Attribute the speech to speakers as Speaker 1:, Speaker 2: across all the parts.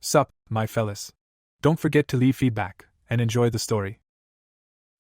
Speaker 1: Sup, my fellas. Don't forget to leave feedback, and enjoy the story.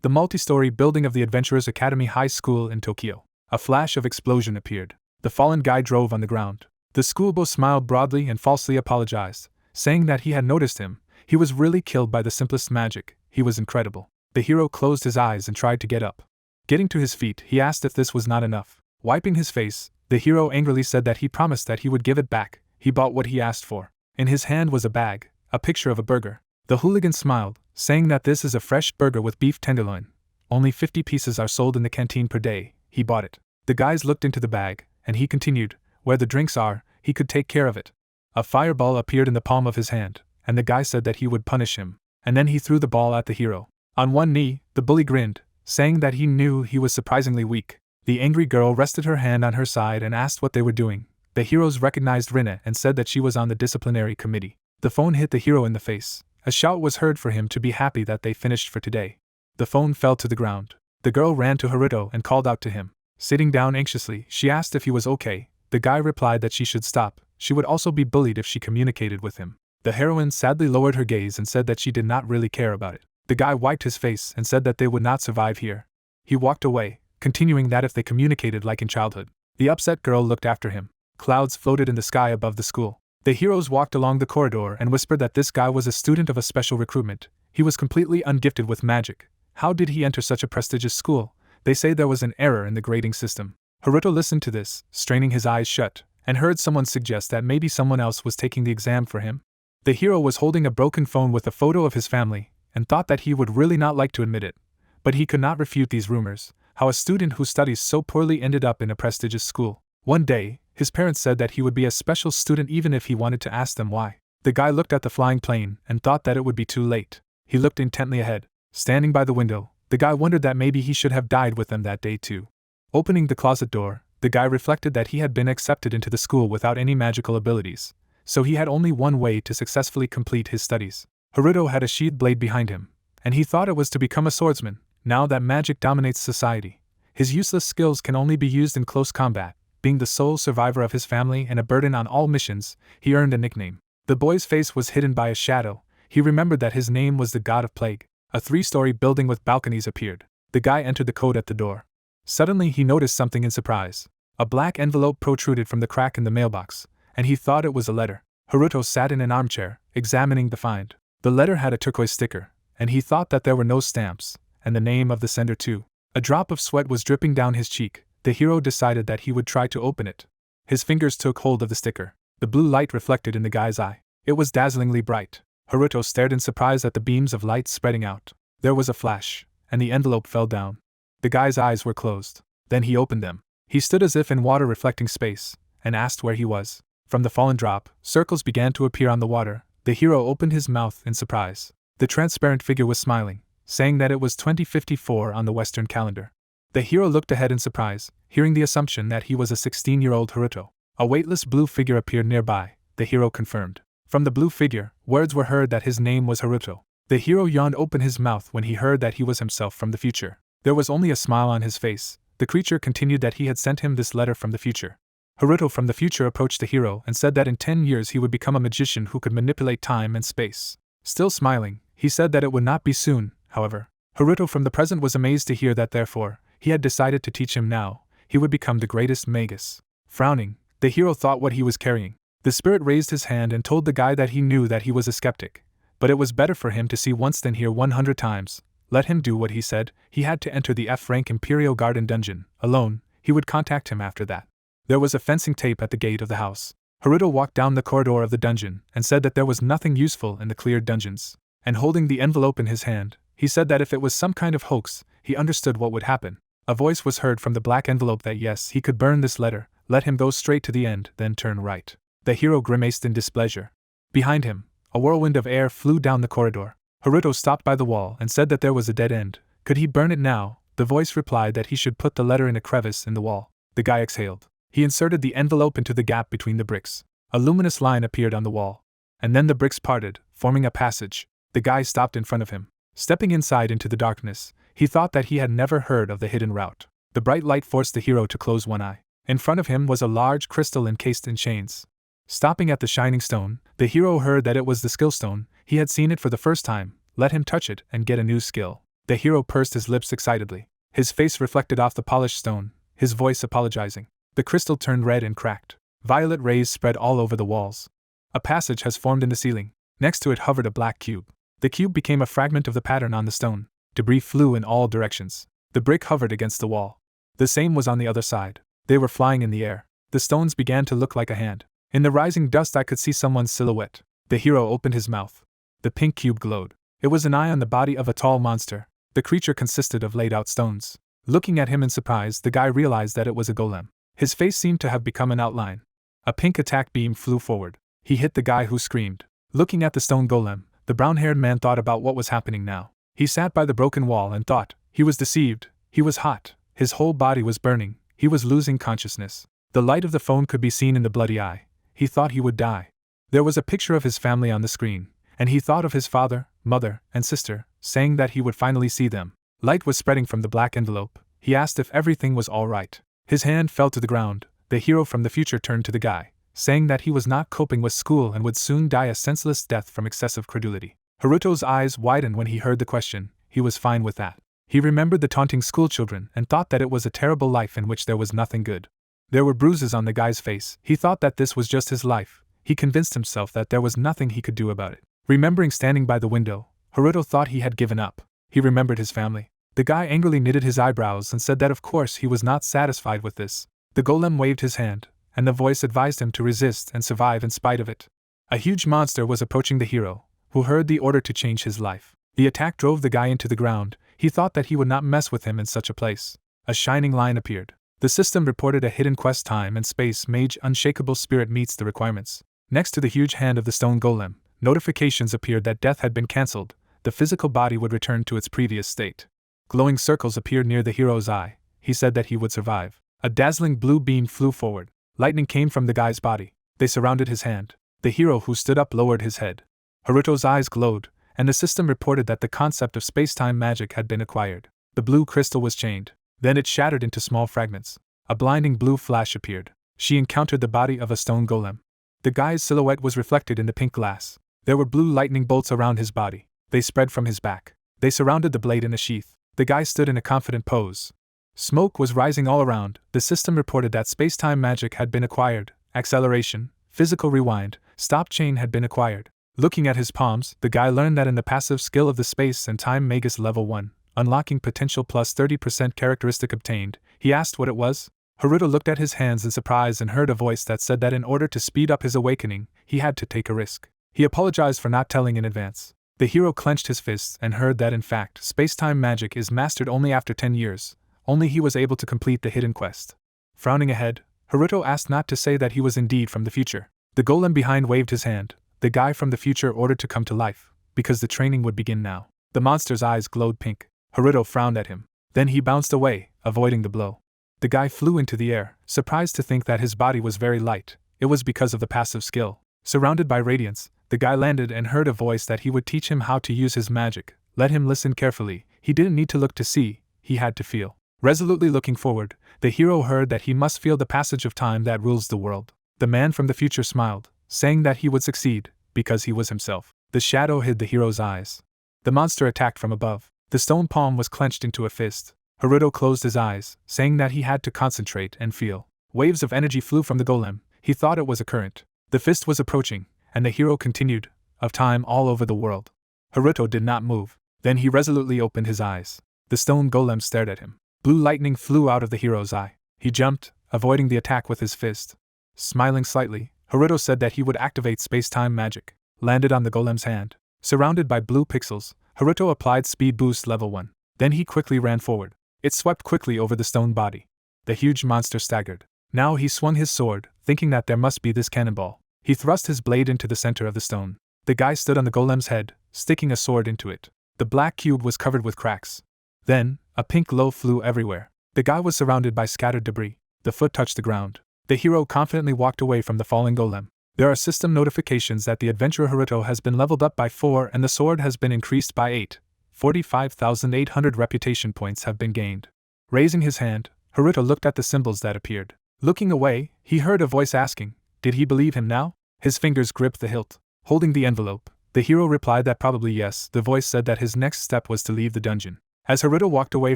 Speaker 1: The multi-story building of the Adventurers Academy High School in Tokyo. A flash of explosion appeared. The fallen guy drove on the ground. The schoolboy smiled broadly and falsely apologized, saying that he had noticed him. He was really killed by the simplest magic. He was incredible. The hero closed his eyes and tried to get up. Getting to his feet, he asked if this was not enough. Wiping his face, the hero angrily said that he promised that he would give it back. He bought what he asked for. In his hand was a bag, a picture of a burger. The hooligan smiled, saying that this is a fresh burger with beef tenderloin. Only 50 pieces are sold in the canteen per day. He bought it. The guys looked into the bag, and he continued, where the drinks are, he could take care of it. A fireball appeared in the palm of his hand, and the guy said that he would punish him. And then he threw the ball at the hero. On one knee, the bully grinned, saying that he knew he was surprisingly weak. The angry girl rested her hand on her side and asked what they were doing. The heroes recognized Rena and said that she was on the disciplinary committee. The phone hit the hero in the face. A shout was heard for him to be happy that they finished for today. The phone fell to the ground. The girl ran to Haruto and called out to him. Sitting down anxiously, she asked if he was okay. The guy replied that she should stop. She would also be bullied if she communicated with him. The heroine sadly lowered her gaze and said that she did not really care about it. The guy wiped his face and said that they would not survive here. He walked away, continuing that if they communicated like in childhood. The upset girl looked after him. Clouds floated in the sky above the school. The heroes walked along the corridor and whispered that this guy was a student of a special recruitment. He was completely ungifted with magic. How did he enter such a prestigious school? They say there was an error in the grading system. Haruto listened to this, straining his eyes shut, and heard someone suggest that maybe someone else was taking the exam for him. The hero was holding a broken phone with a photo of his family, and thought that he would really not like to admit it. But he could not refute these rumors, how a student who studies so poorly ended up in a prestigious school. One day, his parents said that he would be a special student even if he wanted to ask them why. The guy looked at the flying plane and thought that it would be too late. He looked intently ahead. Standing by the window, the guy wondered that maybe he should have died with them that day too. Opening the closet door, the guy reflected that he had been accepted into the school without any magical abilities, so he had only one way to successfully complete his studies. Haruto had a sheathed blade behind him, and he thought it was to become a swordsman. Now that magic dominates society, his useless skills can only be used in close combat. Being the sole survivor of his family and a burden on all missions, he earned a nickname. The boy's face was hidden by a shadow. He remembered that his name was the God of Plague. A 3-story building with balconies appeared. The guy entered the code at the door. Suddenly he noticed something in surprise. A black envelope protruded from the crack in the mailbox, and he thought it was a letter. Haruto sat in an armchair, examining the find. The letter had a turquoise sticker, and he thought that there were no stamps, and the name of the sender too. A drop of sweat was dripping down his cheek. The hero decided that he would try to open it. His fingers took hold of the sticker. The blue light reflected in the guy's eye. It was dazzlingly bright. Haruto stared in surprise at the beams of light spreading out. There was a flash, and the envelope fell down. The guy's eyes were closed. Then he opened them. He stood as if in water reflecting space, and asked where he was. From the fallen drop, circles began to appear on the water. The hero opened his mouth in surprise. The transparent figure was smiling, saying that it was 2054 on the Western calendar. The hero looked ahead in surprise, hearing the assumption that he was a 16-year-old Haruto. A weightless blue figure appeared nearby. The hero confirmed. From the blue figure, words were heard that his name was Haruto. The hero yawned open his mouth when he heard that he was himself from the future. There was only a smile on his face. The creature continued that he had sent him this letter from the future. Haruto from the future approached the hero and said that in 10 years he would become a magician who could manipulate time and space. Still smiling, he said that it would not be soon, however. Haruto from the present was amazed to hear that therefore, he had decided to teach him now. He would become the greatest magus. Frowning, the hero thought what he was carrying. The spirit raised his hand and told the guy that he knew that he was a skeptic, but it was better for him to see once than hear 100 times. Let him do what he said. He had to enter the F-rank Imperial Garden dungeon. Alone, he would contact him after that. There was a fencing tape at the gate of the house. Haruto walked down the corridor of the dungeon and said that there was nothing useful in the cleared dungeons. And holding the envelope in his hand, he said that if it was some kind of hoax, he understood what would happen. A voice was heard from the black envelope that yes, he could burn this letter, let him go straight to the end, then turn right. The hero grimaced in displeasure. Behind him, a whirlwind of air flew down the corridor. Haruto stopped by the wall and said that there was a dead end. Could he burn it now? The voice replied that he should put the letter in a crevice in the wall. The guy exhaled. He inserted the envelope into the gap between the bricks. A luminous line appeared on the wall. And then the bricks parted, forming a passage. The guy stopped in front of him. Stepping inside into the darkness, he thought that he had never heard of the hidden route. The bright light forced the hero to close one eye. In front of him was a large crystal encased in chains. Stopping at the shining stone, the hero heard that it was the skill stone. He had seen it for the first time. Let him touch it and get a new skill. The hero pursed his lips excitedly. His face reflected off the polished stone, his voice apologizing. The crystal turned red and cracked. Violet rays spread all over the walls. A passage has formed in the ceiling. Next to it hovered a black cube. The cube became a fragment of the pattern on the stone. Debris flew in all directions. The brick hovered against the wall. The same was on the other side. They were flying in the air. The stones began to look like a hand. In the rising dust I could see someone's silhouette. The hero opened his mouth. The pink cube glowed. It was an eye on the body of a tall monster. The creature consisted of laid-out stones. Looking at him in surprise, the guy realized that it was a golem. His face seemed to have become an outline. A pink attack beam flew forward. He hit the guy, who screamed. Looking at the stone golem, the brown-haired man thought about what was happening now. He sat by the broken wall and thought. He was deceived. He was hot. His whole body was burning. He was losing consciousness. The light of the phone could be seen in the bloody eye. He thought he would die. There was a picture of his family on the screen, and he thought of his father, mother, and sister, saying that he would finally see them. Light was spreading from the black envelope. He asked if everything was all right. His hand fell to the ground. The hero from the future turned to the guy, saying that he was not coping with school and would soon die a senseless death from excessive credulity. Haruto's eyes widened when he heard the question. He was fine with that. He remembered the taunting schoolchildren and thought that it was a terrible life in which there was nothing good. There were bruises on the guy's face. He thought that this was just his life. He convinced himself that there was nothing he could do about it. Remembering standing by the window, Haruto thought he had given up. He remembered his family. The guy angrily knitted his eyebrows and said that of course he was not satisfied with this. The golem waved his hand, and the voice advised him to resist and survive in spite of it. A huge monster was approaching the hero, who heard the order to change his life. The attack drove the guy into the ground. He thought that he would not mess with him in such a place. A shining line appeared. The system reported a hidden quest: time and space. Mage unshakable spirit meets the requirements. Next to the huge hand of the stone golem, notifications appeared that death had been cancelled. The physical body would return to its previous state. Glowing circles appeared near the hero's eye. He said that he would survive. A dazzling blue beam flew forward. Lightning came from the guy's body. They surrounded his hand. The hero who stood up lowered his head. Haruto's eyes glowed, and the system reported that the concept of space-time magic had been acquired. The blue crystal was chained. Then it shattered into small fragments. A blinding blue flash appeared. She encountered the body of a stone golem. The guy's silhouette was reflected in the pink glass. There were blue lightning bolts around his body. They spread from his back. They surrounded the blade in a sheath. The guy stood in a confident pose. Smoke was rising all around. The system reported that space-time magic had been acquired. Acceleration, physical rewind, stop chain had been acquired. Looking at his palms, the guy learned that in the passive skill of the Space and Time Magus level 1, unlocking potential plus 30% characteristic obtained, he asked what it was. Haruto looked at his hands in surprise and heard a voice that said that in order to speed up his awakening, he had to take a risk. He apologized for not telling in advance. The hero clenched his fists and heard that in fact, space-time magic is mastered only after 10 years. Only he was able to complete the hidden quest. Frowning ahead, Haruto asked not to say that he was indeed from the future. The golem behind waved his hand. The guy from the future ordered to come to life, because the training would begin now. The monster's eyes glowed pink. Haruto frowned at him. Then he bounced away, avoiding the blow. The guy flew into the air, surprised to think that his body was very light. It was because of the passive skill. Surrounded by radiance, the guy landed and heard a voice that he would teach him how to use his magic. Let him listen carefully. He didn't need to look to see, he had to feel. Resolutely looking forward, the hero heard that he must feel the passage of time that rules the world. The man from the future smiled, saying that he would succeed, because he was himself. The shadow hid the hero's eyes. The monster attacked from above. The stone palm was clenched into a fist. Haruto closed his eyes, saying that he had to concentrate and feel. Waves of energy flew from the golem. He thought it was a current. The fist was approaching, and the hero continued, of time all over the world. Haruto did not move. Then he resolutely opened his eyes. The stone golem stared at him. Blue lightning flew out of the hero's eye. He jumped, avoiding the attack with his fist. Smiling slightly, Haruto said that he would activate space-time magic. Landed on the golem's hand. Surrounded by blue pixels, Haruto applied speed boost level 1. Then he quickly ran forward. It swept quickly over the stone body. The huge monster staggered. Now he swung his sword, thinking that there must be this cannonball. He thrust his blade into the center of the stone. The guy stood on the golem's head, sticking a sword into it. The black cube was covered with cracks. Then, a pink glow flew everywhere. The guy was surrounded by scattered debris. The foot touched the ground. The hero confidently walked away from the falling golem. There are system notifications that the adventurer Haruto has been leveled up by 4 and the sword has been increased by 8. 45,800 reputation points have been gained. Raising his hand, Haruto looked at the symbols that appeared. Looking away, he heard a voice asking, did he believe him now? His fingers gripped the hilt. Holding the envelope, the hero replied that probably yes. The voice said that his next step was to leave the dungeon. As Haruto walked away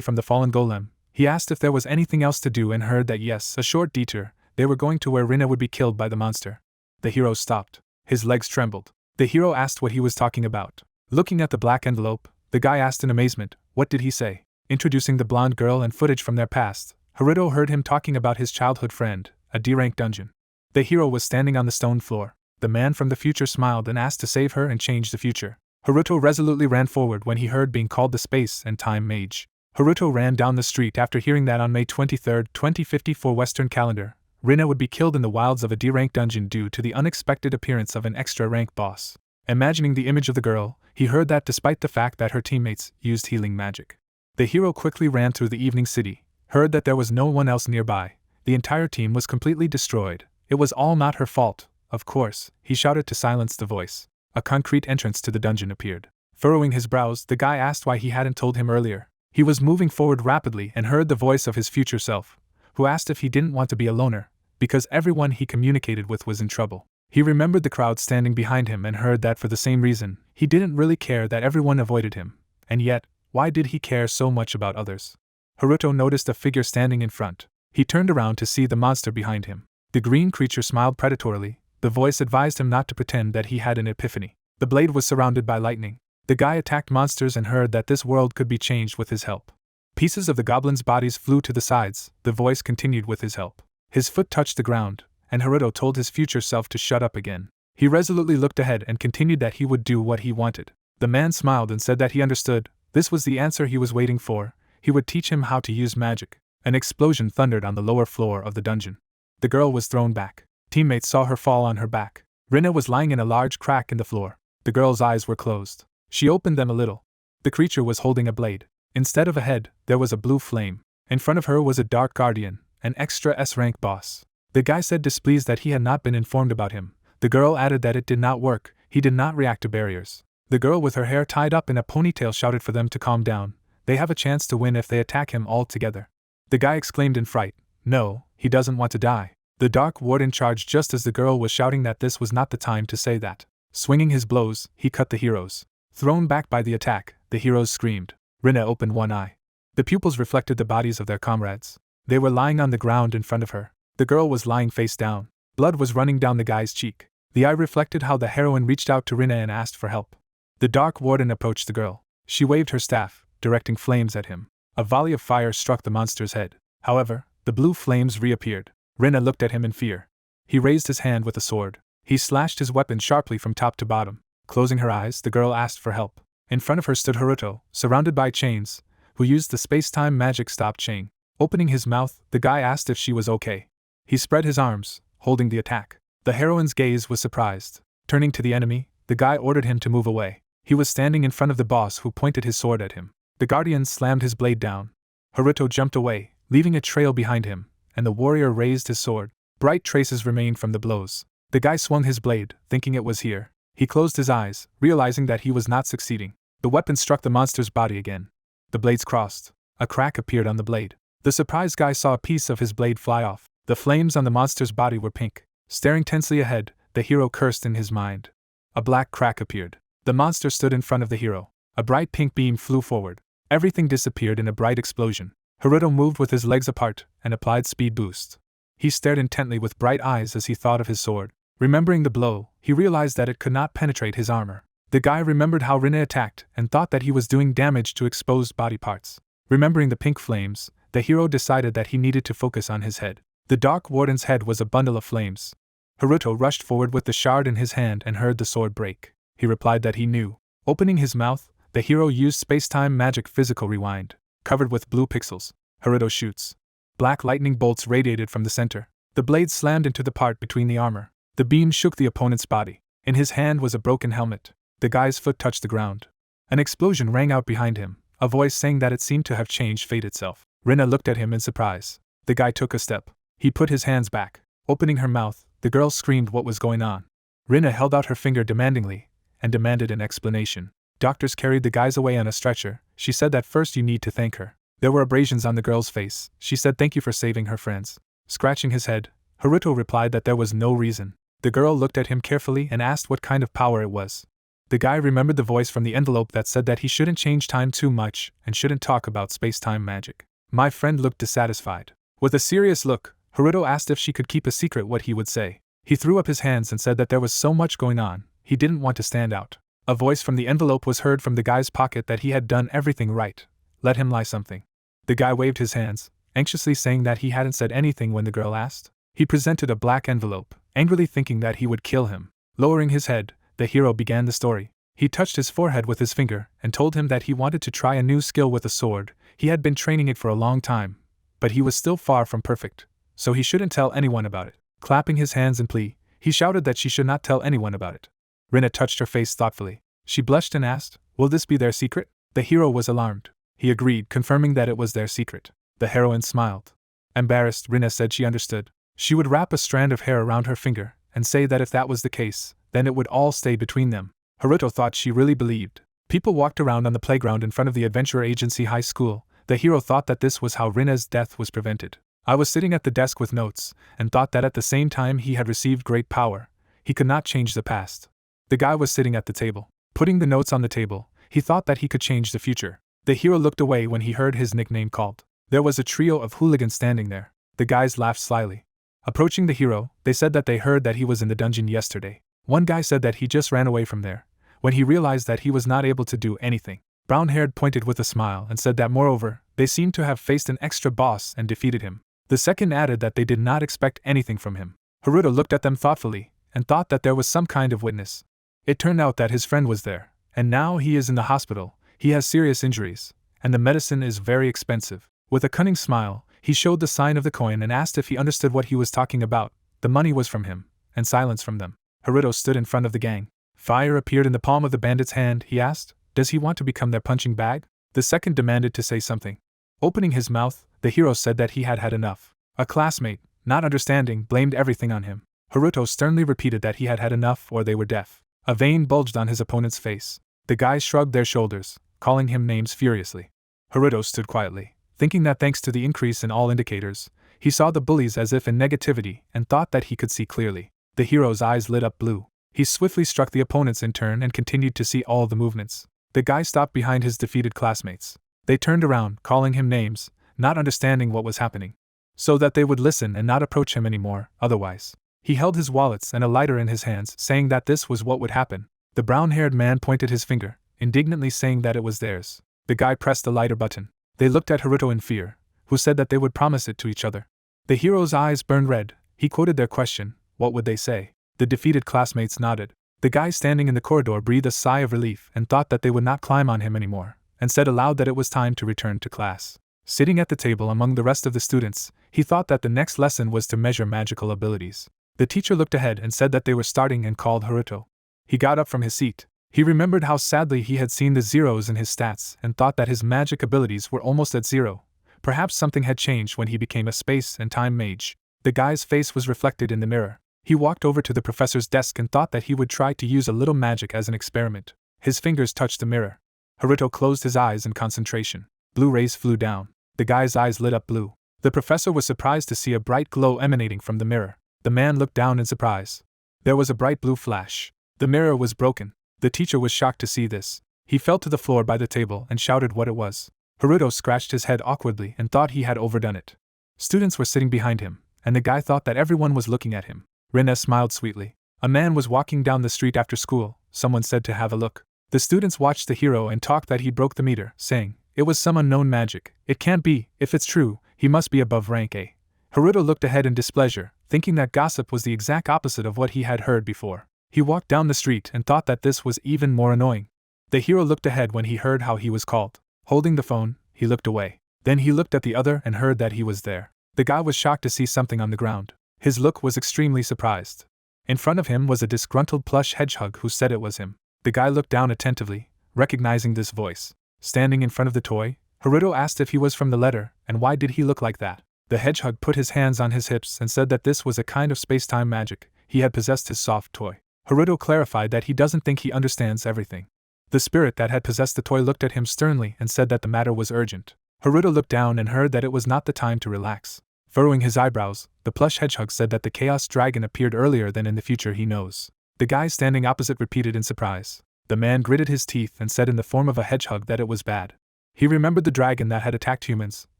Speaker 1: from the fallen golem, he asked if there was anything else to do and heard that yes, a short detour, they were going to where Rena would be killed by the monster. The hero stopped. His legs trembled. The hero asked what he was talking about. Looking at the black envelope, the guy asked in amazement, what did he say? Introducing the blonde girl and footage from their past, Haruto heard him talking about his childhood friend, a D-rank dungeon. The hero was standing on the stone floor. The man from the future smiled and asked to save her and change the future. Haruto resolutely ran forward when he heard being called the Space and Time Mage. Haruto ran down the street after hearing that on May 23, 2054 Western calendar, Rena would be killed in the wilds of a D-rank dungeon due to the unexpected appearance of an extra-rank boss. Imagining the image of the girl, he heard that despite the fact that her teammates used healing magic. The hero quickly ran through the evening city, heard that there was no one else nearby. The entire team was completely destroyed. It was all not her fault, of course, he shouted to silence the voice. A concrete entrance to the dungeon appeared. Furrowing his brows, the guy asked why he hadn't told him earlier. He was moving forward rapidly and heard the voice of his future self, who asked if he didn't want to be a loner, because everyone he communicated with was in trouble. He remembered the crowd standing behind him and heard that for the same reason, he didn't really care that everyone avoided him. And yet, why did he care so much about others? Haruto noticed a figure standing in front. He turned around to see the monster behind him. The green creature smiled predatorily. The voice advised him not to pretend that he had an epiphany. The blade was surrounded by lightning. The guy attacked monsters and heard that this world could be changed with his help. Pieces of the goblins' bodies flew to the sides. The voice continued with his help. His foot touched the ground, and Haruto told his future self to shut up again. He resolutely looked ahead and continued that he would do what he wanted. The man smiled and said that he understood. This was the answer he was waiting for. He would teach him how to use magic. An explosion thundered on the lower floor of the dungeon. The girl was thrown back. Teammates saw her fall on her back. Rena was lying in a large crack in the floor. The girl's eyes were closed. She opened them a little. The creature was holding a blade. Instead of a head, there was a blue flame. In front of her was a dark guardian, an extra S-rank boss. The guy said displeased that he had not been informed about him. The girl added that it did not work. He did not react to barriers. The girl with her hair tied up in a ponytail shouted for them to calm down. They have a chance to win if they attack him all together. The guy exclaimed in fright, "No, he doesn't want to die." The dark warden charged just as the girl was shouting that this was not the time to say that. Swinging his blows, he cut the heroes. Thrown back by the attack, the heroes screamed. Rena opened one eye. The pupils reflected the bodies of their comrades. They were lying on the ground in front of her. The girl was lying face down. Blood was running down the guy's cheek. The eye reflected how the heroine reached out to Rena and asked for help. The dark warden approached the girl. She waved her staff, directing flames at him. A volley of fire struck the monster's head. However, the blue flames reappeared. Rena looked at him in fear. He raised his hand with a sword. He slashed his weapon sharply from top to bottom. Closing her eyes, the girl asked for help. In front of her stood Haruto, surrounded by chains, who used the space-time magic stop chain. Opening his mouth, the guy asked if she was okay. He spread his arms, holding the attack. The heroine's gaze was surprised. Turning to the enemy, the guy ordered him to move away. He was standing in front of the boss who pointed his sword at him. The guardian slammed his blade down. Haruto jumped away, leaving a trail behind him, and the warrior raised his sword. Bright traces remained from the blows. The guy swung his blade, thinking it was here. He closed his eyes, realizing that he was not succeeding. The weapon struck the monster's body again. The blades crossed. A crack appeared on the blade. The surprised guy saw a piece of his blade fly off. The flames on the monster's body were pink. Staring tensely ahead, the hero cursed in his mind. A black crack appeared. The monster stood in front of the hero. A bright pink beam flew forward. Everything disappeared in a bright explosion. Haruto moved with his legs apart and applied speed boost. He stared intently with bright eyes as he thought of his sword. Remembering the blow, he realized that it could not penetrate his armor. The guy remembered how Rena attacked and thought that he was doing damage to exposed body parts. Remembering the pink flames, the hero decided that he needed to focus on his head. The dark warden's head was a bundle of flames. Haruto rushed forward with the shard in his hand and heard the sword break. He replied that he knew. Opening his mouth, the hero used space-time magic physical rewind. Covered with blue pixels, Haruto shoots. Black lightning bolts radiated from the center. The blade slammed into the part between the armor. The beam shook the opponent's body. In his hand was a broken helmet. The guy's foot touched the ground. An explosion rang out behind him, a voice saying that it seemed to have changed fate itself. Rena looked at him in surprise. The guy took a step. He put his hands back. Opening her mouth, the girl screamed what was going on. Rena held out her finger demandingly, and demanded an explanation. Doctors carried the guys away on a stretcher. She said that first you need to thank her. There were abrasions on the girl's face. She said thank you for saving her friends. Scratching his head, Haruto replied that there was no reason. The girl looked at him carefully and asked what kind of power it was. The guy remembered the voice from the envelope that said that he shouldn't change time too much and shouldn't talk about space-time magic. My friend looked dissatisfied. With a serious look, Haruto asked if she could keep a secret what he would say. He threw up his hands and said that there was so much going on, he didn't want to stand out. A voice from the envelope was heard from the guy's pocket that he had done everything right. Let him lie something. The guy waved his hands, anxiously saying that he hadn't said anything when the girl asked. He presented a black envelope, angrily thinking that he would kill him. Lowering his head, the hero began the story. He touched his forehead with his finger and told him that he wanted to try a new skill with a sword. He had been training it for a long time, but he was still far from perfect, so he shouldn't tell anyone about it. Clapping his hands in plea, he shouted that she should not tell anyone about it. Rena touched her face thoughtfully. She blushed and asked, "Will this be their secret?" The hero was alarmed. He agreed, confirming that it was their secret. The heroine smiled. Embarrassed, Rena said she understood. She would wrap a strand of hair around her finger and say that if that was the case, then it would all stay between them. Haruto thought she really believed. People walked around on the playground in front of the Adventurer Agency High School. The hero thought that this was how Rena's death was prevented. I was sitting at the desk with notes, and thought that at the same time he had received great power, he could not change the past. The guy was sitting at the table. Putting the notes on the table, he thought that he could change the future. The hero looked away when he heard his nickname called. There was a trio of hooligans standing there. The guys laughed slyly. Approaching the hero, they said that they heard that he was in the dungeon yesterday. One guy said that he just ran away from there, when he realized that he was not able to do anything. Brown-haired pointed with a smile and said that moreover, they seemed to have faced an extra boss and defeated him. The second added that they did not expect anything from him. Haruto looked at them thoughtfully, and thought that there was some kind of witness. It turned out that his friend was there, and now he is in the hospital. He has serious injuries, and the medicine is very expensive. With a cunning smile, he showed the sign of the coin and asked if he understood what he was talking about. The money was from him, and silence from them. Haruto stood in front of the gang. Fire appeared in the palm of the bandit's hand. He asked, "Does he want to become their punching bag?" The second demanded to say something. Opening his mouth, the hero said that he had had enough. A classmate, not understanding, blamed everything on him. Haruto sternly repeated that he had had enough or they were deaf. A vein bulged on his opponent's face. The guys shrugged their shoulders, calling him names furiously. Haruto stood quietly, thinking that thanks to the increase in all indicators, he saw the bullies as if in negativity and thought that he could see clearly. The hero's eyes lit up blue. He swiftly struck the opponents in turn and continued to see all the movements. The guy stopped behind his defeated classmates. They turned around, calling him names, not understanding what was happening, so that they would listen and not approach him anymore, otherwise. He held his wallets and a lighter in his hands, saying that this was what would happen. The brown-haired man pointed his finger, indignantly saying that it was theirs. The guy pressed the lighter button. They looked at Haruto in fear, who said that they would promise it to each other. The hero's eyes burned red. He quoted their question. What would they say? The defeated classmates nodded. The guy standing in the corridor breathed a sigh of relief and thought that they would not climb on him anymore, and said aloud that it was time to return to class. Sitting at the table among the rest of the students, he thought that the next lesson was to measure magical abilities. The teacher looked ahead and said that they were starting and called Haruto. He got up from his seat. He remembered how sadly he had seen the zeros in his stats and thought that his magic abilities were almost at zero. Perhaps something had changed when he became a space and time mage. The guy's face was reflected in the mirror. He walked over to the professor's desk and thought that he would try to use a little magic as an experiment. His fingers touched the mirror. Haruto closed his eyes in concentration. Blue rays flew down. The guy's eyes lit up blue. The professor was surprised to see a bright glow emanating from the mirror. The man looked down in surprise. There was a bright blue flash. The mirror was broken. The teacher was shocked to see this. He fell to the floor by the table and shouted what it was. Haruto scratched his head awkwardly and thought he had overdone it. Students were sitting behind him, and the guy thought that everyone was looking at him. Rena smiled sweetly. A man was walking down the street after school. Someone said to have a look. The students watched the hero and talked that he broke the meter, saying, "It was some unknown magic. It can't be. If it's true, he must be above rank A." Haruto looked ahead in displeasure, thinking that gossip was the exact opposite of what he had heard before. He walked down the street and thought that this was even more annoying. The hero looked ahead when he heard how he was called. Holding the phone, he looked away. Then he looked at the other and heard that he was there. The guy was shocked to see something on the ground. His look was extremely surprised. In front of him was a disgruntled plush hedgehog who said it was him. The guy looked down attentively, recognizing this voice. Standing in front of the toy, Haruto asked if he was from the letter, and why did he look like that. The hedgehog put his hands on his hips and said that this was a kind of space-time magic. He had possessed his soft toy. Haruto clarified that he doesn't think he understands everything. The spirit that had possessed the toy looked at him sternly and said that the matter was urgent. Haruto looked down and heard that it was not the time to relax. Furrowing his eyebrows, the plush hedgehog said that the chaos dragon appeared earlier than in the future he knows. The guy standing opposite repeated in surprise. The man gritted his teeth and said in the form of a hedgehog that it was bad. He remembered the dragon that had attacked humans,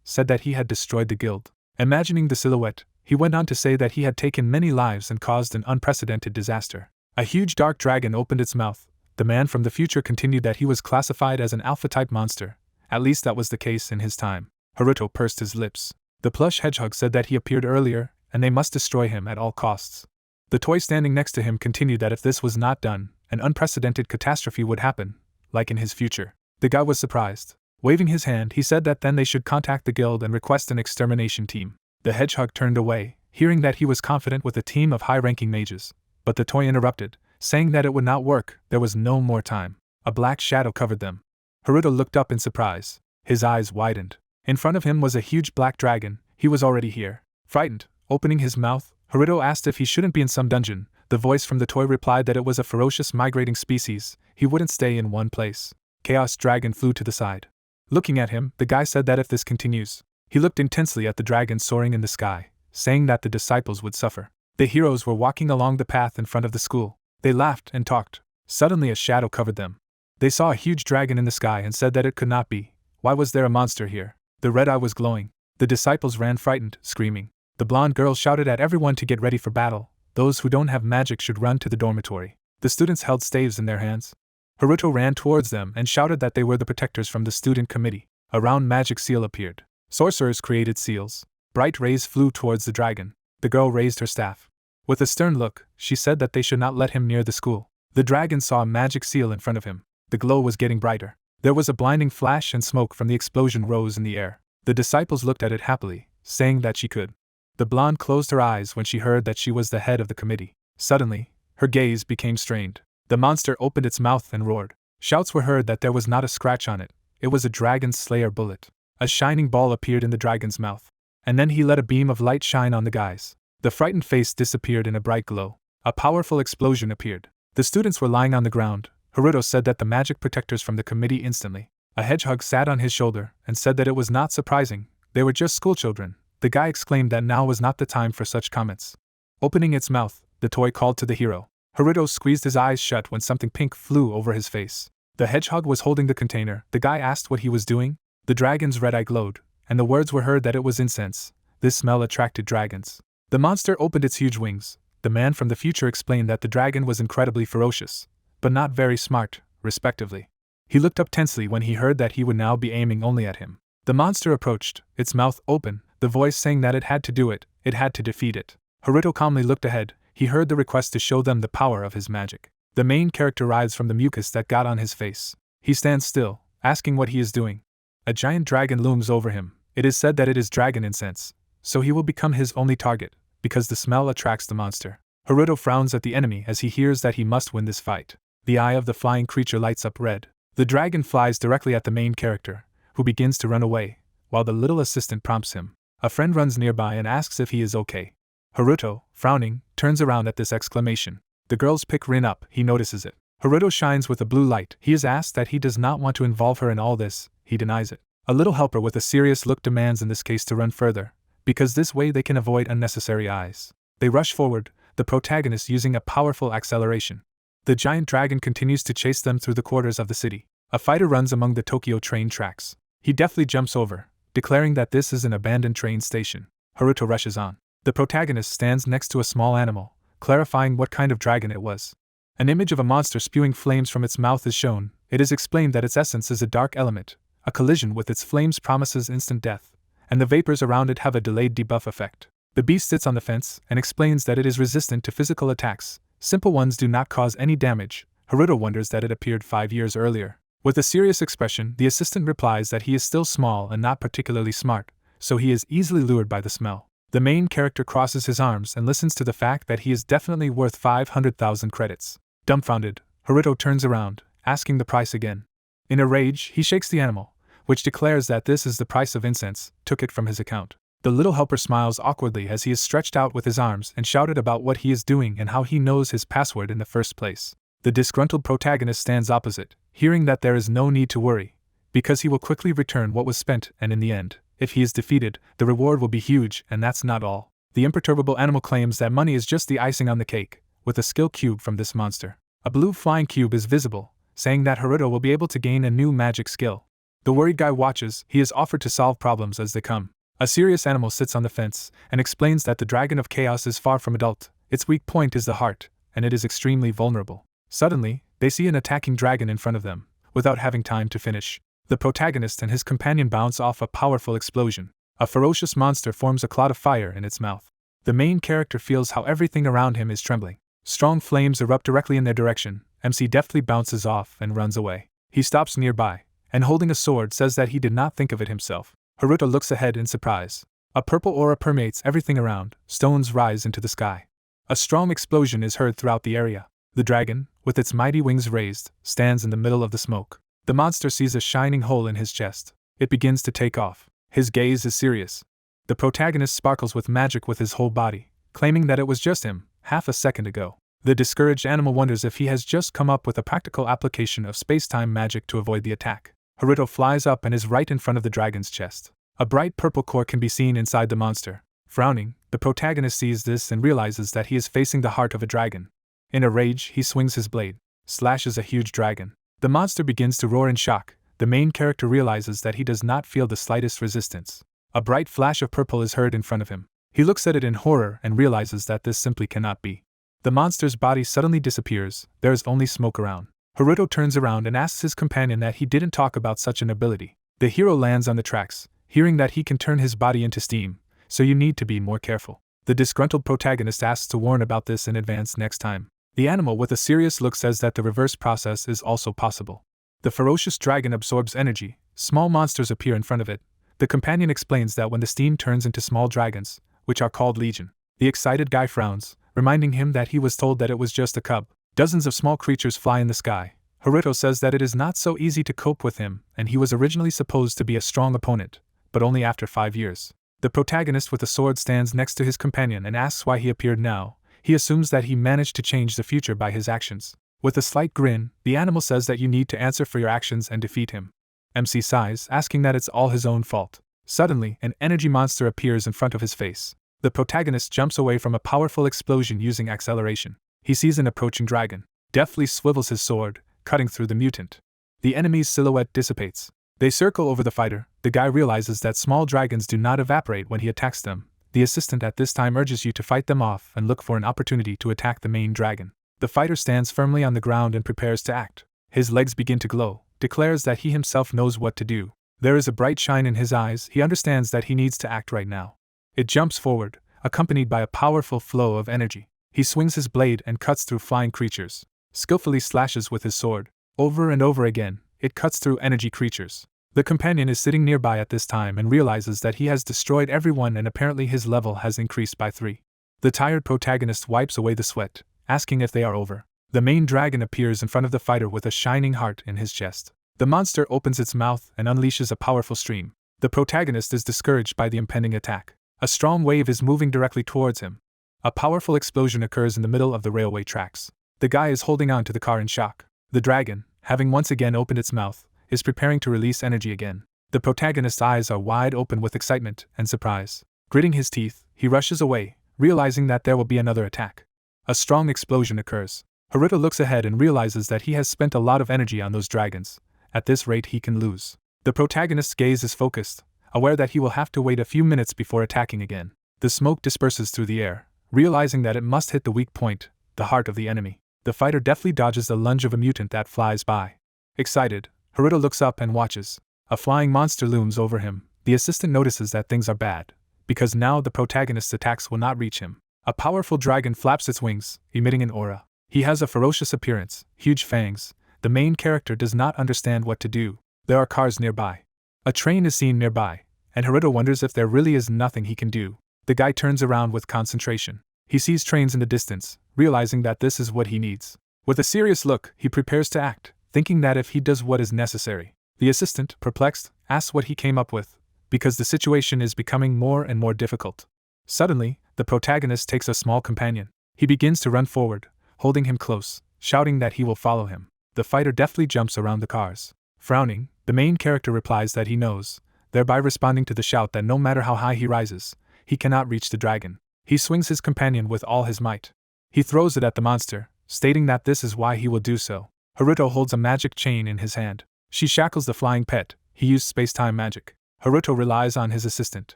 Speaker 1: said that he had destroyed the guild. Imagining the silhouette, he went on to say that he had taken many lives and caused an unprecedented disaster. A huge dark dragon opened its mouth. The man from the future continued that he was classified as an alpha-type monster. At least that was the case in his time. Haruto pursed his lips. The plush hedgehog said that he appeared earlier, and they must destroy him at all costs. The toy standing next to him continued that if this was not done, an unprecedented catastrophe would happen, like in his future. The guy was surprised. Waving his hand, he said that then they should contact the guild and request an extermination team. The hedgehog turned away, hearing that he was confident with a team of high-ranking mages. But the toy interrupted, saying that it would not work. There was no more time. A black shadow covered them. Haruto looked up in surprise. His eyes widened. In front of him was a huge black dragon. He was already here. Frightened, opening his mouth, Haruto asked if he shouldn't be in some dungeon. The voice from the toy replied that it was a ferocious migrating species. He wouldn't stay in one place. Chaos Dragon flew to the side. Looking at him, the guy said that if this continues, he looked intensely at the dragon soaring in the sky, saying that the disciples would suffer. The heroes were walking along the path in front of the school. They laughed and talked. Suddenly a shadow covered them. They saw a huge dragon in the sky and said that it could not be. Why was there a monster here? The red eye was glowing. The disciples ran frightened, screaming. The blonde girl shouted at everyone to get ready for battle. Those who don't have magic should run to the dormitory. The students held staves in their hands. Haruto ran towards them and shouted that they were the protectors from the student committee. A round magic seal appeared. Sorcerers created seals. Bright rays flew towards the dragon. The girl raised her staff. With a stern look, she said that they should not let him near the school. The dragon saw a magic seal in front of him. The glow was getting brighter. There was a blinding flash and smoke from the explosion rose in the air. The disciples looked at it happily, saying that she could. The blonde closed her eyes when she heard that she was the head of the committee. Suddenly, her gaze became strained. The monster opened its mouth and roared. Shouts were heard that there was not a scratch on it. It was a dragon slayer bullet. A shining ball appeared in the dragon's mouth. And then he let a beam of light shine on the guys. The frightened face disappeared in a bright glow. A powerful explosion appeared. The students were lying on the ground. Haruto said that the magic protectors from the committee instantly. A hedgehog sat on his shoulder and said that it was not surprising. They were just schoolchildren. The guy exclaimed that now was not the time for such comments. Opening its mouth, the toy called to the hero. Haruto squeezed his eyes shut when something pink flew over his face. The hedgehog was holding the container. The guy asked what he was doing. The dragon's red eye glowed, and the words were heard that it was incense. This smell attracted dragons. The monster opened its huge wings. The man from the future explained that the dragon was incredibly ferocious, but not very smart, respectively. He looked up tensely when he heard that he would now be aiming only at him. The monster approached, its mouth open, the voice saying that it had to do it, it had to defeat it. Haruto calmly looked ahead. He heard the request to show them the power of his magic. The main character writhes from the mucus that got on his face. He stands still, asking what he is doing. A giant dragon looms over him. It is said that it is dragon incense, so he will become his only target, because the smell attracts the monster. Haruto frowns at the enemy as he hears that he must win this fight. The eye of the flying creature lights up red. The dragon flies directly at the main character, who begins to run away, while the little assistant prompts him. A friend runs nearby and asks if he is okay. Haruto, frowning, turns around at this exclamation. The girls pick Rin up. He notices it. Haruto shines with a blue light. He is asked that he does not want to involve her in all this. He denies it. A little helper with a serious look demands in this case to run further, because this way they can avoid unnecessary eyes. They rush forward, the protagonist using a powerful acceleration. The giant dragon continues to chase them through the quarters of the city. A fighter runs among the Tokyo train tracks. He deftly jumps over, declaring that this is an abandoned train station. Haruto rushes on. The protagonist stands next to a small animal, clarifying what kind of dragon it was. An image of a monster spewing flames from its mouth is shown. It is explained that its essence is a dark element. A collision with its flames promises instant death, and the vapors around it have a delayed debuff effect. The beast sits on the fence and explains that it is resistant to physical attacks. Simple ones do not cause any damage. Haruto wonders that it appeared 5 years earlier. With a serious expression, the assistant replies that he is still small and not particularly smart, so he is easily lured by the smell. The main character crosses his arms and listens to the fact that he is definitely worth 500,000 credits. Dumbfounded, Haruto turns around, asking the price again. In a rage, he shakes the animal, which declares that this is the price of incense, took it from his account. The little helper smiles awkwardly as he is stretched out with his arms and shouted about what he is doing and how he knows his password in the first place. The disgruntled protagonist stands opposite, hearing that there is no need to worry, because he will quickly return what was spent and in the end, If he is defeated, the reward will be huge, and that's not all. The imperturbable animal claims that money is just the icing on the cake, with a skill cube from this monster. A blue flying cube is visible, saying that Haruto will be able to gain a new magic skill. The worried guy watches. He is offered to solve problems as they come. A serious animal sits on the fence and explains that the dragon of chaos is far from adult. Its weak point is the heart, and it is extremely vulnerable. Suddenly, they see an attacking dragon in front of them, without having time to finish. The protagonist and his companion bounce off a powerful explosion. A ferocious monster forms a cloud of fire in its mouth. The main character feels how everything around him is trembling. Strong flames erupt directly in their direction. MC deftly bounces off and runs away. He stops nearby, and holding a sword says that he did not think of it himself. Haruto looks ahead in surprise. A purple aura permeates everything around. Stones rise into the sky. A strong explosion is heard throughout the area. The dragon, with its mighty wings raised, stands in the middle of the smoke. The monster sees a shining hole in his chest. It begins to take off. His gaze is serious. The protagonist sparkles with magic with his whole body, claiming that it was just him, half a second ago. The discouraged animal wonders if he has just come up with a practical application of space-time magic to avoid the attack. Haruto flies up and is right in front of the dragon's chest. A bright purple core can be seen inside the monster. Frowning, the protagonist sees this and realizes that he is facing the heart of a dragon. In a rage, he swings his blade, slashes a huge dragon. The monster begins to roar in shock. The main character realizes that he does not feel the slightest resistance. A bright flash of purple is heard in front of him. He looks at it in horror and realizes that this simply cannot be. The monster's body suddenly disappears. There is only smoke around. Haruto turns around and asks his companion that he didn't talk about such an ability. The hero lands on the tracks, hearing that he can turn his body into steam, so you need to be more careful. The disgruntled protagonist asks to warn about this in advance next time. The animal with a serious look says that the reverse process is also possible. The ferocious dragon absorbs energy. Small monsters appear in front of it. The companion explains that when the steam turns into small dragons, which are called legion. The excited guy frowns, reminding him that he was told that it was just a cub. Dozens of small creatures fly in the sky. Haruto says that it is not so easy to cope with him, and he was originally supposed to be a strong opponent, but only after 5 years. The protagonist with a sword stands next to his companion and asks why he appeared now. He assumes that he managed to change the future by his actions. With a slight grin, the animal says that you need to answer for your actions and defeat him. MC sighs, asking that it's all his own fault. Suddenly, an energy monster appears in front of his face. The protagonist jumps away from a powerful explosion using acceleration. He sees an approaching dragon. Deftly swivels his sword, cutting through the mutant. The enemy's silhouette dissipates. They circle over the fighter. The guy realizes that small dragons do not evaporate when he attacks them. The assistant at this time urges you to fight them off and look for an opportunity to attack the main dragon. The fighter stands firmly on the ground and prepares to act. His legs begin to glow, declares that he himself knows what to do. There is a bright shine in his eyes. He understands that he needs to act right now. It jumps forward, accompanied by a powerful flow of energy. He swings his blade and cuts through flying creatures. Skillfully slashes with his sword. Over and over again, it cuts through energy creatures. The companion is sitting nearby at this time and realizes that he has destroyed everyone and apparently his level has increased by 3. The tired protagonist wipes away the sweat, asking if they are over. The main dragon appears in front of the fighter with a shining heart in his chest. The monster opens its mouth and unleashes a powerful stream. The protagonist is discouraged by the impending attack. A strong wave is moving directly towards him. A powerful explosion occurs in the middle of the railway tracks. The guy is holding on to the car in shock. The dragon, having once again opened its mouth, is preparing to release energy again. The protagonist's eyes are wide open with excitement and surprise. Gritting his teeth, he rushes away, realizing that there will be another attack. A strong explosion occurs. Haruto looks ahead and realizes that he has spent a lot of energy on those dragons. At this rate he can lose. The protagonist's gaze is focused, aware that he will have to wait a few minutes before attacking again. The smoke disperses through the air, realizing that it must hit the weak point, the heart of the enemy. The fighter deftly dodges the lunge of a mutant that flies by. Excited, Haruto looks up and watches. A flying monster looms over him. The assistant notices that things are bad, because now the protagonist's attacks will not reach him. A powerful dragon flaps its wings, emitting an aura. He has a ferocious appearance, huge fangs. The main character does not understand what to do. There are cars nearby. A train is seen nearby, and Haruto wonders if there really is nothing he can do. The guy turns around with concentration. He sees trains in the distance, realizing that this is what he needs. With a serious look, he prepares to act, thinking that if he does what is necessary. The assistant, perplexed, asks what he came up with, because the situation is becoming more and more difficult. Suddenly, the protagonist takes a small companion. He begins to run forward, holding him close, shouting that he will follow him. The fighter deftly jumps around the cars. Frowning, the main character replies that he knows, thereby responding to the shout that no matter how high he rises, he cannot reach the dragon. He swings his companion with all his might. He throws it at the monster, stating that this is why he will do so. Haruto holds a magic chain in his hand. She shackles the flying pet. He used space-time magic. Haruto relies on his assistant.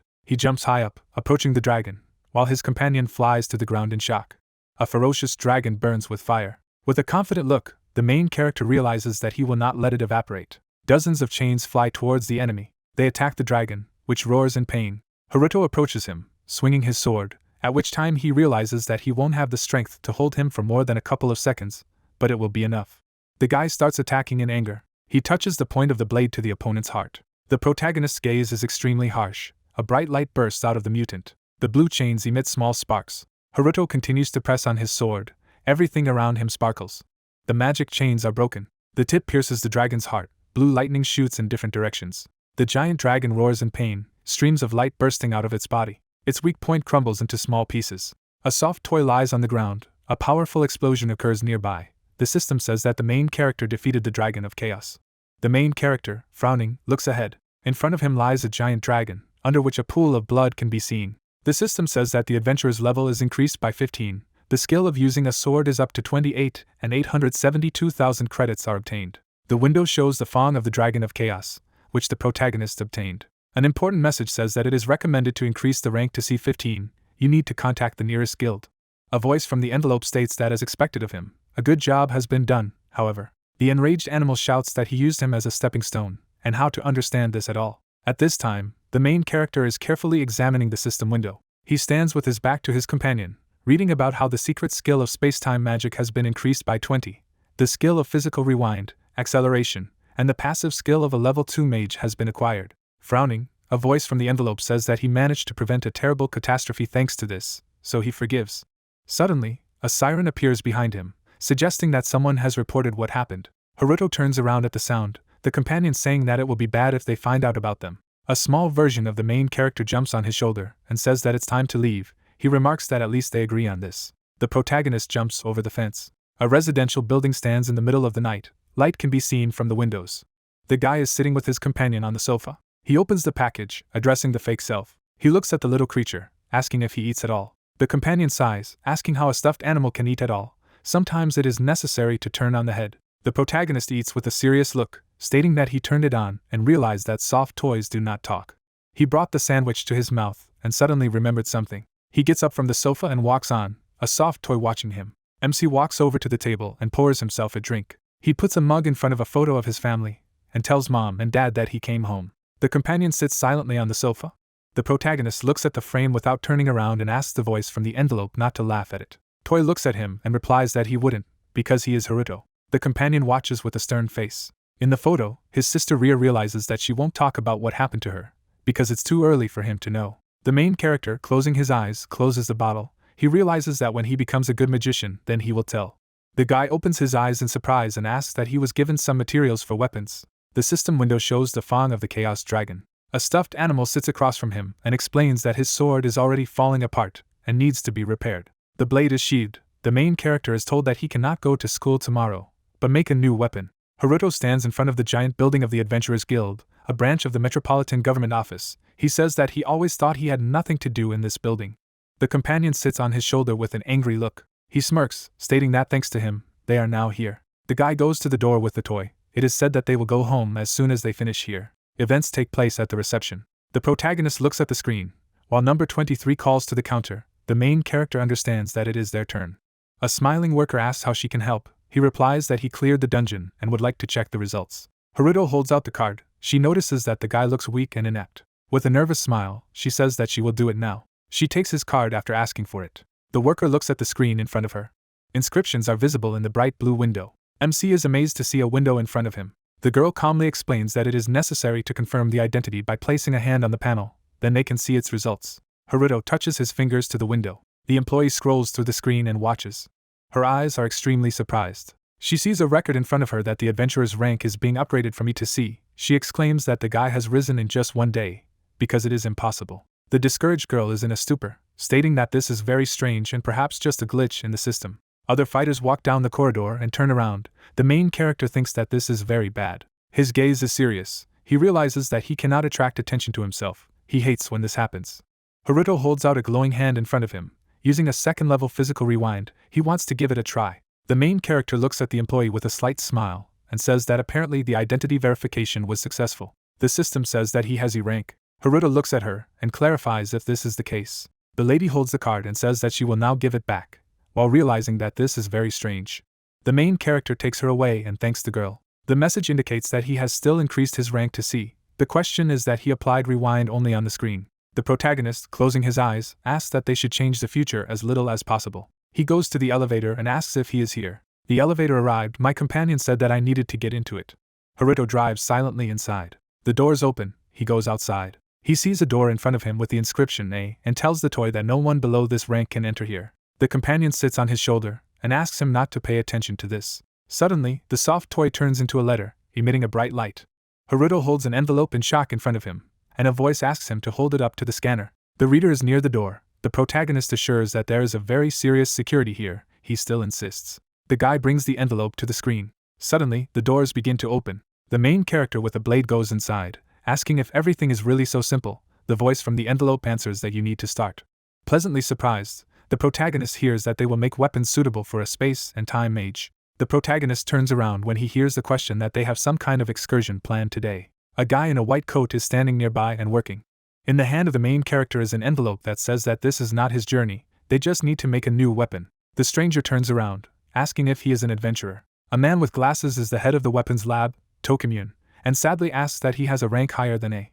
Speaker 1: He jumps high up, approaching the dragon, while his companion flies to the ground in shock. A ferocious dragon burns with fire. With a confident look, the main character realizes that he will not let it evaporate. Dozens of chains fly towards the enemy. They attack the dragon, which roars in pain. Haruto approaches him, swinging his sword, at which time he realizes that he won't have the strength to hold him for more than a couple of seconds, but it will be enough. The guy starts attacking in anger. He touches the point of the blade to the opponent's heart. The protagonist's gaze is extremely harsh. A bright light bursts out of the mutant. The blue chains emit small sparks. Haruto continues to press on his sword. Everything around him sparkles. The magic chains are broken. The tip pierces the dragon's heart. Blue lightning shoots in different directions. The giant dragon roars in pain, streams of light bursting out of its body. Its weak point crumbles into small pieces. A soft toy lies on the ground. A powerful explosion occurs nearby. The system says that the main character defeated the Dragon of Chaos. The main character, frowning, looks ahead. In front of him lies a giant dragon, under which a pool of blood can be seen. The system says that the adventurer's level is increased by 15. The skill of using a sword is up to 28, and 872,000 credits are obtained. The window shows the Fang of the Dragon of Chaos, which the protagonist obtained. An important message says that it is recommended to increase the rank to C15. You need to contact the nearest guild. A voice from the envelope states that as expected of him, a good job has been done, however. The enraged animal shouts that he used him as a stepping stone, and how to understand this at all. At this time, the main character is carefully examining the system window. He stands with his back to his companion, reading about how the secret skill of space-time magic has been increased by 20. The skill of physical rewind, acceleration, and the passive skill of a level 2 mage has been acquired. Frowning, a voice from the envelope says that he managed to prevent a terrible catastrophe thanks to this, so he forgives. Suddenly, a siren appears behind him, suggesting that someone has reported what happened. Haruto turns around at the sound, the companion saying that it will be bad if they find out about them. A small version of the main character jumps on his shoulder and says that it's time to leave. He remarks that at least they agree on this. The protagonist jumps over the fence. A residential building stands in the middle of the night. Light can be seen from the windows. The guy is sitting with his companion on the sofa. He opens the package, addressing the fake self. He looks at the little creature, asking if he eats at all. The companion sighs, asking how a stuffed animal can eat at all. Sometimes it is necessary to turn on the head. The protagonist eats with a serious look, stating that he turned it on and realized that soft toys do not talk. He brought the sandwich to his mouth and suddenly remembered something. He gets up from the sofa and walks on, a soft toy watching him. MC walks over to the table and pours himself a drink. He puts a mug in front of a photo of his family and tells mom and dad that he came home. The companion sits silently on the sofa. The protagonist looks at the frame without turning around and asks the voice from the envelope not to laugh at it. Toy looks at him and replies that he wouldn't, because he is Haruto. The companion watches with a stern face. In the photo, his sister Ria realizes that she won't talk about what happened to her, because it's too early for him to know. The main character, closing his eyes, closes the bottle. He realizes that when he becomes a good magician, then he will tell. The guy opens his eyes in surprise and asks that he was given some materials for weapons. The system window shows the Fang of the Chaos Dragon. A stuffed animal sits across from him and explains that his sword is already falling apart and needs to be repaired. The blade is sheathed. The main character is told that he cannot go to school tomorrow, but make a new weapon. Haruto stands in front of the giant building of the Adventurers Guild, a branch of the Metropolitan Government Office. He says that he always thought he had nothing to do in this building. The companion sits on his shoulder with an angry look. He smirks, stating that thanks to him, they are now here. The guy goes to the door with the toy. It is said that they will go home as soon as they finish here. Events take place at the reception. The protagonist looks at the screen. While number 23 calls to the counter, the main character understands that it is their turn. A smiling worker asks how she can help. He replies that he cleared the dungeon and would like to check the results. Haruto holds out the card. She notices that the guy looks weak and inept. With a nervous smile, she says that she will do it now. She takes his card after asking for it. The worker looks at the screen in front of her. Inscriptions are visible in the bright blue window. MC is amazed to see a window in front of him. The girl calmly explains that it is necessary to confirm the identity by placing a hand on the panel, then they can see its results. Haruto touches his fingers to the window. The employee scrolls through the screen and watches. Her eyes are extremely surprised. She sees a record in front of her that the adventurer's rank is being upgraded from E to C. She exclaims that the guy has risen in just one day, because it is impossible. The discouraged girl is in a stupor, stating that this is very strange and perhaps just a glitch in the system. Other fighters walk down the corridor and turn around. The main character thinks that this is very bad. His gaze is serious. he realizes that he cannot attract attention to himself. He hates when this happens. Haruto holds out a glowing hand in front of him. Using a second-level physical rewind, he wants to give it a try. The main character looks at the employee with a slight smile and says that apparently the identity verification was successful. The system says that he has E rank. Haruto looks at her and clarifies if this is the case. The lady holds the card and says that she will now give it back, while realizing that this is very strange. The main character takes her away and thanks the girl. The message indicates that he has still increased his rank to C. The question is that he applied rewind only on the screen. The protagonist, closing his eyes, asks that they should change the future as little as possible. He goes to the elevator and asks if he is here. The elevator arrived. My companion said that I needed to get into it. Haruto drives silently inside. The doors open. He goes outside. He sees a door in front of him with the inscription A and tells the toy that no one below this rank can enter here. The companion sits on his shoulder and asks him not to pay attention to this. Suddenly, the soft toy turns into a letter, emitting a bright light. Haruto holds an envelope in shock in front of him, and a voice asks him to hold it up to the scanner. The reader is near the door. The protagonist assures that there is a very serious security here. He still insists. The guy brings the envelope to the screen. Suddenly, the doors begin to open. The main character with a blade goes inside, asking if everything is really so simple. The voice from the envelope answers that you need to start. Pleasantly surprised, the protagonist hears that they will make weapons suitable for a space and time mage. The protagonist turns around when he hears the question that they have some kind of excursion planned today. A guy in a white coat is standing nearby and working. In the hand of the main character is an envelope that says that this is not his journey, they just need to make a new weapon. The stranger turns around, asking if he is an adventurer. A man with glasses is the head of the weapons lab, Tokimune, and sadly asks that he has a rank higher than A.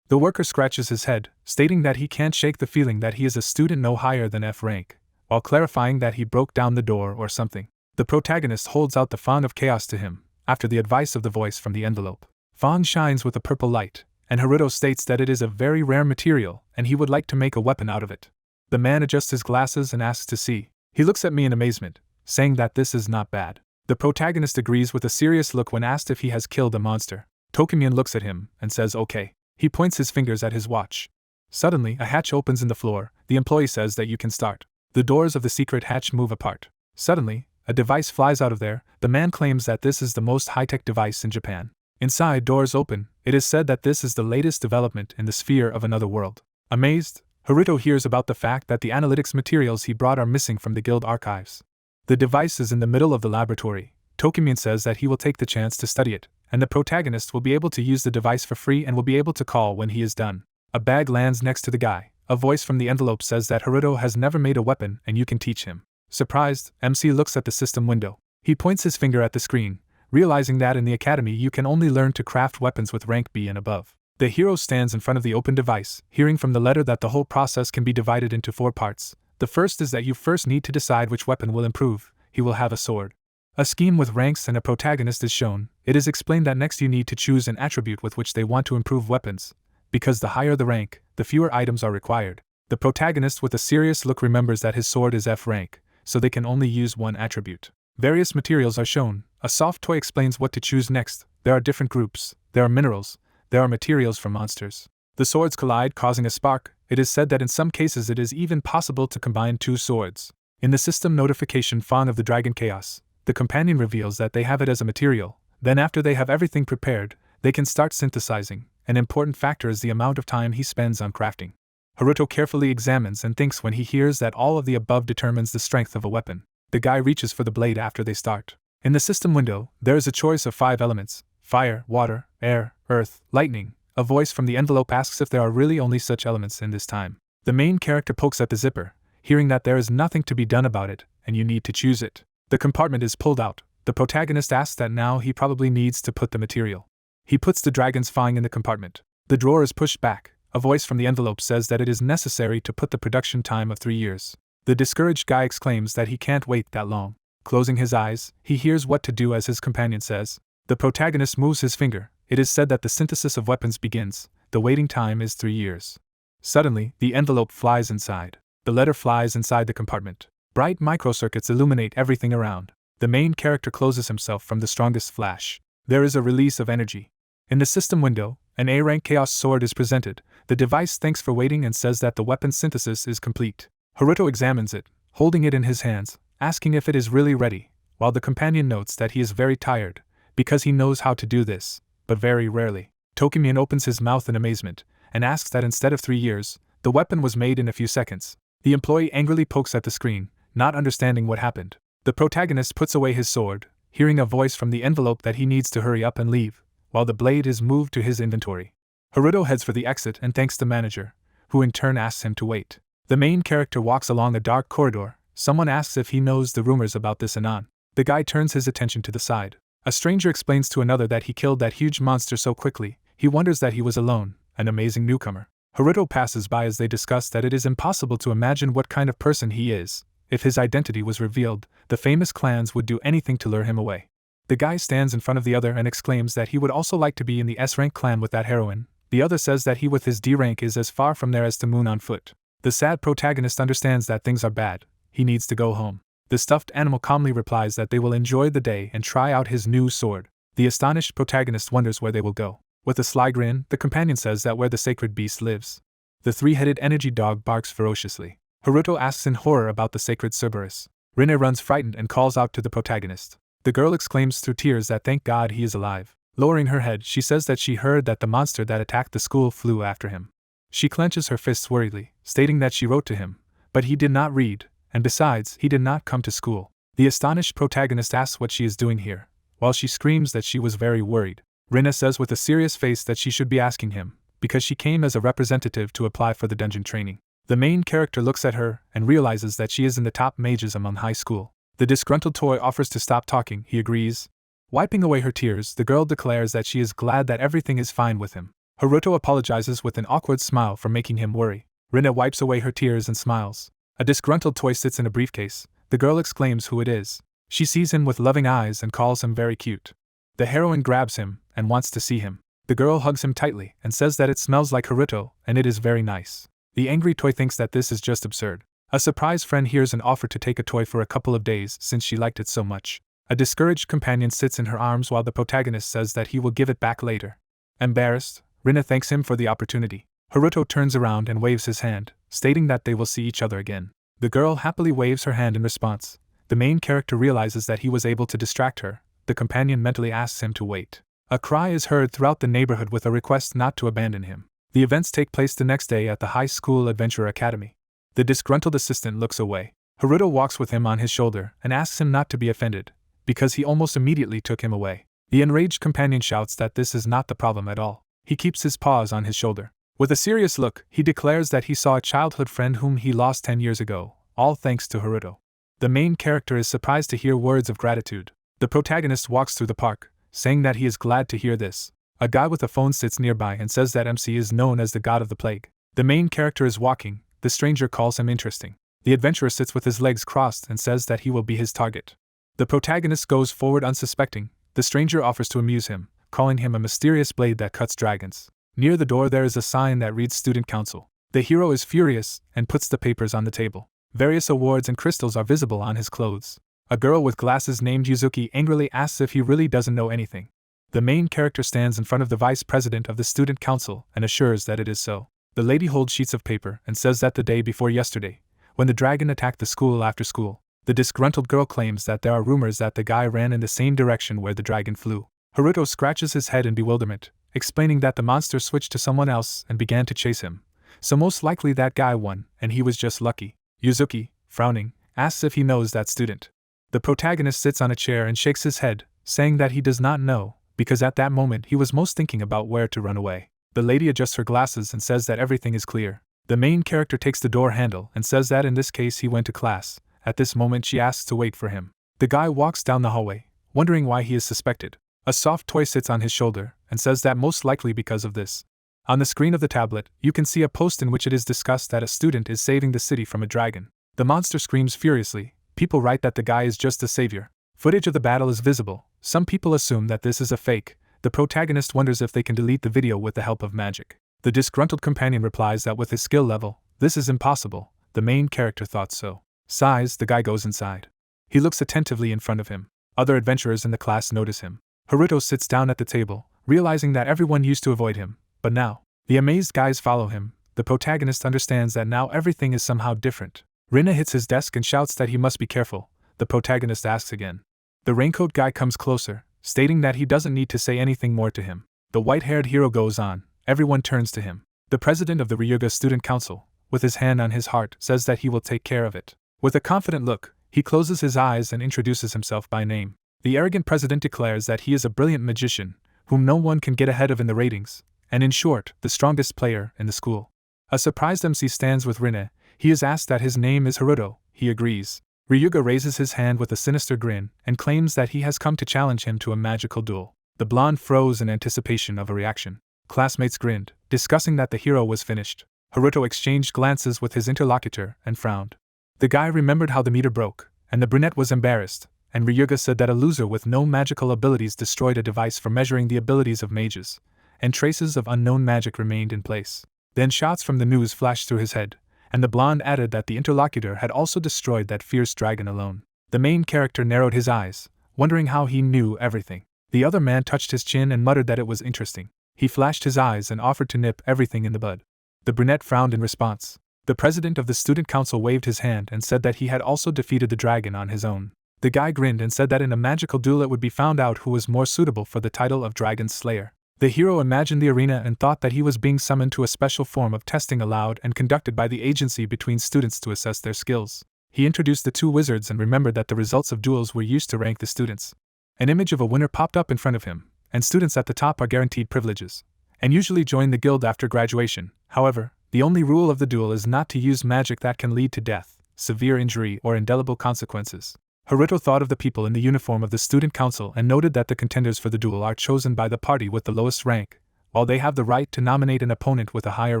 Speaker 1: The worker scratches his head, stating that he can't shake the feeling that he is a student no higher than F rank, while clarifying that he broke down the door or something. The protagonist holds out the Fang of Chaos to him, after the advice of the voice from the envelope. Fang shines with a purple light, and Haruto states that it is a very rare material and he would like to make a weapon out of it. The man adjusts his glasses and asks to see. He looks at me in amazement, saying that this is not bad. The protagonist agrees with a serious look when asked if he has killed a monster. Tokimune looks at him and says okay. He points his fingers at his watch. Suddenly, a hatch opens in the floor. The employee says that you can start. The doors of the secret hatch move apart. Suddenly, a device flies out of there. The man claims that this is the most high-tech device in Japan. Inside, doors open. It is said that this is the latest development in the sphere of another world. Amazed, Haruto hears about the fact that the analytics materials he brought are missing from the guild archives. The device is in the middle of the laboratory. Tokimune says that he will take the chance to study it, and the protagonist will be able to use the device for free and will be able to call when he is done. A bag lands next to the guy. A voice from the envelope says that Haruto has never made a weapon and you can teach him. Surprised, MC looks at the system window. He points his finger at the screen, realizing that in the academy you can only learn to craft weapons with rank B and above. The hero stands in front of the open device, hearing from the letter that the whole process can be divided into 4 parts. The first is that you first need to decide which weapon will improve. He will have a sword. A scheme with ranks and a protagonist is shown. It is explained that next you need to choose an attribute with which they want to improve weapons. Because the higher the rank, the fewer items are required. The protagonist with a serious look remembers that his sword is F rank, so they can only use one attribute. Various materials are shown. A soft toy explains what to choose next. There are different groups. There are minerals. There are materials from monsters. The swords collide, causing a spark. It is said that in some cases it is even possible to combine 2 swords. In the system notification Fang of the Dragon Chaos, the companion reveals that they have it as a material. Then after they have everything prepared, they can start synthesizing. An important factor is the amount of time he spends on crafting. Haruto carefully examines and thinks when he hears that all of the above determines the strength of a weapon. The guy reaches for the blade after they start. In the system window, there is a choice of 5 elements: fire, water, air, earth, lightning. A voice from the envelope asks if there are really only such elements in this time. The main character pokes at the zipper, hearing that there is nothing to be done about it, and you need to choose it. The compartment is pulled out. The protagonist asks that now he probably needs to put the material. He puts the dragon's fang in the compartment. The drawer is pushed back. A voice from the envelope says that it is necessary to put the production time of 3 years. The discouraged guy exclaims that he can't wait that long. Closing his eyes, he hears what to do as his companion says. The protagonist moves his finger. It is said that the synthesis of weapons begins. The waiting time is 3 years. Suddenly, the envelope flies inside. The letter flies inside the compartment. Bright microcircuits illuminate everything around. The main character closes himself from the strongest flash. There is a release of energy. In the system window, an A-rank Chaos Sword is presented. The device thanks for waiting and says that the weapon synthesis is complete. Haruto examines it, holding it in his hands, asking if it is really ready, while the companion notes that he is very tired, because he knows how to do this, but very rarely. Tokimian opens his mouth in amazement and asks that instead of 3 years, the weapon was made in a few seconds. The employee angrily pokes at the screen, not understanding what happened. The protagonist puts away his sword, hearing a voice from the envelope that he needs to hurry up and leave, while the blade is moved to his inventory. Haruto heads for the exit and thanks the manager, who in turn asks him to wait. The main character walks along a dark corridor. Someone asks if he knows the rumors about this Anon. The guy turns his attention to the side. A stranger explains to another that he killed that huge monster so quickly, he wonders that he was alone, an amazing newcomer. Haruto passes by as they discuss that it is impossible to imagine what kind of person he is. If his identity was revealed, the famous clans would do anything to lure him away. The guy stands in front of the other and exclaims that he would also like to be in the S-rank clan with that heroine. The other says that he with his D rank is as far from there as to moon on foot. The sad protagonist understands that things are bad. He needs to go home. The stuffed animal calmly replies that they will enjoy the day and try out his new sword. The astonished protagonist wonders where they will go. With a sly grin, the companion says that where the sacred beast lives. The three-headed energy dog barks ferociously. Haruto asks in horror about the sacred Cerberus. Rena runs frightened and calls out to the protagonist. The girl exclaims through tears that thank God he is alive. Lowering her head, she says that she heard that the monster that attacked the school flew after him. She clenches her fists worriedly, stating that she wrote to him, but he did not read, and besides, he did not come to school. The astonished protagonist asks what she is doing here, while she screams that she was very worried. Rena says with a serious face that she should be asking him, because she came as a representative to apply for the dungeon training. The main character looks at her and realizes that she is in the top mages among high school. The disgruntled toy offers to stop talking, he agrees. Wiping away her tears, the girl declares that she is glad that everything is fine with him. Haruto apologizes with an awkward smile for making him worry. Rena wipes away her tears and smiles. A disgruntled toy sits in a briefcase. The girl exclaims who it is. She sees him with loving eyes and calls him very cute. The heroine grabs him and wants to see him. The girl hugs him tightly and says that it smells like Haruto and it is very nice. The angry toy thinks that this is just absurd. A surprised friend hears an offer to take a toy for a couple of days since she liked it so much. A discouraged companion sits in her arms while the protagonist says that he will give it back later. Embarrassed, Rena thanks him for the opportunity. Haruto turns around and waves his hand, stating that they will see each other again. The girl happily waves her hand in response. The main character realizes that he was able to distract her. The companion mentally asks him to wait. A cry is heard throughout the neighborhood with a request not to abandon him. The events take place the next day at the High School Adventure Academy. The disgruntled assistant looks away. Haruto walks with him on his shoulder and asks him not to be offended, because he almost immediately took him away. The enraged companion shouts that this is not the problem at all. He keeps his paws on his shoulder. With a serious look, he declares that he saw a childhood friend whom he lost 10 years ago, all thanks to Haruto. The main character is surprised to hear words of gratitude. The protagonist walks through the park, saying that he is glad to hear this. A guy with a phone sits nearby and says that MC is known as the god of the plague. The main character is walking. The stranger calls him interesting. The adventurer sits with his legs crossed and says that he will be his target. The protagonist goes forward unsuspecting. The stranger offers to amuse him, calling him a mysterious blade that cuts dragons. Near the door there is a sign that reads Student Council. The hero is furious and puts the papers on the table. Various awards and crystals are visible on his clothes. A girl with glasses named Yuzuki angrily asks if he really doesn't know anything. The main character stands in front of the vice president of the Student Council and assures that it is so. The lady holds sheets of paper and says that the day before yesterday, when the dragon attacked the school after school, the disgruntled girl claims that there are rumors that the guy ran in the same direction where the dragon flew. Haruto scratches his head in bewilderment, explaining that the monster switched to someone else and began to chase him. So most likely that guy won, and he was just lucky. Yuzuki, frowning, asks if he knows that student. The protagonist sits on a chair and shakes his head, saying that he does not know, because at that moment he was most thinking about where to run away. The lady adjusts her glasses and says that everything is clear. The main character takes the door handle and says that in this case he went to class. At this moment she asks to wait for him. The guy walks down the hallway, wondering why he is suspected. A soft toy sits on his shoulder and says that most likely because of this. On the screen of the tablet, you can see a post in which it is discussed that a student is saving the city from a dragon. The monster screams furiously. People write that the guy is just a savior. Footage of the battle is visible. Some people assume that this is a fake. The protagonist wonders if they can delete the video with the help of magic. The disgruntled companion replies that with his skill level, this is impossible. The main character thought so. Sighs, the guy goes inside. He looks attentively in front of him. Other adventurers in the class notice him. Haruto sits down at the table, realizing that everyone used to avoid him, but now, the amazed guys follow him. The protagonist understands that now everything is somehow different. Rena hits his desk and shouts that he must be careful. The protagonist asks again. The raincoat guy comes closer, stating that he doesn't need to say anything more to him. The white-haired hero goes on, everyone turns to him. The president of the Ryuga Student Council, with his hand on his heart, says that he will take care of it. With a confident look, he closes his eyes and introduces himself by name. The arrogant president declares that he is a brilliant magician, whom no one can get ahead of in the ratings, and in short, the strongest player in the school. A surprised MC stands with Rena. He is asked that his name is Haruto. He agrees. Ryuga raises his hand with a sinister grin and claims that he has come to challenge him to a magical duel. The blonde froze in anticipation of a reaction. Classmates grinned, discussing that the hero was finished. Haruto exchanged glances with his interlocutor and frowned. The guy remembered how the meter broke, and the brunette was embarrassed, and Ryuga said that a loser with no magical abilities destroyed a device for measuring the abilities of mages, and traces of unknown magic remained in place. Then shots from the news flashed through his head, and the blonde added that the interlocutor had also destroyed that fierce dragon alone. The main character narrowed his eyes, wondering how he knew everything. The other man touched his chin and muttered that it was interesting. He flashed his eyes and offered to nip everything in the bud. The brunette frowned in response. The president of the student council waved his hand and said that he had also defeated the dragon on his own. The guy grinned and said that in a magical duel it would be found out who was more suitable for the title of Dragon Slayer. The hero imagined the arena and thought that he was being summoned to a special form of testing allowed and conducted by the agency between students to assess their skills. He introduced the two wizards and remembered that the results of duels were used to rank the students. An image of a winner popped up in front of him, and students at the top are guaranteed privileges, and usually join the guild after graduation. However, the only rule of the duel is not to use magic that can lead to death, severe injury, or indelible consequences. Haruto thought of the people in the uniform of the student council and noted that the contenders for the duel are chosen by the party with the lowest rank, while they have the right to nominate an opponent with a higher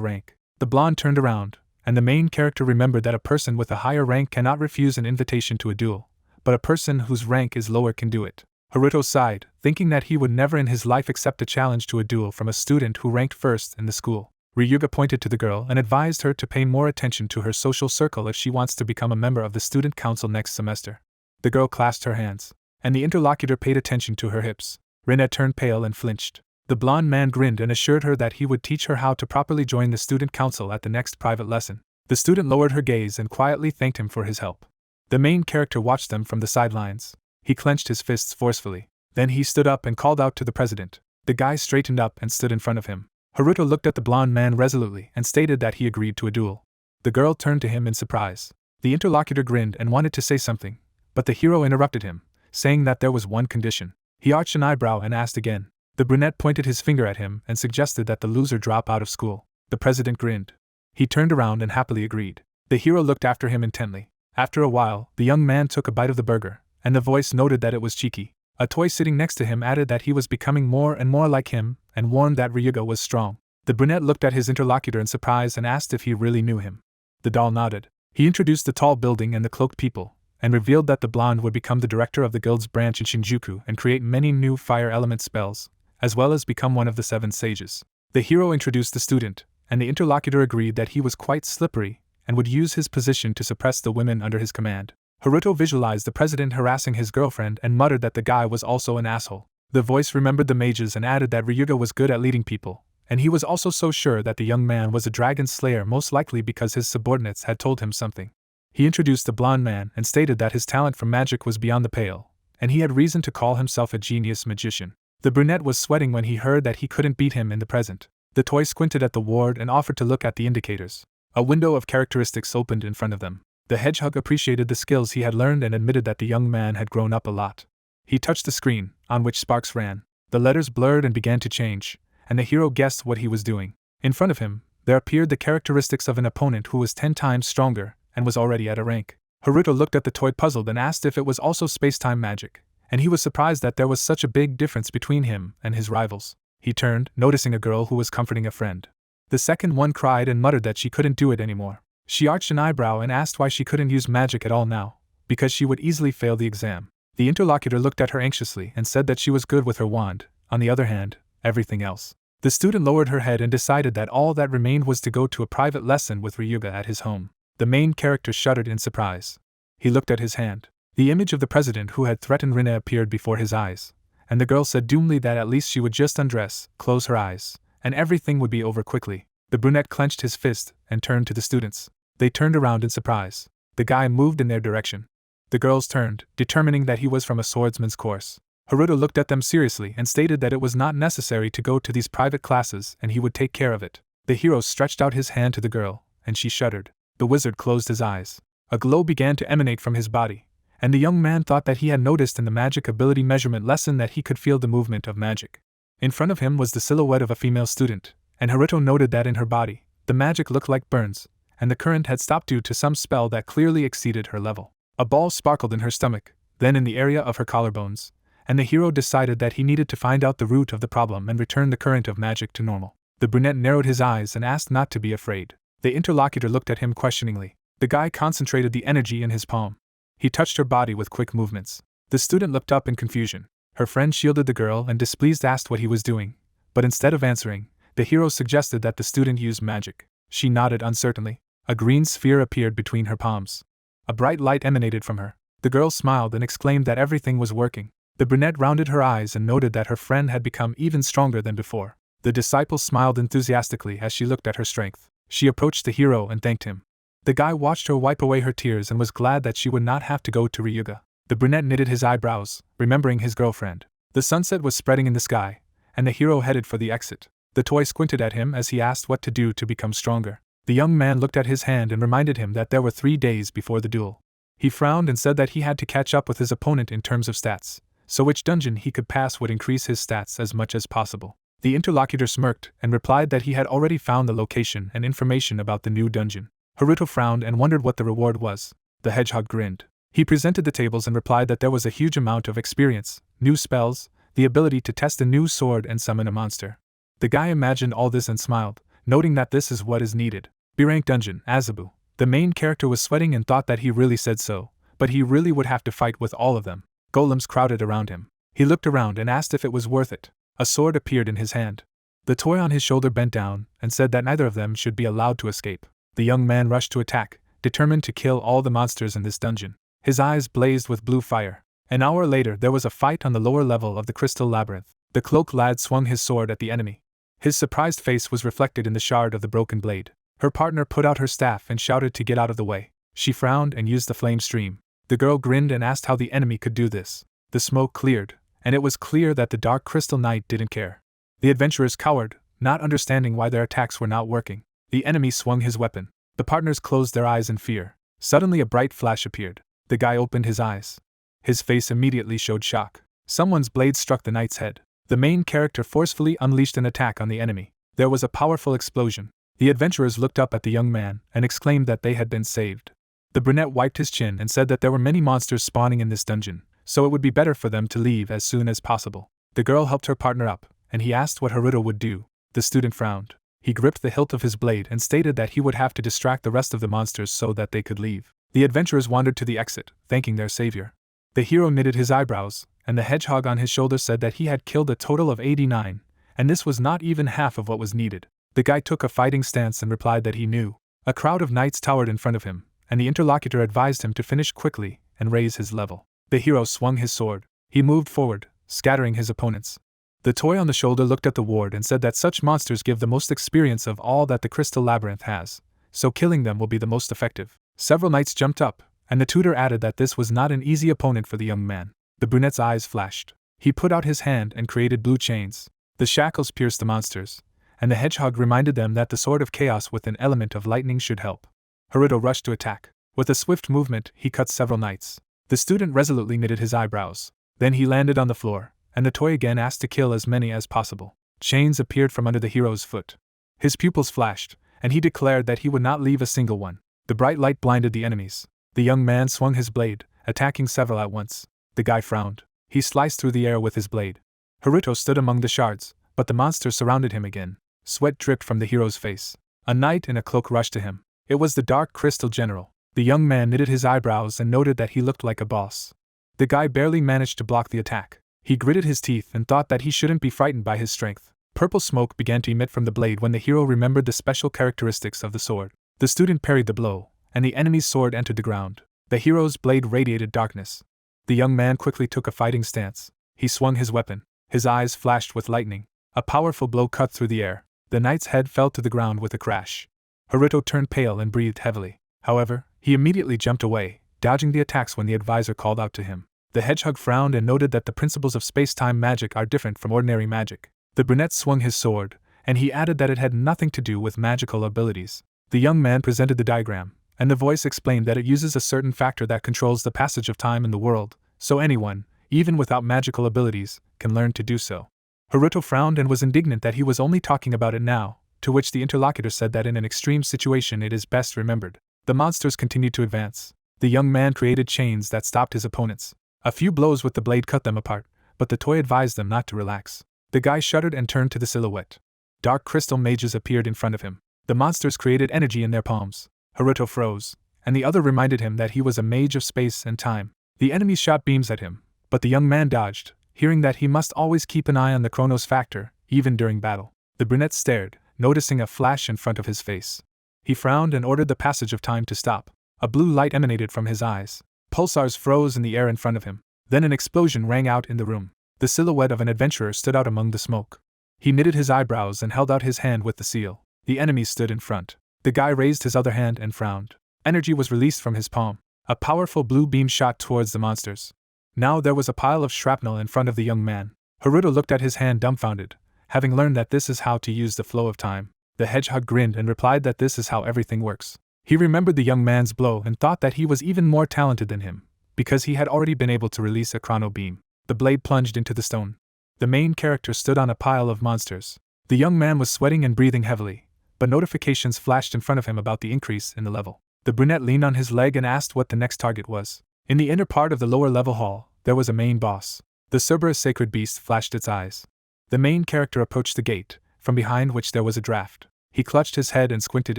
Speaker 1: rank. The blonde turned around, and the main character remembered that a person with a higher rank cannot refuse an invitation to a duel, but a person whose rank is lower can do it. Haruto sighed, thinking that he would never in his life accept a challenge to a duel from a student who ranked first in the school. Ryuga pointed to the girl and advised her to pay more attention to her social circle if she wants to become a member of the student council next semester. The girl clasped her hands, and the interlocutor paid attention to her hips. Rena turned pale and flinched. The blonde man grinned and assured her that he would teach her how to properly join the student council at the next private lesson. The student lowered her gaze and quietly thanked him for his help. The main character watched them from the sidelines. He clenched his fists forcefully. Then he stood up and called out to the president. The guy straightened up and stood in front of him. Haruto looked at the blonde man resolutely and stated that he agreed to a duel. The girl turned to him in surprise. The interlocutor grinned and wanted to say something, but the hero interrupted him, saying that there was one condition. He arched an eyebrow and asked again. The brunette pointed his finger at him and suggested that the loser drop out of school. The president grinned. He turned around and happily agreed. The hero looked after him intently. After a while, the young man took a bite of the burger, and the voice noted that it was cheeky. A toy sitting next to him added that he was becoming more and more like him, and warned that Ryuga was strong. The brunette looked at his interlocutor in surprise and asked if he really knew him. The doll nodded. He introduced the tall building and the cloaked people, and revealed that the blonde would become the director of the guild's branch in Shinjuku and create many new fire element spells, as well as become one of the 7 sages. The hero introduced the student, and the interlocutor agreed that he was quite slippery and would use his position to suppress the women under his command. Haruto visualized the president harassing his girlfriend and muttered that the guy was also an asshole. The voice remembered the mages and added that Ryuga was good at leading people, and he was also so sure that the young man was a dragon slayer, most likely because his subordinates had told him something. He introduced the blonde man and stated that his talent for magic was beyond the pale, and he had reason to call himself a genius magician. The brunette was sweating when he heard that he couldn't beat him in the present. The toy squinted at the ward and offered to look at the indicators. A window of characteristics opened in front of them. The hedgehog appreciated the skills he had learned and admitted that the young man had grown up a lot. He touched the screen, on which sparks ran. The letters blurred and began to change, and the hero guessed what he was doing. In front of him, there appeared the characteristics of an opponent who was 10 times stronger, and was already at a rank. Haruto looked at the toy puzzled and asked if it was also space-time magic, and he was surprised that there was such a big difference between him and his rivals. He turned, noticing a girl who was comforting a friend. The second one cried and muttered that she couldn't do it anymore. She arched an eyebrow and asked why she couldn't use magic at all now, because she would easily fail the exam. The interlocutor looked at her anxiously and said that she was good with her wand, on the other hand, everything else. The student lowered her head and decided that all that remained was to go to a private lesson with Ryuga at his home. The main character shuddered in surprise. He looked at his hand. The image of the president who had threatened Rena appeared before his eyes, and the girl said doomly that at least she would just undress, close her eyes, and everything would be over quickly. The brunette clenched his fist and turned to the students. They turned around in surprise. The guy moved in their direction. The girls turned, determining that he was from a swordsman's course. Haruto looked at them seriously and stated that it was not necessary to go to these private classes and he would take care of it. The hero stretched out his hand to the girl, and she shuddered. The wizard closed his eyes. A glow began to emanate from his body, and the young man thought that he had noticed in the magic ability measurement lesson that he could feel the movement of magic. In front of him was the silhouette of a female student, and Haruto noted that in her body, the magic looked like burns, and the current had stopped due to some spell that clearly exceeded her level. A ball sparkled in her stomach, then in the area of her collarbones, and the hero decided that he needed to find out the root of the problem and return the current of magic to normal. The brunette narrowed his eyes and asked not to be afraid. The interlocutor looked at him questioningly. The guy concentrated the energy in his palm. He touched her body with quick movements. The student looked up in confusion. Her friend shielded the girl and displeased asked what he was doing, but instead of answering, the hero suggested that the student use magic. She nodded uncertainly. A green sphere appeared between her palms. A bright light emanated from her. The girl smiled and exclaimed that everything was working. The brunette rounded her eyes and noted that her friend had become even stronger than before. The disciple smiled enthusiastically as she looked at her strength. She approached the hero and thanked him. The guy watched her wipe away her tears and was glad that she would not have to go to Ryuga. The brunette knitted his eyebrows, remembering his girlfriend. The sunset was spreading in the sky, and the hero headed for the exit. The toy squinted at him as he asked what to do to become stronger. The young man looked at his hand and reminded him that there were 3 days before the duel. He frowned and said that he had to catch up with his opponent in terms of stats, so which dungeon he could pass would increase his stats as much as possible. The interlocutor smirked and replied that he had already found the location and information about the new dungeon. Haruto frowned and wondered what the reward was. The hedgehog grinned. He presented the tables and replied that there was a huge amount of experience, new spells, the ability to test a new sword and summon a monster. The guy imagined all this and smiled, noting that this is what is needed. B-rank dungeon, Azabu. The main character was sweating and thought that he really said so, but he really would have to fight with all of them. Golems crowded around him. He looked around and asked if it was worth it. A sword appeared in his hand. The toy on his shoulder bent down and said that neither of them should be allowed to escape. The young man rushed to attack, determined to kill all the monsters in this dungeon. His eyes blazed with blue fire. An hour later there was a fight on the lower level of the crystal labyrinth. The cloaked lad swung his sword at the enemy. His surprised face was reflected in the shard of the broken blade. Her partner put out her staff and shouted to get out of the way. She frowned and used the flame stream. The girl grinned and asked how the enemy could do this. The smoke cleared, and it was clear that the dark crystal knight didn't care. The adventurers cowered, not understanding why their attacks were not working. The enemy swung his weapon. The partners closed their eyes in fear. Suddenly a bright flash appeared. The guy opened his eyes. His face immediately showed shock. Someone's blade struck the knight's head. The main character forcefully unleashed an attack on the enemy. There was a powerful explosion. The adventurers looked up at the young man and exclaimed that they had been saved. The brunette wiped his chin and said that there were many monsters spawning in this dungeon, so it would be better for them to leave as soon as possible. The girl helped her partner up, and he asked what Haruto would do. The student frowned. He gripped the hilt of his blade and stated that he would have to distract the rest of the monsters so that they could leave. The adventurers wandered to the exit, thanking their savior. The hero knitted his eyebrows, and the hedgehog on his shoulder said that he had killed a total of 89, and this was not even half of what was needed. The guy took a fighting stance and replied that he knew. A crowd of knights towered in front of him, and the interlocutor advised him to finish quickly and raise his level. The hero swung his sword. He moved forward, scattering his opponents. The toy on the shoulder looked at the ward and said that such monsters give the most experience of all that the crystal labyrinth has, so killing them will be the most effective. Several knights jumped up, and the tutor added that this was not an easy opponent for the young man. The brunette's eyes flashed. He put out his hand and created blue chains. The shackles pierced the monsters, and the hedgehog reminded them that the sword of chaos with an element of lightning should help. Haruto rushed to attack. With a swift movement, he cut several knights. The student resolutely knitted his eyebrows. Then he landed on the floor, and the toy again asked to kill as many as possible. Chains appeared from under the hero's foot. His pupils flashed, and he declared that he would not leave a single one. The bright light blinded the enemies. The young man swung his blade, attacking several at once. The guy frowned. He sliced through the air with his blade. Haruto stood among the shards, but the monsters surrounded him again. Sweat dripped from the hero's face. A knight in a cloak rushed to him. It was the Dark Crystal General. The young man knitted his eyebrows and noted that he looked like a boss. The guy barely managed to block the attack. He gritted his teeth and thought that he shouldn't be frightened by his strength. Purple smoke began to emit from the blade when the hero remembered the special characteristics of the sword. The student parried the blow, and the enemy's sword entered the ground. The hero's blade radiated darkness. The young man quickly took a fighting stance. He swung his weapon. His eyes flashed with lightning. A powerful blow cut through the air. The knight's head fell to the ground with a crash. Haruto turned pale and breathed heavily. However, he immediately jumped away, dodging the attacks when the advisor called out to him. The hedgehog frowned and noted that the principles of space-time magic are different from ordinary magic. The brunette swung his sword, and he added that it had nothing to do with magical abilities. The young man presented the diagram, and the voice explained that it uses a certain factor that controls the passage of time in the world, so anyone, even without magical abilities, can learn to do so. Haruto frowned and was indignant that he was only talking about it now, to which the interlocutor said that in an extreme situation it is best remembered. The monsters continued to advance. The young man created chains that stopped his opponents. A few blows with the blade cut them apart, but the toy advised them not to relax. The guy shuddered and turned to the silhouette. Dark crystal mages appeared in front of him. The monsters created energy in their palms. Haruto froze, and the other reminded him that he was a mage of space and time. The enemies shot beams at him, but the young man dodged, hearing that he must always keep an eye on the Chronos factor, even during battle. The brunette stared, noticing a flash in front of his face. He frowned and ordered the passage of time to stop. A blue light emanated from his eyes. Pulsars froze in the air in front of him. Then an explosion rang out in the room. The silhouette of an adventurer stood out among the smoke. He knitted his eyebrows and held out his hand with the seal. The enemies stood in front. The guy raised his other hand and frowned. Energy was released from his palm. A powerful blue beam shot towards the monsters. Now there was a pile of shrapnel in front of the young man. Haruto looked at his hand dumbfounded, having learned that this is how to use the flow of time. The hedgehog grinned and replied that this is how everything works. He remembered the young man's blow and thought that he was even more talented than him, because he had already been able to release a chrono beam. The blade plunged into the stone. The main character stood on a pile of monsters. The young man was sweating and breathing heavily, but notifications flashed in front of him about the increase in the level. The brunette leaned on his leg and asked what the next target was. In the inner part of the lower level hall, there was a main boss. The Cerberus sacred beast flashed its eyes. The main character approached the gate, from behind which there was a draft. He clutched his head and squinted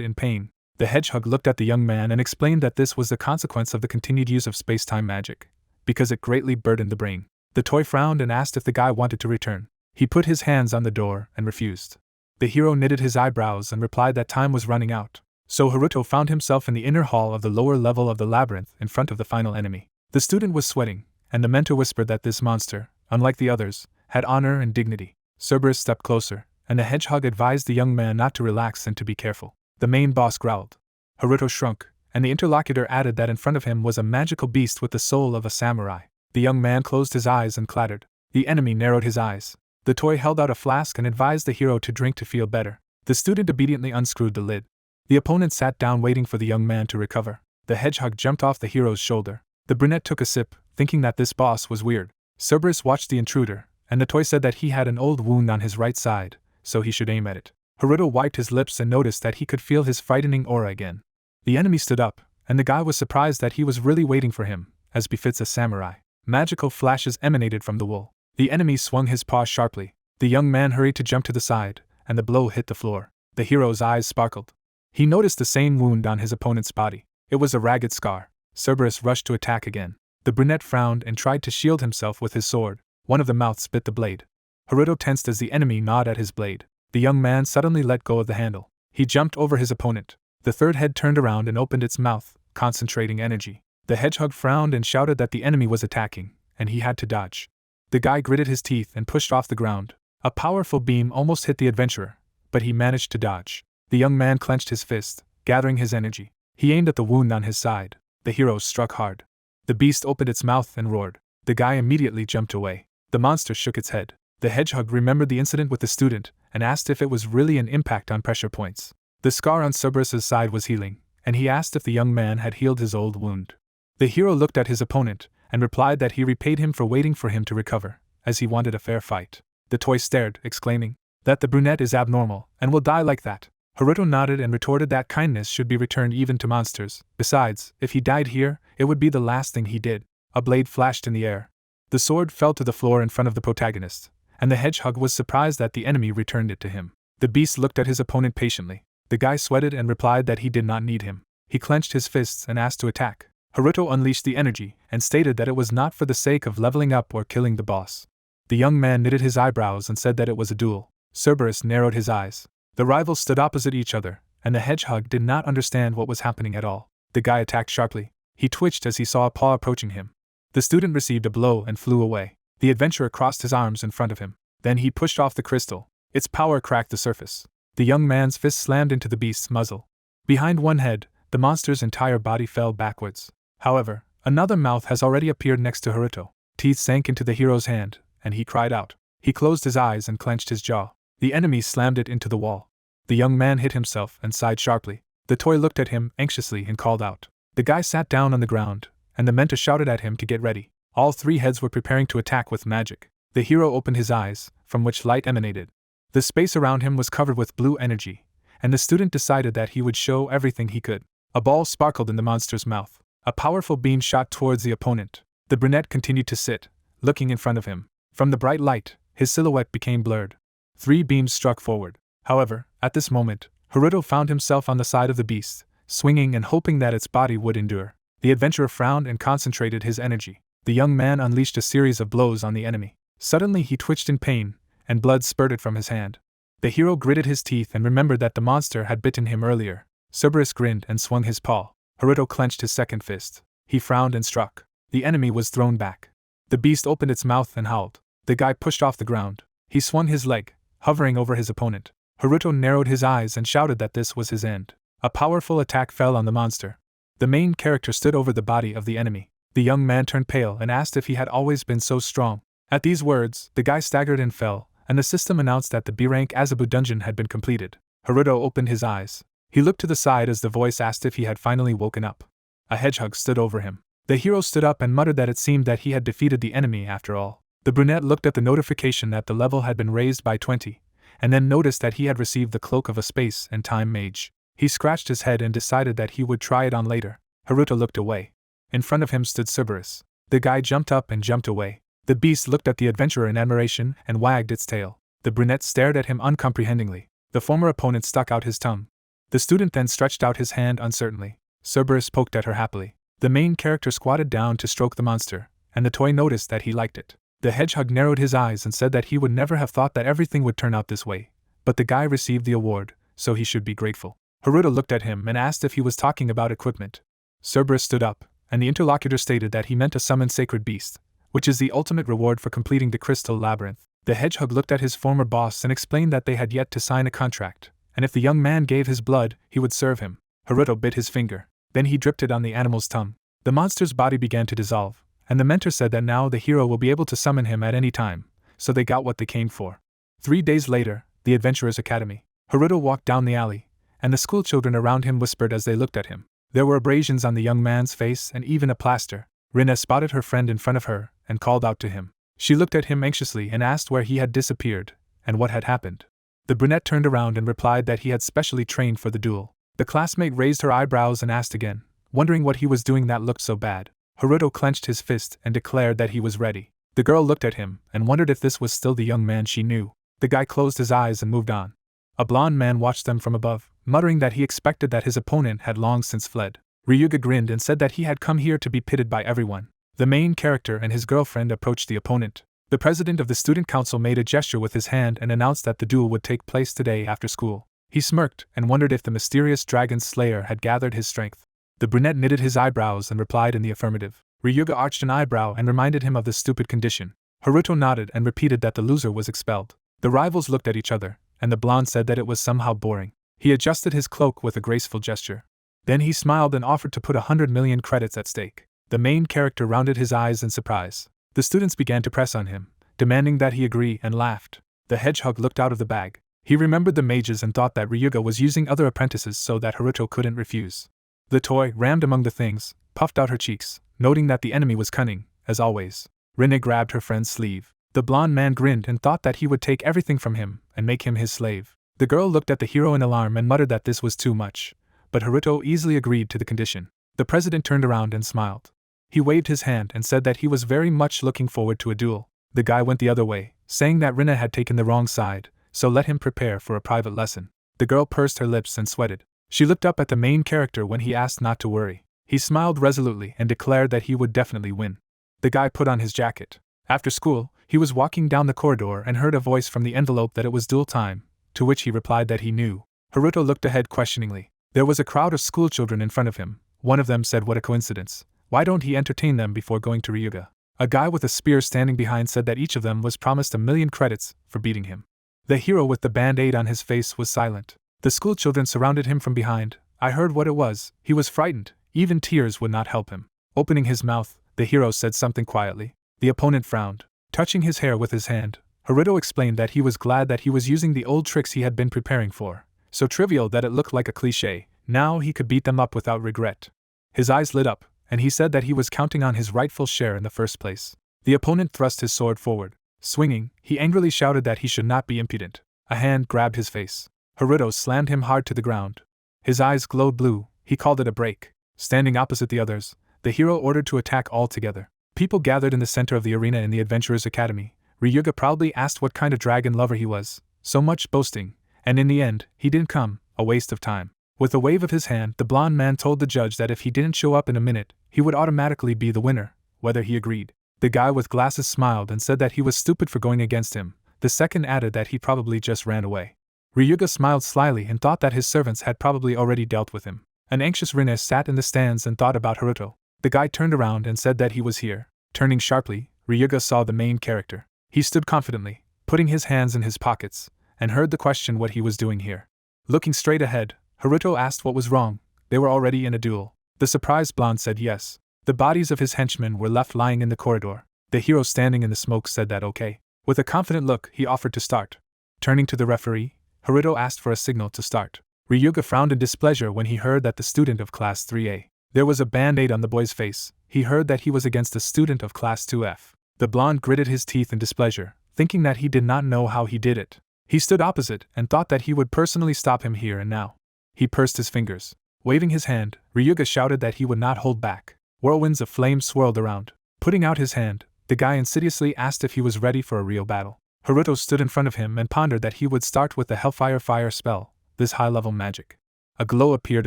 Speaker 1: in pain. The hedgehog looked at the young man and explained that this was the consequence of the continued use of space-time magic, because it greatly burdened the brain. The toy frowned and asked if the guy wanted to return. He put his hands on the door and refused. The hero knitted his eyebrows and replied that time was running out. So Haruto found himself in the inner hall of the lower level of the labyrinth in front of the final enemy. The student was sweating, and the mentor whispered that this monster, unlike the others, had honor and dignity. Cerberus stepped closer, and the hedgehog advised the young man not to relax and to be careful. The main boss growled. Haruto shrunk, and the interlocutor added that in front of him was a magical beast with the soul of a samurai. The young man closed his eyes and clattered. The enemy narrowed his eyes. The toy held out a flask and advised the hero to drink to feel better. The student obediently unscrewed the lid. The opponent sat down waiting for the young man to recover. The hedgehog jumped off the hero's shoulder. The brunette took a sip, thinking that this boss was weird. Cerberus watched the intruder, and the toy said that he had an old wound on his right side, so he should aim at it. Haruto wiped his lips and noticed that he could feel his frightening aura again. The enemy stood up, and the guy was surprised that he was really waiting for him, as befits a samurai. Magical flashes emanated from the wool. The enemy swung his paw sharply. The young man hurried to jump to the side, and the blow hit the floor. The hero's eyes sparkled. He noticed the same wound on his opponent's body. It was a ragged scar. Cerberus rushed to attack again. The brunette frowned and tried to shield himself with his sword. One of the mouths bit the blade. Haruto tensed as the enemy gnawed at his blade. The young man suddenly let go of the handle. He jumped over his opponent. The third head turned around and opened its mouth, concentrating energy. The hedgehog frowned and shouted that the enemy was attacking, and he had to dodge. The guy gritted his teeth and pushed off the ground. A powerful beam almost hit the adventurer, but he managed to dodge. The young man clenched his fist, gathering his energy. He aimed at the wound on his side. The hero struck hard. The beast opened its mouth and roared. The guy immediately jumped away. The monster shook its head. The hedgehog remembered the incident with the student and asked if it was really an impact on pressure points. The scar on Cerberus's side was healing, and he asked if the young man had healed his old wound. The hero looked at his opponent and replied that he repaid him for waiting for him to recover, as he wanted a fair fight. The toy stared, exclaiming that the brunette is abnormal and will die like that. Haruto nodded and retorted that kindness should be returned even to monsters. Besides, if he died here, it would be the last thing he did. A blade flashed in the air. The sword fell to the floor in front of the protagonist, and the hedgehog was surprised that the enemy returned it to him. The beast looked at his opponent patiently. The guy sweated and replied that he did not need him. He clenched his fists and asked to attack. Haruto unleashed the energy and stated that it was not for the sake of leveling up or killing the boss. The young man knitted his eyebrows and said that it was a duel. Cerberus narrowed his eyes. The rivals stood opposite each other, and the hedgehog did not understand what was happening at all. The guy attacked sharply. He twitched as he saw a paw approaching him. The student received a blow and flew away. The adventurer crossed his arms in front of him. Then he pushed off the crystal. Its power cracked the surface. The young man's fist slammed into the beast's muzzle. Behind one head, the monster's entire body fell backwards. However, another mouth has already appeared next to Haruto. Teeth sank into the hero's hand, and he cried out. He closed his eyes and clenched his jaw. The enemy slammed it into the wall. The young man hit himself and sighed sharply. The toy looked at him anxiously and called out. The guy sat down on the ground, and the mentor shouted at him to get ready. All three heads were preparing to attack with magic. The hero opened his eyes, from which light emanated. The space around him was covered with blue energy, and the student decided that he would show everything he could. A ball sparkled in the monster's mouth. A powerful beam shot towards the opponent. The brunette continued to sit, looking in front of him. From the bright light, his silhouette became blurred. 3 beams struck forward. However, at this moment, Haruto found himself on the side of the beast, swinging and hoping that its body would endure. The adventurer frowned and concentrated his energy. The young man unleashed a series of blows on the enemy. Suddenly he twitched in pain, and blood spurted from his hand. The hero gritted his teeth and remembered that the monster had bitten him earlier. Cerberus grinned and swung his paw. Haruto clenched his second fist. He frowned and struck. The enemy was thrown back. The beast opened its mouth and howled. The guy pushed off the ground. He swung his leg, hovering over his opponent. Haruto narrowed his eyes and shouted that this was his end. A powerful attack fell on the monster. The main character stood over the body of the enemy. The young man turned pale and asked if he had always been so strong. At these words, the guy staggered and fell, and the system announced that the B-rank Azabu dungeon had been completed. Haruto opened his eyes. He looked to the side as the voice asked if he had finally woken up. A hedgehog stood over him. The hero stood up and muttered that it seemed that he had defeated the enemy after all. The brunette looked at the notification that the level had been raised by 20, and then noticed that he had received the cloak of a space and time mage. He scratched his head and decided that he would try it on later. Haruto looked away. In front of him stood Cerberus. The guy jumped up and jumped away. The beast looked at the adventurer in admiration and wagged its tail. The brunette stared at him uncomprehendingly. The former opponent stuck out his tongue. The student then stretched out his hand uncertainly. Cerberus poked at her happily. The main character squatted down to stroke the monster, and the toy noticed that he liked it. The hedgehog narrowed his eyes and said that he would never have thought that everything would turn out this way, but the guy received the award, so he should be grateful. Haruto looked at him and asked if he was talking about equipment. Cerberus stood up, and the interlocutor stated that he meant to summon sacred beast, which is the ultimate reward for completing the crystal labyrinth. The hedgehog looked at his former boss and explained that they had yet to sign a contract, and if the young man gave his blood, he would serve him. Haruto bit his finger. Then he dripped it on the animal's tongue. The monster's body began to dissolve, and the mentor said that now the hero will be able to summon him at any time, so they got what they came for. 3 days later, the Adventurers' Academy. Haruto walked down the alley, and the schoolchildren around him whispered as they looked at him. There were abrasions on the young man's face and even a plaster. Rena spotted her friend in front of her and called out to him. She looked at him anxiously and asked where he had disappeared and what had happened. The brunette turned around and replied that he had specially trained for the duel. The classmate raised her eyebrows and asked again, wondering what he was doing that looked so bad. Haruto clenched his fist and declared that he was ready. The girl looked at him and wondered if this was still the young man she knew. The guy closed his eyes and moved on. A blonde man watched them from above, muttering that he expected that his opponent had long since fled. Ryuga grinned and said that he had come here to be pitted by everyone. The main character and his girlfriend approached the opponent. The president of the student council made a gesture with his hand and announced that the duel would take place today after school. He smirked and wondered if the mysterious dragon slayer had gathered his strength. The brunette knitted his eyebrows and replied in the affirmative. Ryuga arched an eyebrow and reminded him of the stupid condition. Haruto nodded and repeated that the loser was expelled. The rivals looked at each other, and the blonde said that it was somehow boring. He adjusted his cloak with a graceful gesture. Then he smiled and offered to put 100 million credits at stake. The main character rounded his eyes in surprise. The students began to press on him, demanding that he agree, and laughed. The hedgehog looked out of the bag. He remembered the mages and thought that Ryuga was using other apprentices so that Haruto couldn't refuse. The toy rammed among the things, puffed out her cheeks, noting that the enemy was cunning, as always. Rena grabbed her friend's sleeve. The blonde man grinned and thought that he would take everything from him and make him his slave. The girl looked at the hero in alarm and muttered that this was too much, but Haruto easily agreed to the condition. The president turned around and smiled. He waved his hand and said that he was very much looking forward to a duel. The guy went the other way, saying that Rena had taken the wrong side, so let him prepare for a private lesson. The girl pursed her lips and sweated. She looked up at the main character when he asked not to worry. He smiled resolutely and declared that he would definitely win. The guy put on his jacket. After school, he was walking down the corridor and heard a voice from the envelope that it was duel time, to which he replied that he knew. Haruto looked ahead questioningly. There was a crowd of schoolchildren in front of him. One of them said, "What a coincidence. Why don't he entertain them before going to Ryuga?" A guy with a spear standing behind said that each of them was promised 1,000,000 credits for beating him. The hero with the band-aid on his face was silent. The schoolchildren surrounded him from behind. I heard what it was. He was frightened. Even tears would not help him. Opening his mouth, the hero said something quietly. The opponent frowned. Touching his hair with his hand, Haruto explained that he was glad that he was using the old tricks he had been preparing for. So trivial that it looked like a cliché, now he could beat them up without regret. His eyes lit up, and he said that he was counting on his rightful share in the first place. The opponent thrust his sword forward. Swinging, he angrily shouted that he should not be impudent. A hand grabbed his face. Haruto slammed him hard to the ground. His eyes glowed blue. He called it a break. Standing opposite the others, the hero ordered to attack all together. People gathered in the center of the arena in the Adventurers Academy. Ryuga proudly asked what kind of dragon lover he was. So much boasting, and in the end, he didn't come, a waste of time. With a wave of his hand, the blonde man told the judge that if he didn't show up in a minute, he would automatically be the winner, whether he agreed. The guy with glasses smiled and said that he was stupid for going against him. The second added that he probably just ran away. Ryuga smiled slyly and thought that his servants had probably already dealt with him. An anxious Rena sat in the stands and thought about Haruto. The guy turned around and said that he was here. Turning sharply, Ryuga saw the main character. He stood confidently, putting his hands in his pockets, and heard the question what he was doing here. Looking straight ahead, Haruto asked what was wrong. They were already in a duel. The surprised blonde said yes. The bodies of his henchmen were left lying in the corridor. The hero standing in the smoke said that okay. With a confident look, he offered to start. Turning to the referee, Haruto asked for a signal to start. Ryuga frowned in displeasure when he heard that the student of Class 3A. There was a band-aid on the boy's face. He heard that he was against a student of Class 2F. The blonde gritted his teeth in displeasure, thinking that he did not know how he did it. He stood opposite and thought that he would personally stop him here and now. He pursed his fingers. Waving his hand, Ryuga shouted that he would not hold back. Whirlwinds of flame swirled around. Putting out his hand, the guy insidiously asked if he was ready for a real battle. Haruto stood in front of him and pondered that he would start with the Hellfire Fire spell, this high-level magic. A glow appeared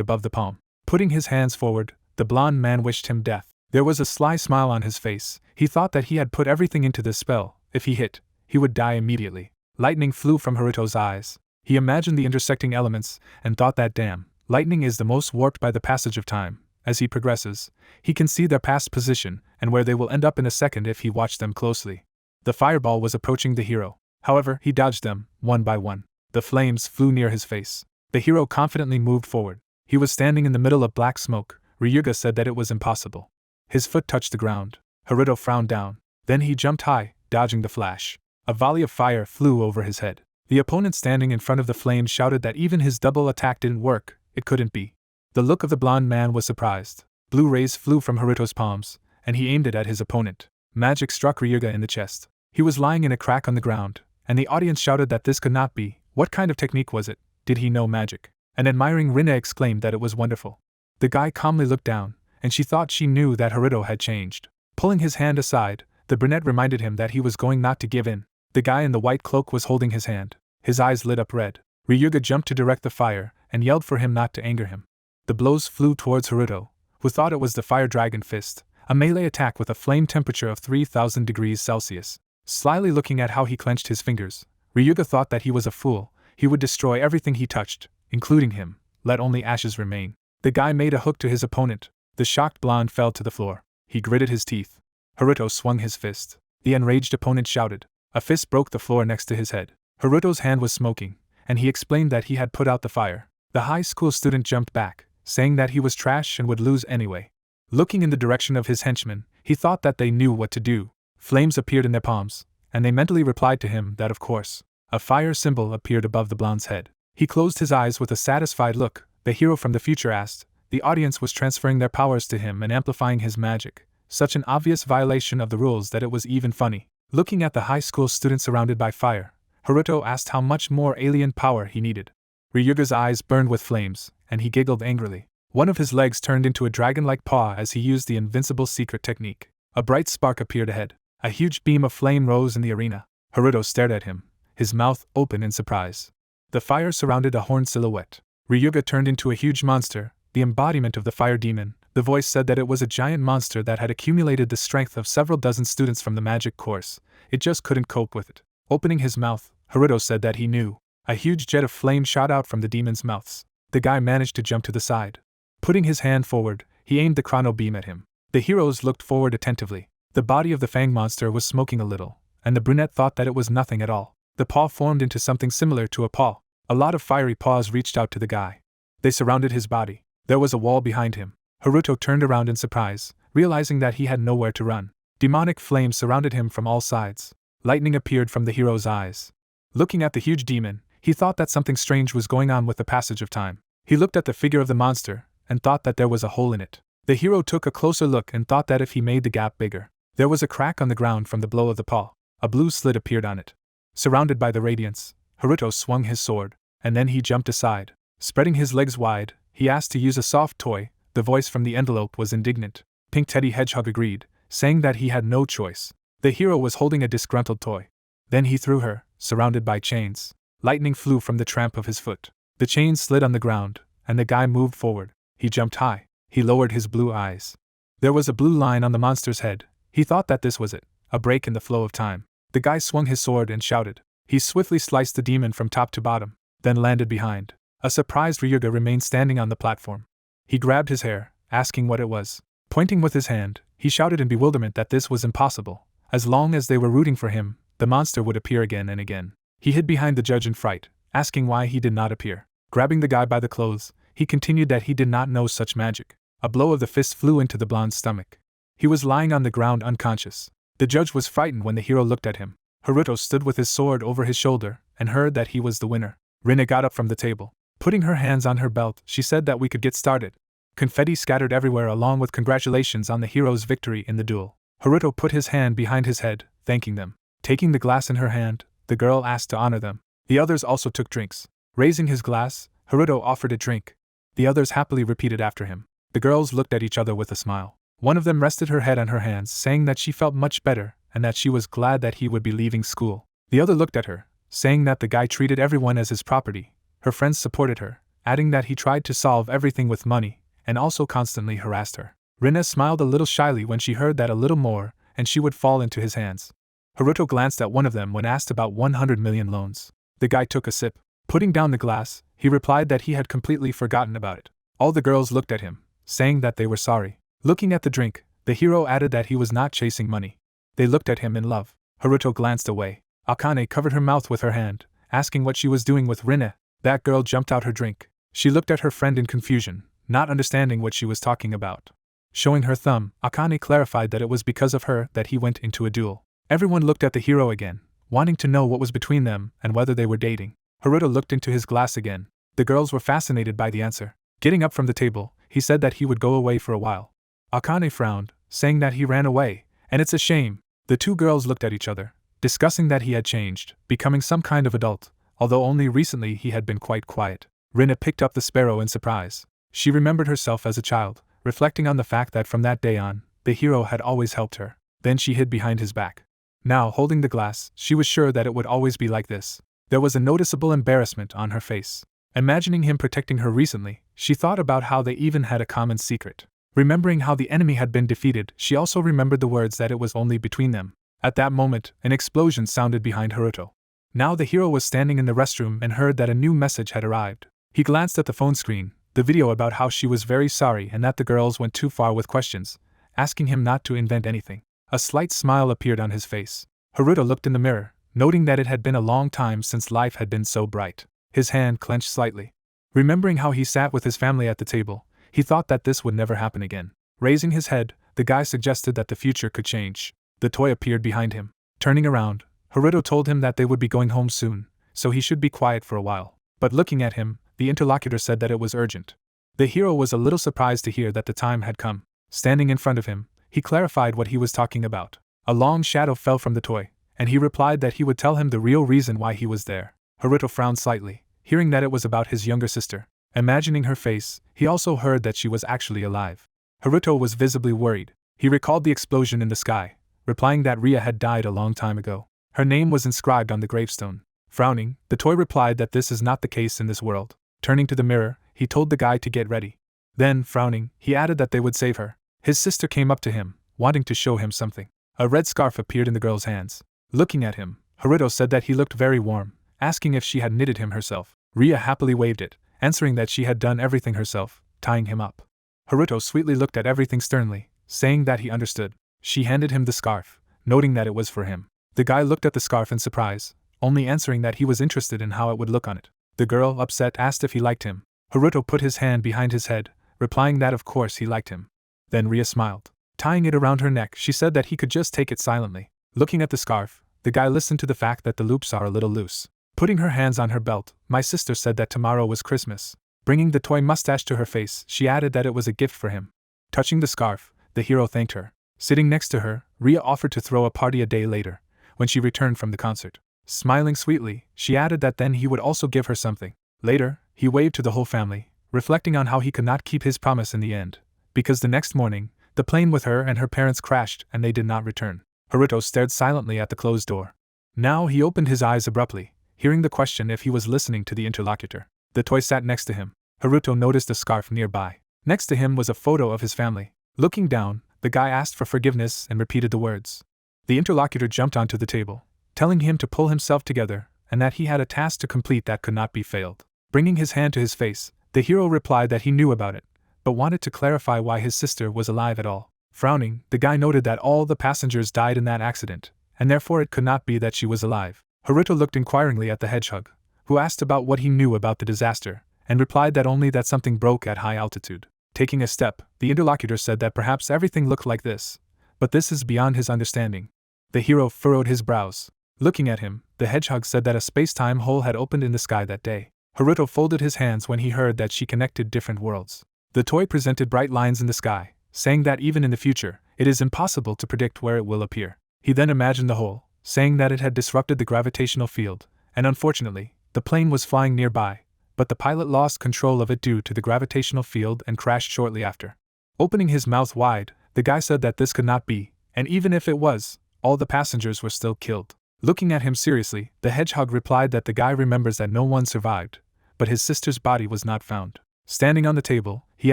Speaker 1: above the palm. Putting his hands forward, the blonde man wished him death. There was a sly smile on his face. He thought that he had put everything into this spell. If he hit, he would die immediately. Lightning flew from Haruto's eyes. He imagined the intersecting elements and thought that damn, lightning is the most warped by the passage of time. As he progresses, he can see their past position and where they will end up in a second if he watched them closely. The fireball was approaching the hero. However, he dodged them, one by one. The flames flew near his face. The hero confidently moved forward. He was standing in the middle of black smoke. Ryuga said that it was impossible. His foot touched the ground. Haruto frowned down. Then he jumped high, dodging the flash. A volley of fire flew over his head. The opponent standing in front of the flames shouted that even his double attack didn't work. It couldn't be. The look of the blonde man was surprised. Blue rays flew from Haruto's palms, and he aimed it at his opponent. Magic struck Ryuga in the chest. He was lying in a crack on the ground, and the audience shouted that this could not be. What kind of technique was it? Did he know magic? An admiring Rena exclaimed that it was wonderful. The guy calmly looked down, and she thought she knew that Haruto had changed. Pulling his hand aside, the brunette reminded him that he was going not to give in. The guy in the white cloak was holding his hand. His eyes lit up red. Ryuga jumped to direct the fire, and yelled for him not to anger him. The blows flew towards Haruto, who thought it was the Fire Dragon Fist, a melee attack with a flame temperature of 3000 degrees Celsius. Slyly looking at how he clenched his fingers, Ryuga thought that he was a fool. He would destroy everything he touched, including him. Let only ashes remain. The guy made a hook to his opponent. The shocked blonde fell to the floor. He gritted his teeth. Haruto swung his fist. The enraged opponent shouted. A fist broke the floor next to his head. Haruto's hand was smoking, and he explained that he had put out the fire. The high school student jumped back, saying that he was trash and would lose anyway. Looking in the direction of his henchmen, he thought that they knew what to do. Flames appeared in their palms, and they mentally replied to him that of course. A fire symbol appeared above the blonde's head. He closed his eyes with a satisfied look. The hero from the future asked. The audience was transferring their powers to him and amplifying his magic. Such an obvious violation of the rules that it was even funny. Looking at the high school student surrounded by fire, Haruto asked how much more alien power he needed. Ryuga's eyes burned with flames, and he giggled angrily. One of his legs turned into a dragon-like paw as he used the invincible secret technique. A bright spark appeared ahead. A huge beam of flame rose in the arena. Haruto stared at him, his mouth open in surprise. The fire surrounded a horned silhouette. Ryuga turned into a huge monster, the embodiment of the fire demon. The voice said that it was a giant monster that had accumulated the strength of several dozen students from the magic course. It just couldn't cope with it. Opening his mouth, Haruto said that he knew. A huge jet of flame shot out from the demon's mouths. The guy managed to jump to the side. Putting his hand forward, he aimed the chrono beam at him. The heroes looked forward attentively. The body of the fang monster was smoking a little, and the brunette thought that it was nothing at all. The paw formed into something similar to a paw. A lot of fiery paws reached out to the guy. They surrounded his body. There was a wall behind him. Haruto turned around in surprise, realizing that he had nowhere to run. Demonic flames surrounded him from all sides. Lightning appeared from the hero's eyes. Looking at the huge demon, he thought that something strange was going on with the passage of time. He looked at the figure of the monster, and thought that there was a hole in it. The hero took a closer look and thought that if he made the gap bigger, there was a crack on the ground from the blow of the paw. A blue slit appeared on it. Surrounded by the radiance, Haruto swung his sword, and then he jumped aside. Spreading his legs wide, he asked to use a soft toy. The voice from the envelope was indignant. Pink Teddy Hedgehog agreed, saying that he had no choice. The hero was holding a disgruntled toy. Then he threw her, surrounded by chains. Lightning flew from the tramp of his foot. The chains slid on the ground, and the guy moved forward. He jumped high. He lowered his blue eyes. There was a blue line on the monster's head. He thought that this was it, a break in the flow of time. The guy swung his sword and shouted. He swiftly sliced the demon from top to bottom, then landed behind. A surprised Ryuga remained standing on the platform. He grabbed his hair, asking what it was. Pointing with his hand, he shouted in bewilderment that this was impossible. As long as they were rooting for him, the monster would appear again and again. He hid behind the judge in fright, asking why he did not appear. Grabbing the guy by the clothes, he continued that he did not know such magic. A blow of the fist flew into the blonde's stomach. He was lying on the ground unconscious. The judge was frightened when the hero looked at him. Haruto stood with his sword over his shoulder and heard that he was the winner. Rena got up from the table. Putting her hands on her belt, she said that we could get started. Confetti scattered everywhere along with congratulations on the hero's victory in the duel. Haruto put his hand behind his head, thanking them. Taking the glass in her hand, the girl asked to honor them. The others also took drinks. Raising his glass, Haruto offered a drink. The others happily repeated after him. The girls looked at each other with a smile. One of them rested her head on her hands, saying that she felt much better and that she was glad that he would be leaving school. The other looked at her, saying that the guy treated everyone as his property. Her friends supported her, adding that he tried to solve everything with money and also constantly harassed her. Rena smiled a little shyly when she heard that a little more and she would fall into his hands. Haruto glanced at one of them when asked about 100 million loans. The guy took a sip. Putting down the glass, he replied that he had completely forgotten about it. All the girls looked at him, saying that they were sorry. Looking at the drink, the hero added that he was not chasing money. They looked at him in love. Haruto glanced away. Akane covered her mouth with her hand, asking what she was doing with Rena. That girl jumped out her drink. She looked at her friend in confusion, not understanding what she was talking about. Showing her thumb, Akane clarified that it was because of her that he went into a duel. Everyone looked at the hero again, wanting to know what was between them and whether they were dating. Haruto looked into his glass again. The girls were fascinated by the answer. Getting up from the table, he said that he would go away for a while. Akane frowned, saying that he ran away, and it's a shame. The two girls looked at each other, discussing that he had changed, becoming some kind of adult, although only recently he had been quite quiet. Rena picked up the sparrow in surprise. She remembered herself as a child, reflecting on the fact that from that day on, the hero had always helped her. Then she hid behind his back. Now, holding the glass, she was sure that it would always be like this. There was a noticeable embarrassment on her face. Imagining him protecting her recently, she thought about how they even had a common secret. Remembering how the enemy had been defeated, she also remembered the words that it was only between them. At that moment, an explosion sounded behind Haruto. Now the hero was standing in the restroom and heard that a new message had arrived. He glanced at the phone screen, the video about how she was very sorry and that the girls went too far with questions, asking him not to invent anything. A slight smile appeared on his face. Haruto looked in the mirror, noting that it had been a long time since life had been so bright. His hand clenched slightly. Remembering how he sat with his family at the table, he thought that this would never happen again. Raising his head, the guy suggested that the future could change. The toy appeared behind him. Turning around, Haruto told him that they would be going home soon, so he should be quiet for a while. But looking at him, the interlocutor said that it was urgent. The hero was a little surprised to hear that the time had come. Standing in front of him, he clarified what he was talking about. A long shadow fell from the toy, and he replied that he would tell him the real reason why he was there. Haruto frowned slightly, hearing that it was about his younger sister. Imagining her face, he also heard that she was actually alive. Haruto was visibly worried. He recalled the explosion in the sky, replying that Ria had died a long time ago. Her name was inscribed on the gravestone. Frowning, the toy replied that this is not the case in this world. Turning to the mirror, he told the guy to get ready. Then, frowning, he added that they would save her. His sister came up to him, wanting to show him something. A red scarf appeared in the girl's hands. Looking at him, Haruto said that he looked very warm, asking if she had knitted him herself. Ria happily waved it, answering that she had done everything herself, tying him up. Haruto sweetly looked at everything sternly, saying that he understood. She handed him the scarf, noting that it was for him. The guy looked at the scarf in surprise, only answering that he was interested in how it would look on it. The girl, upset, asked if he liked him. Haruto put his hand behind his head, replying that of course he liked him. Then Ria smiled. Tying it around her neck, she said that he could just take it silently. Looking at the scarf, the guy listened to the fact that the loops are a little loose. Putting her hands on her belt, my sister said that tomorrow was Christmas. Bringing the toy mustache to her face, she added that it was a gift for him. Touching the scarf, the hero thanked her. Sitting next to her, Ria offered to throw a party a day later, when she returned from the concert. Smiling sweetly, she added that then he would also give her something. Later, he waved to the whole family, reflecting on how he could not keep his promise in the end, because the next morning, the plane with her and her parents crashed and they did not return. Haruto stared silently at the closed door. Now he opened his eyes abruptly, hearing the question if he was listening to the interlocutor. The toy sat next to him. Haruto noticed a scarf nearby. Next to him was a photo of his family. Looking down, the guy asked for forgiveness and repeated the words. The interlocutor jumped onto the table, telling him to pull himself together and that he had a task to complete that could not be failed. Bringing his hand to his face, the hero replied that he knew about it, but wanted to clarify why his sister was alive at all. Frowning, the guy noted that all the passengers died in that accident, and therefore it could not be that she was alive. Haruto looked inquiringly at the hedgehog, who asked about what he knew about the disaster, and replied that only that something broke at high altitude. Taking a step, the interlocutor said that perhaps everything looked like this, but this is beyond his understanding. The hero furrowed his brows. Looking at him, the hedgehog said that a space-time hole had opened in the sky that day. Haruto folded his hands when he heard that she connected different worlds. The toy presented bright lines in the sky, saying that even in the future, it is impossible to predict where it will appear. He then imagined the hole, saying that it had disrupted the gravitational field, and unfortunately, the plane was flying nearby, but the pilot lost control of it due to the gravitational field and crashed shortly after. Opening his mouth wide, the guy said that this could not be, and even if it was, all the passengers were still killed. Looking at him seriously, the hedgehog replied that the guy remembers that no one survived, but his sister's body was not found. Standing on the table, he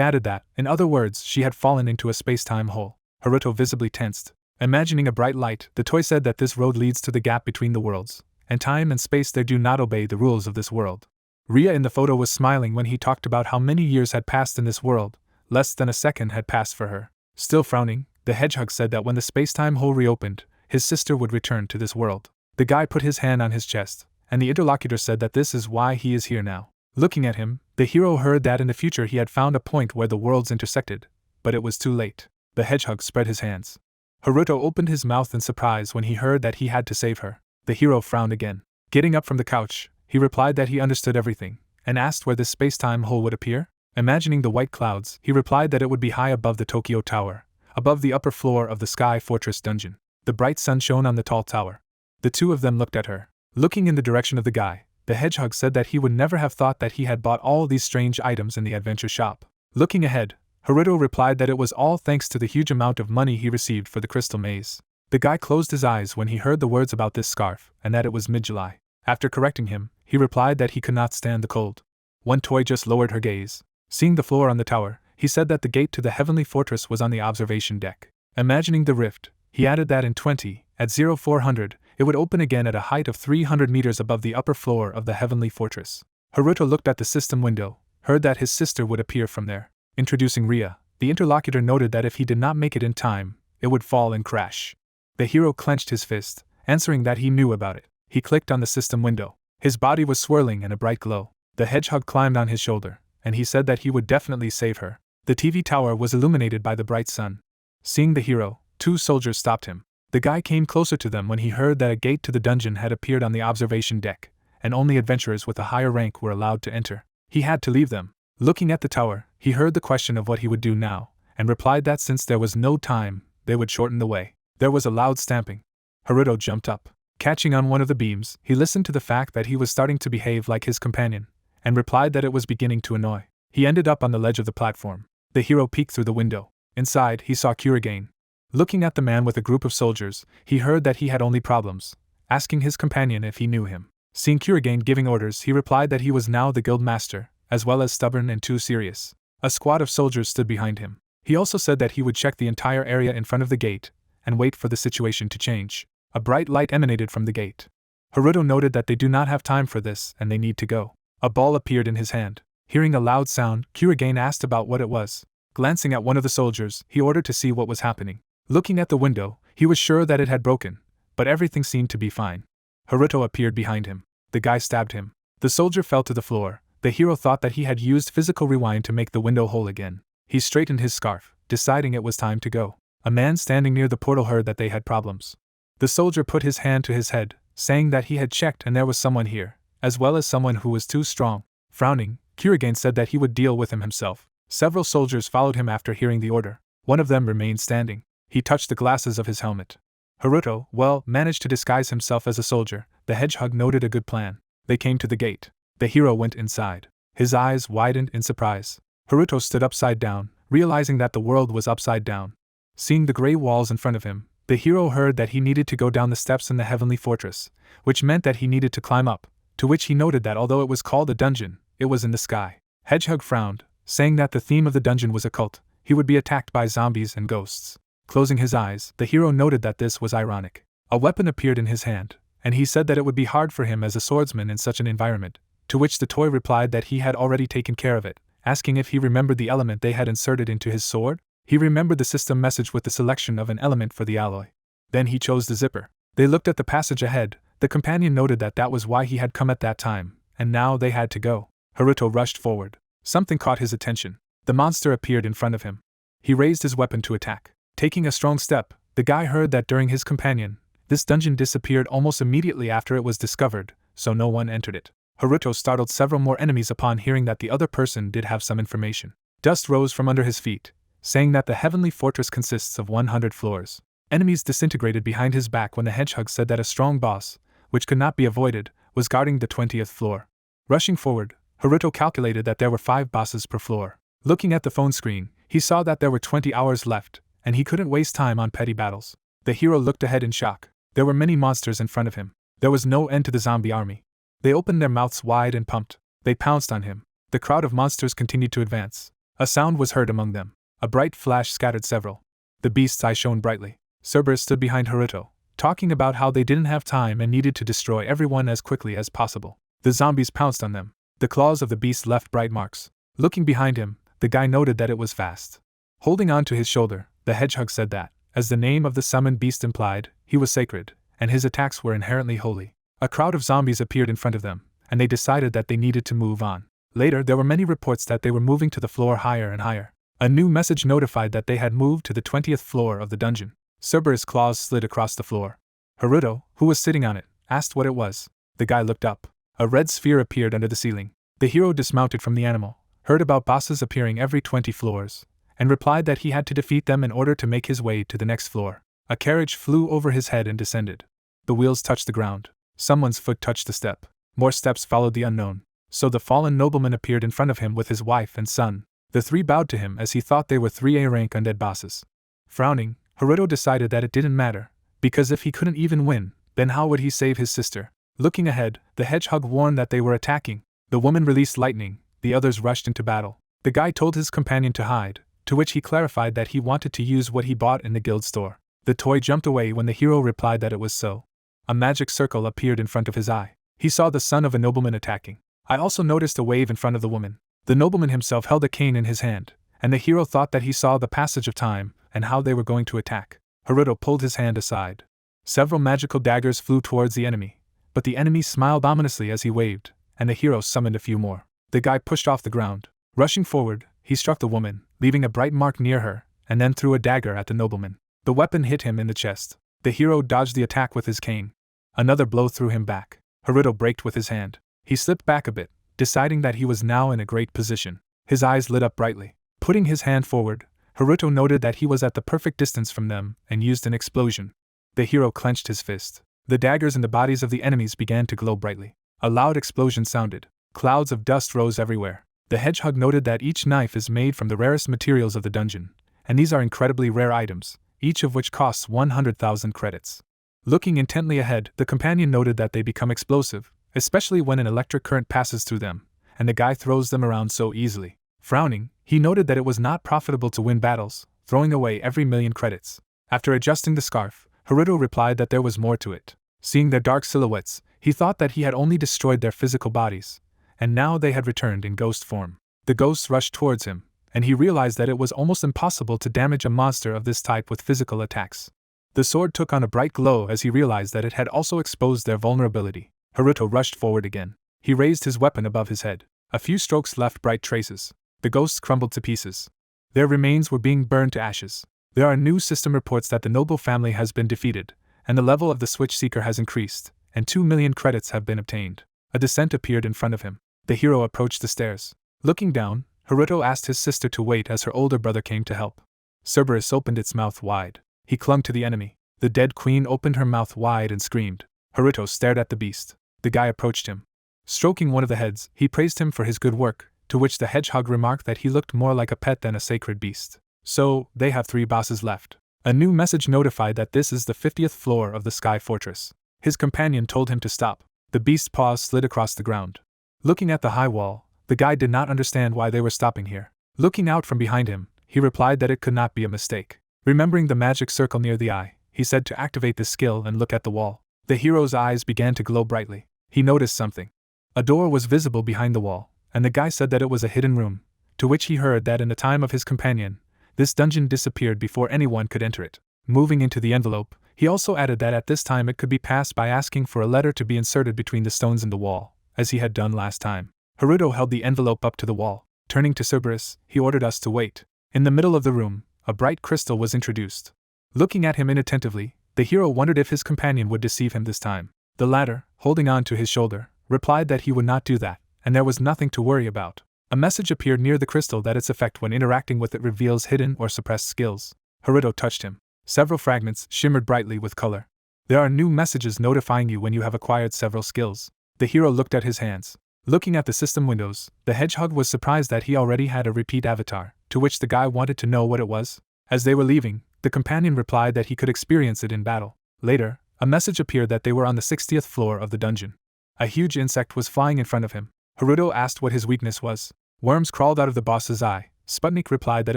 Speaker 1: added that, in other words, she had fallen into a space-time hole. Haruto visibly tensed. Imagining a bright light, the toy said that this road leads to the gap between the worlds, and time and space there do not obey the rules of this world. Ria in the photo was smiling when he talked about how many years had passed in this world. Less than a second had passed for her. Still frowning, the hedgehog said that when the space-time hole reopened, his sister would return to this world. The guy put his hand on his chest, and the interlocutor said that this is why he is here now. Looking at him, the hero heard that in the future he had found a point where the worlds intersected, but it was too late. The hedgehog spread his hands. Haruto opened his mouth in surprise when he heard that he had to save her. The hero frowned again. Getting up from the couch, he replied that he understood everything, and asked where this space-time hole would appear. Imagining the white clouds, he replied that it would be high above the Tokyo Tower, above the upper floor of the Sky Fortress dungeon. The bright sun shone on the tall tower. The two of them looked at her. Looking in the direction of the guy, the hedgehog said that he would never have thought that he had bought all these strange items in the adventure shop. Looking ahead, Haruto replied that it was all thanks to the huge amount of money he received for the crystal maze. The guy closed his eyes when he heard the words about this scarf, and that it was mid-July. After correcting him, he replied that he could not stand the cold. One toy just lowered her gaze. Seeing the floor on the tower, he said that the gate to the heavenly fortress was on the observation deck. Imagining the rift, he added that in 0400, it would open again at a height of 300 meters above the upper floor of the heavenly fortress. Haruto looked at the system window, heard that his sister would appear from there. Introducing Ria, the interlocutor noted that if he did not make it in time, it would fall and crash. The hero clenched his fist, answering that he knew about it. He clicked on the system window. His body was swirling in a bright glow. The hedgehog climbed on his shoulder, and he said that he would definitely save her. The TV tower was illuminated by the bright sun. Seeing the hero, two soldiers stopped him. The guy came closer to them when he heard that a gate to the dungeon had appeared on the observation deck, and only adventurers with a higher rank were allowed to enter. He had to leave them. Looking at the tower, he heard the question of what he would do now, and replied that since there was no time, they would shorten the way. There was a loud stamping. Haruto jumped up. Catching on one of the beams, he listened to the fact that he was starting to behave like his companion, and replied that it was beginning to annoy. He ended up on the ledge of the platform. The hero peeked through the window. Inside, he saw Kurigane. Looking at the man with a group of soldiers, he heard that he had only problems, asking his companion if he knew him. Seeing Kurigane giving orders, he replied that he was now the guild master, as well as stubborn and too serious. A squad of soldiers stood behind him. He also said that he would check the entire area in front of the gate, and wait for the situation to change. A bright light emanated from the gate. Haruto noted that they do not have time for this, and they need to go. A ball appeared in his hand. Hearing a loud sound, Kurigane asked about what it was. Glancing at one of the soldiers, he ordered to see what was happening. Looking at the window, he was sure that it had broken, but everything seemed to be fine. Haruto appeared behind him. The guy stabbed him. The soldier fell to the floor. The hero thought that he had used physical rewind to make the window whole again. He straightened his scarf, deciding it was time to go. A man standing near the portal heard that they had problems. The soldier put his hand to his head, saying that he had checked and there was someone here, as well as someone who was too strong. Frowning, Kurigane said that he would deal with him himself. Several soldiers followed him after hearing the order. One of them remained standing. He touched the glasses of his helmet. Haruto, managed to disguise himself as a soldier. The hedgehog noted a good plan. They came to the gate. The hero went inside. His eyes widened in surprise. Haruto stood upside down, realizing that the world was upside down. Seeing the gray walls in front of him, the hero heard that he needed to go down the steps in the heavenly fortress, which meant that he needed to climb up, to which he noted that although it was called a dungeon, it was in the sky. Hedgehog frowned, saying that the theme of the dungeon was occult. He would be attacked by zombies and ghosts. Closing his eyes, the hero noted that this was ironic. A weapon appeared in his hand, and he said that it would be hard for him as a swordsman in such an environment, to which the toy replied that he had already taken care of it, asking if he remembered the element they had inserted into his sword. He remembered the system message with the selection of an element for the alloy. Then he chose the zipper. They looked at the passage ahead. The companion noted that that was why he had come at that time, and now they had to go. Haruto rushed forward. Something caught his attention. The monster appeared in front of him. He raised his weapon to attack. Taking a strong step, the guy heard that during his companion, this dungeon disappeared almost immediately after it was discovered, so no one entered it. Haruto startled several more enemies upon hearing that the other person did have some information. Dust rose from under his feet, saying that the heavenly fortress consists of 100 floors. Enemies disintegrated behind his back when the hedgehog said that a strong boss, which could not be avoided, was guarding the 20th floor. Rushing forward, Haruto calculated that there were 5 bosses per floor. Looking at the phone screen, he saw that there were 20 hours left, and he couldn't waste time on petty battles. The hero looked ahead in shock. There were many monsters in front of him. There was no end to the zombie army. They opened their mouths wide and pumped. They pounced on him. The crowd of monsters continued to advance. A sound was heard among them. A bright flash scattered several. The beast's eye shone brightly. Cerberus stood behind Haruto, talking about how they didn't have time and needed to destroy everyone as quickly as possible. The zombies pounced on them. The claws of the beast left bright marks. Looking behind him, the guy noted that it was fast. Holding on to his shoulder, the hedgehog said that, as the name of the summoned beast implied, he was sacred, and his attacks were inherently holy. A crowd of zombies appeared in front of them, and they decided that they needed to move on. Later, there were many reports that they were moving to the floor higher and higher. A new message notified that they had moved to the 20th floor of the dungeon. Cerberus' claws slid across the floor. Haruto, who was sitting on it, asked what it was. The guy looked up. A red sphere appeared under the ceiling. The hero dismounted from the animal, heard about bosses appearing every 20 floors, and replied that he had to defeat them in order to make his way to the next floor. A carriage flew over his head and descended. The wheels touched the ground. Someone's foot touched the step. More steps followed the unknown. So the fallen nobleman appeared in front of him with his wife and son. The 3 bowed to him as he thought they were 3A rank undead bosses. Frowning, Haruto decided that it didn't matter, because if he couldn't even win, then how would he save his sister? Looking ahead, the hedgehog warned that they were attacking. The woman released lightning. The others rushed into battle. The guy told his companion to hide, to which he clarified that he wanted to use what he bought in the guild store. The toy jumped away when the hero replied that it was so. A magic circle appeared in front of his eye. He saw the son of a nobleman attacking. I also noticed a wave in front of the woman. The nobleman himself held a cane in his hand, and the hero thought that he saw the passage of time and how they were going to attack. Haruto pulled his hand aside. Several magical daggers flew towards the enemy, but the enemy smiled ominously as he waved, and the hero summoned a few more. The guy pushed off the ground. Rushing forward, he struck the woman, leaving a bright mark near her, and then threw a dagger at the nobleman. The weapon hit him in the chest. The hero dodged the attack with his cane. Another blow threw him back. Haruto braked with his hand. He slipped back a bit, deciding that he was now in a great position. His eyes lit up brightly. Putting his hand forward, Haruto noted that he was at the perfect distance from them and used an explosion. The hero clenched his fist. The daggers in the bodies of the enemies began to glow brightly. A loud explosion sounded. Clouds of dust rose everywhere. The hedgehog noted that each knife is made from the rarest materials of the dungeon, and these are incredibly rare items, each of which costs 100,000 credits. Looking intently ahead, the companion noted that they become explosive, especially when an electric current passes through them, and the guy throws them around so easily. Frowning, he noted that it was not profitable to win battles, throwing away every 1,000,000 credits. After adjusting the scarf, Haruto replied that there was more to it. Seeing their dark silhouettes, he thought that he had only destroyed their physical bodies, and now they had returned in ghost form. The ghosts rushed towards him, and he realized that it was almost impossible to damage a monster of this type with physical attacks. The sword took on a bright glow as he realized that it had also exposed their vulnerability. Haruto rushed forward again. He raised his weapon above his head. A few strokes left bright traces. The ghosts crumbled to pieces. Their remains were being burned to ashes. There are new system reports that the noble family has been defeated, and the level of the Switch Seeker has increased, and 2 million credits have been obtained. A descent appeared in front of him. The hero approached the stairs. Looking down, Haruto asked his sister to wait as her older brother came to help. Cerberus opened its mouth wide. He clung to the enemy. The dead queen opened her mouth wide and screamed. Haruto stared at the beast. The guy approached him. Stroking one of the heads, he praised him for his good work, to which the hedgehog remarked that he looked more like a pet than a sacred beast. So, they have 3 bosses left. A new message notified that this is the 50th floor of the Sky Fortress. His companion told him to stop. The beast's paws slid across the ground. Looking at the high wall, the guy did not understand why they were stopping here. Looking out from behind him, he replied that it could not be a mistake. Remembering the magic circle near the eye, he said to activate this skill and look at the wall. The hero's eyes began to glow brightly. He noticed something. A door was visible behind the wall, and the guy said that it was a hidden room, to which he heard that in the time of his companion, this dungeon disappeared before anyone could enter it. Moving into the envelope, he also added that at this time it could be passed by asking for a letter to be inserted between the stones in the wall, as he had done last time. Haruto held the envelope up to the wall. Turning to Cerberus, he ordered us to wait. In the middle of the room, a bright crystal was introduced. Looking at him inattentively, the hero wondered if his companion would deceive him this time. The latter, holding on to his shoulder, replied that he would not do that, and there was nothing to worry about. A message appeared near the crystal that its effect when interacting with it reveals hidden or suppressed skills. Haruto touched him. Several fragments shimmered brightly with color. There are new messages notifying you when you have acquired several skills. The hero looked at his hands. Looking at the system windows, the hedgehog was surprised that he already had a repeat avatar, to which the guy wanted to know what it was. As they were leaving, the companion replied that he could experience it in battle. Later, a message appeared that they were on the 60th floor of the dungeon. A huge insect was flying in front of him. Haruto asked what his weakness was. Worms crawled out of the boss's eye. Sputnik replied that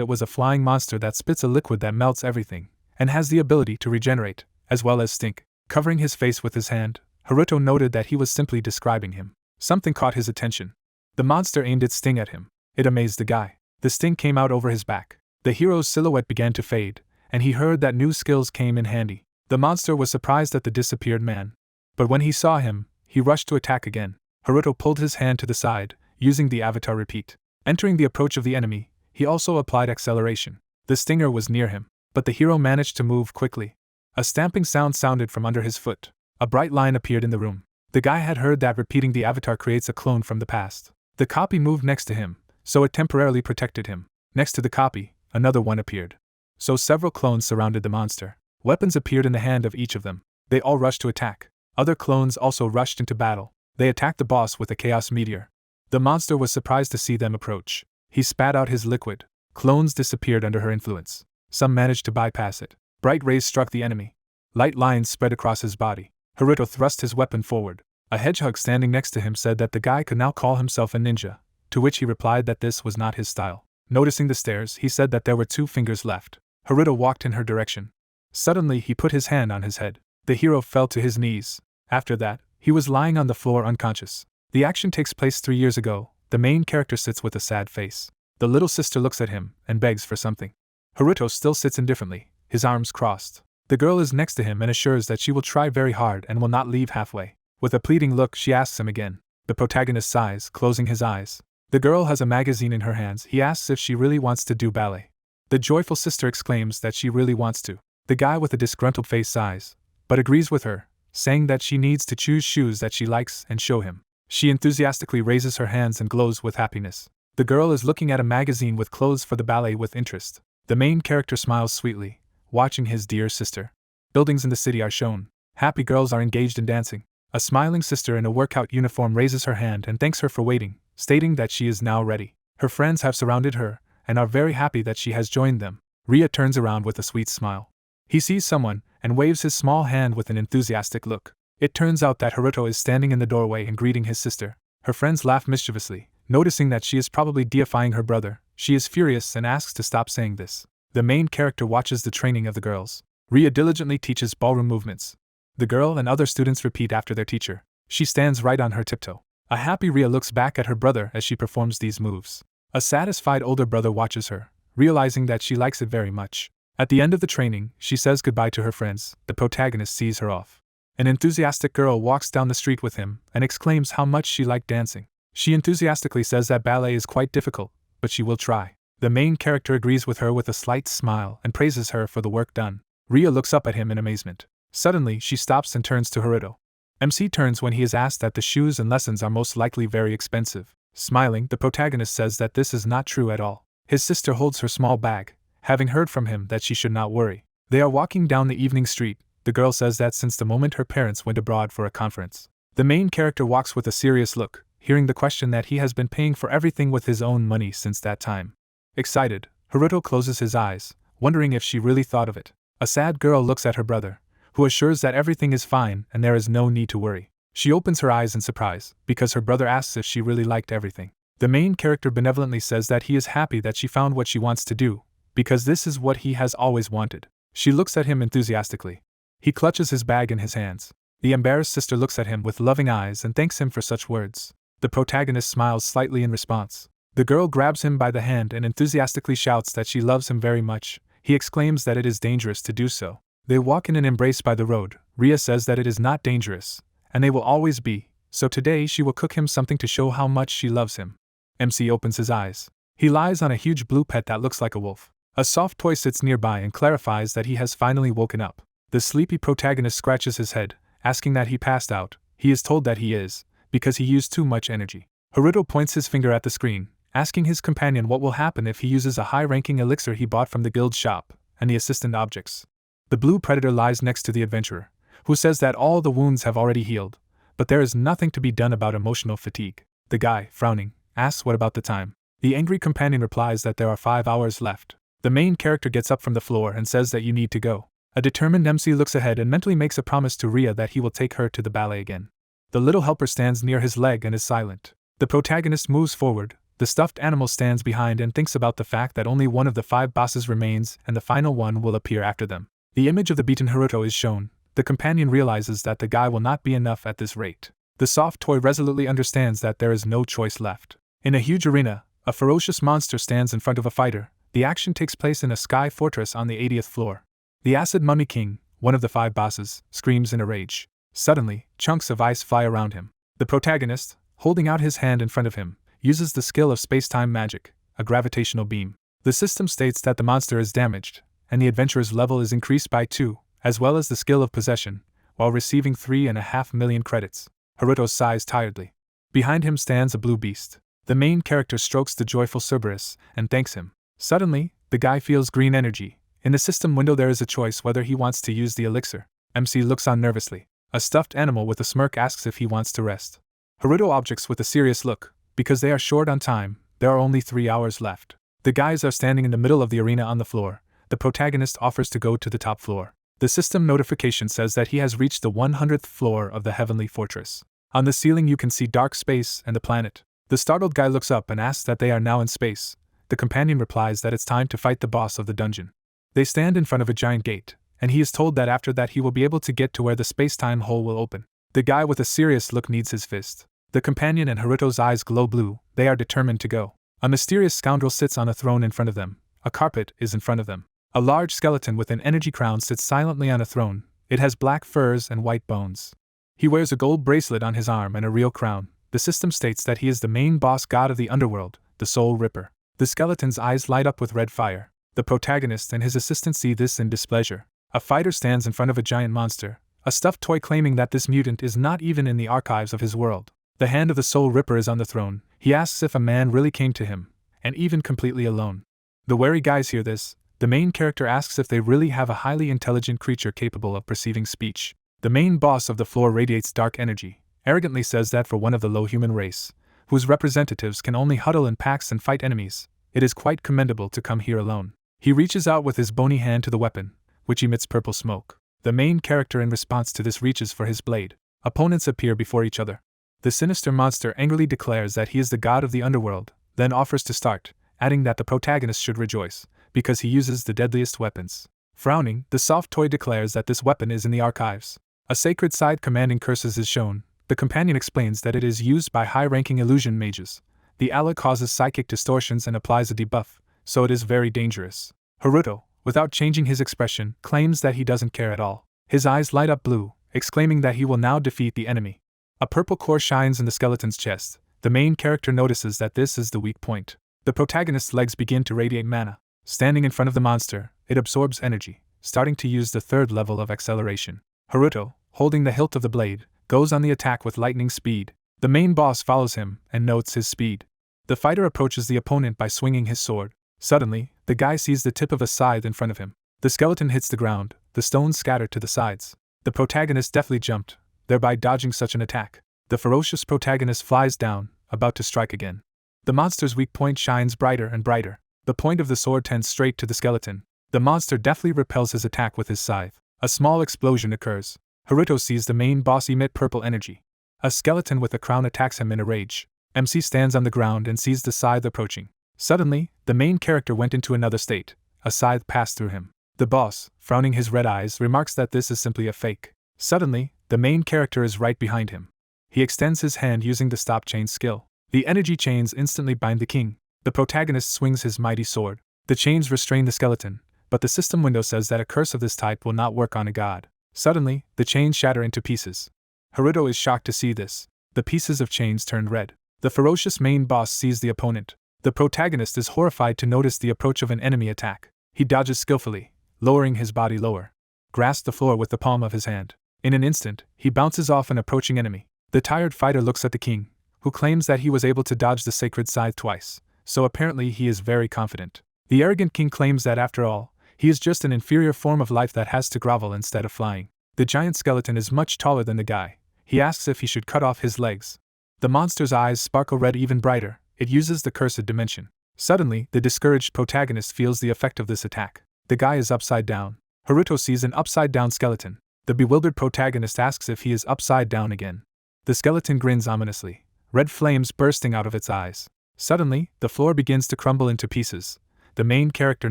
Speaker 1: it was a flying monster that spits a liquid that melts everything, and has the ability to regenerate, as well as stink. Covering his face with his hand, Haruto noted that he was simply describing him. Something caught his attention. The monster aimed its sting at him. It amazed the guy. The sting came out over his back. The hero's silhouette began to fade, and he heard that new skills came in handy. The monster was surprised at the disappeared man. But when he saw him, he rushed to attack again. Haruto pulled his hand to the side, using the avatar repeat. Entering the approach of the enemy, he also applied acceleration. The stinger was near him, but the hero managed to move quickly. A stamping sound sounded from under his foot. A bright line appeared in the room. The guy had heard that repeating the avatar creates a clone from the past. The copy moved next to him, so it temporarily protected him. Next to the copy, another one appeared. So several clones surrounded the monster. Weapons appeared in the hand of each of them. They all rushed to attack. Other clones also rushed into battle. They attacked the boss with a chaos meteor. The monster was surprised to see them approach. He spat out his liquid. Clones disappeared under her influence. Some managed to bypass it. Bright rays struck the enemy. Light lines spread across his body. Haruto thrust his weapon forward. A hedgehog standing next to him said that the guy could now call himself a ninja, to which he replied that this was not his style. Noticing the stairs, he said that there were 2 fingers left. Haruto walked in her direction. Suddenly, he put his hand on his head. The hero fell to his knees. After that, he was lying on the floor unconscious. The action takes place 3 years ago. The main character sits with a sad face. The little sister looks at him and begs for something. Haruto still sits indifferently, his arms crossed. The girl is next to him and assures that she will try very hard and will not leave halfway. With a pleading look, she asks him again. The protagonist sighs, closing his eyes. The girl has a magazine in her hands. He asks if she really wants to do ballet. The joyful sister exclaims that she really wants to. The guy with a disgruntled face sighs, but agrees with her, saying that she needs to choose shoes that she likes and show him. She enthusiastically raises her hands and glows with happiness. The girl is looking at a magazine with clothes for the ballet with interest. The main character smiles sweetly, watching his dear sister. Buildings in the city are shown. Happy girls are engaged in dancing. A smiling sister in a workout uniform raises her hand and thanks her for waiting, stating that she is now ready. Her friends have surrounded her and are very happy that she has joined them. Rhea turns around with a sweet smile. He sees someone and waves his small hand with an enthusiastic look. It turns out that Haruto is standing in the doorway and greeting his sister. Her friends laugh mischievously. Noticing that she is probably deifying her brother, she is furious and asks to stop saying this. The main character watches the training of the girls. Rhea diligently teaches ballroom movements. The girl and other students repeat after their teacher. She stands right on her tiptoe. A happy Rhea looks back at her brother as she performs these moves. A satisfied older brother watches her, realizing that she likes it very much. At the end of the training, she says goodbye to her friends. The protagonist sees her off. An enthusiastic girl walks down the street with him and exclaims how much she liked dancing. She enthusiastically says that ballet is quite difficult, but she will try. The main character agrees with her with a slight smile and praises her for the work done. Ria looks up at him in amazement. Suddenly, she stops and turns to Haruto. MC turns when he is asked that the shoes and lessons are most likely very expensive. Smiling, the protagonist says that this is not true at all. His sister holds her small bag, having heard from him that she should not worry. They are walking down the evening street. The girl says that since the moment her parents went abroad for a conference. The main character walks with a serious look, hearing the question that he has been paying for everything with his own money since that time. Excited, Haruto closes his eyes, wondering if she really thought of it. A sad girl looks at her brother, who assures that everything is fine and there is no need to worry. She opens her eyes in surprise, because her brother asks if she really liked everything. The main character benevolently says that he is happy that she found what she wants to do, because this is what he has always wanted. She looks at him enthusiastically. He clutches his bag in his hands. The embarrassed sister looks at him with loving eyes and thanks him for such words. The protagonist smiles slightly in response. The girl grabs him by the hand and enthusiastically shouts that she loves him very much. He exclaims that it is dangerous to do so. They walk in an embrace by the road. Ria says that it is not dangerous, and they will always be, so today she will cook him something to show how much she loves him. MC opens his eyes. He lies on a huge blue pet that looks like a wolf. A soft toy sits nearby and clarifies that he has finally woken up. The sleepy protagonist scratches his head, asking that he passed out. He is told that he is, because he used too much energy. Haruto points his finger at the screen, asking his companion what will happen if he uses a high-ranking elixir he bought from the guild shop, and the assistant objects. The blue predator lies next to the adventurer, who says that all the wounds have already healed, but there is nothing to be done about emotional fatigue. The guy, frowning, asks what about the time. The angry companion replies that there are 5 hours left. The main character gets up from the floor and says that you need to go. A determined MC looks ahead and mentally makes a promise to Ria that he will take her to the ballet again. The little helper stands near his leg and is silent. The protagonist moves forward. The stuffed animal stands behind and thinks about the fact that only one of the 5 bosses remains and the final one will appear after them. The image of the beaten Haruto is shown. The companion realizes that the guy will not be enough at this rate. The soft toy resolutely understands that there is no choice left. In a huge arena, a ferocious monster stands in front of a fighter. The action takes place in a sky fortress on the 80th floor. The Acid Mummy King, one of the 5 bosses, screams in a rage. Suddenly, chunks of ice fly around him. The protagonist, holding out his hand in front of him, uses the skill of space-time magic, a gravitational beam. The system states that the monster is damaged, and the adventurer's level is increased by 2, as well as the skill of possession, while receiving 3.5 million credits. Haruto sighs tiredly. Behind him stands a blue beast. The main character strokes the joyful Cerberus and thanks him. Suddenly, the guy feels green energy. In the system window there is a choice whether he wants to use the elixir. MC looks on nervously. A stuffed animal with a smirk asks if he wants to rest. Haruto objects with a serious look. Because they are short on time, there are only 3 hours left. The guys are standing in the middle of the arena on the floor. The protagonist offers to go to the top floor. The system notification says that he has reached the 100th floor of the heavenly fortress. On the ceiling you can see dark space and the planet. The startled guy looks up and asks that they are now in space. The companion replies that it's time to fight the boss of the dungeon. They stand in front of a giant gate, and he is told that after that he will be able to get to where the space-time hole will open. The guy with a serious look needs his fist. The companion and Haruto's eyes glow blue. They are determined to go. A mysterious scoundrel sits on a throne in front of them. A carpet is in front of them. A large skeleton with an energy crown sits silently on a throne. It has black furs and white bones. He wears a gold bracelet on his arm and a real crown. The system states that he is the main boss god of the underworld, the Soul Ripper. The skeleton's eyes light up with red fire. The protagonist and his assistant see this in displeasure. A fighter stands in front of a giant monster, a stuffed toy claiming that this mutant is not even in the archives of his world. The hand of the Soul Ripper is on the throne. He asks if a man really came to him, and even completely alone. The wary guys hear this. The main character asks if they really have a highly intelligent creature capable of perceiving speech. The main boss of the floor radiates dark energy, arrogantly says that for one of the low human race, whose representatives can only huddle in packs and fight enemies, it is quite commendable to come here alone. He reaches out with his bony hand to the weapon, which emits purple smoke. The main character in response to this reaches for his blade. Opponents appear before each other. The sinister monster angrily declares that he is the god of the underworld, then offers to start, adding that the protagonist should rejoice, because he uses the deadliest weapons. Frowning, the soft toy declares that this weapon is in the archives. A sacred side commanding curses is shown. The companion explains that it is used by high-ranking illusion mages. The alloy causes psychic distortions and applies a debuff, so it is very dangerous. Haruto, without changing his expression, claims that he doesn't care at all. His eyes light up blue, exclaiming that he will now defeat the enemy. A purple core shines in the skeleton's chest. The main character notices that this is the weak point. The protagonist's legs begin to radiate mana. Standing in front of the monster, it absorbs energy, starting to use the third level of acceleration. Haruto, holding the hilt of the blade, goes on the attack with lightning speed. The main boss follows him and notes his speed. The fighter approaches the opponent by swinging his sword. Suddenly, the guy sees the tip of a scythe in front of him. The skeleton hits the ground, the stones scatter to the sides. The protagonist deftly jumped, thereby dodging such an attack. The ferocious protagonist flies down, about to strike again. The monster's weak point shines brighter and brighter. The point of the sword tends straight to the skeleton. The monster deftly repels his attack with his scythe. A small explosion occurs. Haruto sees the main boss emit purple energy. A skeleton with a crown attacks him in a rage. MC stands on the ground and sees the scythe approaching. Suddenly, the main character went into another state. A scythe passed through him. The boss, frowning his red eyes, remarks that this is simply a fake. Suddenly, the main character is right behind him. He extends his hand using the stop chain skill. The energy chains instantly bind the king. The protagonist swings his mighty sword. The chains restrain the skeleton, but the system window says that a curse of this type will not work on a god. Suddenly, the chains shatter into pieces. Haruto is shocked to see this. The pieces of chains turned red. The ferocious main boss sees the opponent. The protagonist is horrified to notice the approach of an enemy attack. He dodges skillfully, lowering his body lower. Grasps the floor with the palm of his hand. In an instant, he bounces off an approaching enemy. The tired fighter looks at the king, who claims that he was able to dodge the sacred scythe twice, so apparently he is very confident. The arrogant king claims that after all, he is just an inferior form of life that has to grovel instead of flying. The giant skeleton is much taller than the guy. He asks if he should cut off his legs. The monster's eyes sparkle red even brighter. It uses the cursed dimension. Suddenly, the discouraged protagonist feels the effect of this attack. The guy is upside down. Haruto sees an upside-down skeleton. The bewildered protagonist asks if he is upside down again. The skeleton grins ominously, red flames bursting out of its eyes. Suddenly, the floor begins to crumble into pieces. The main character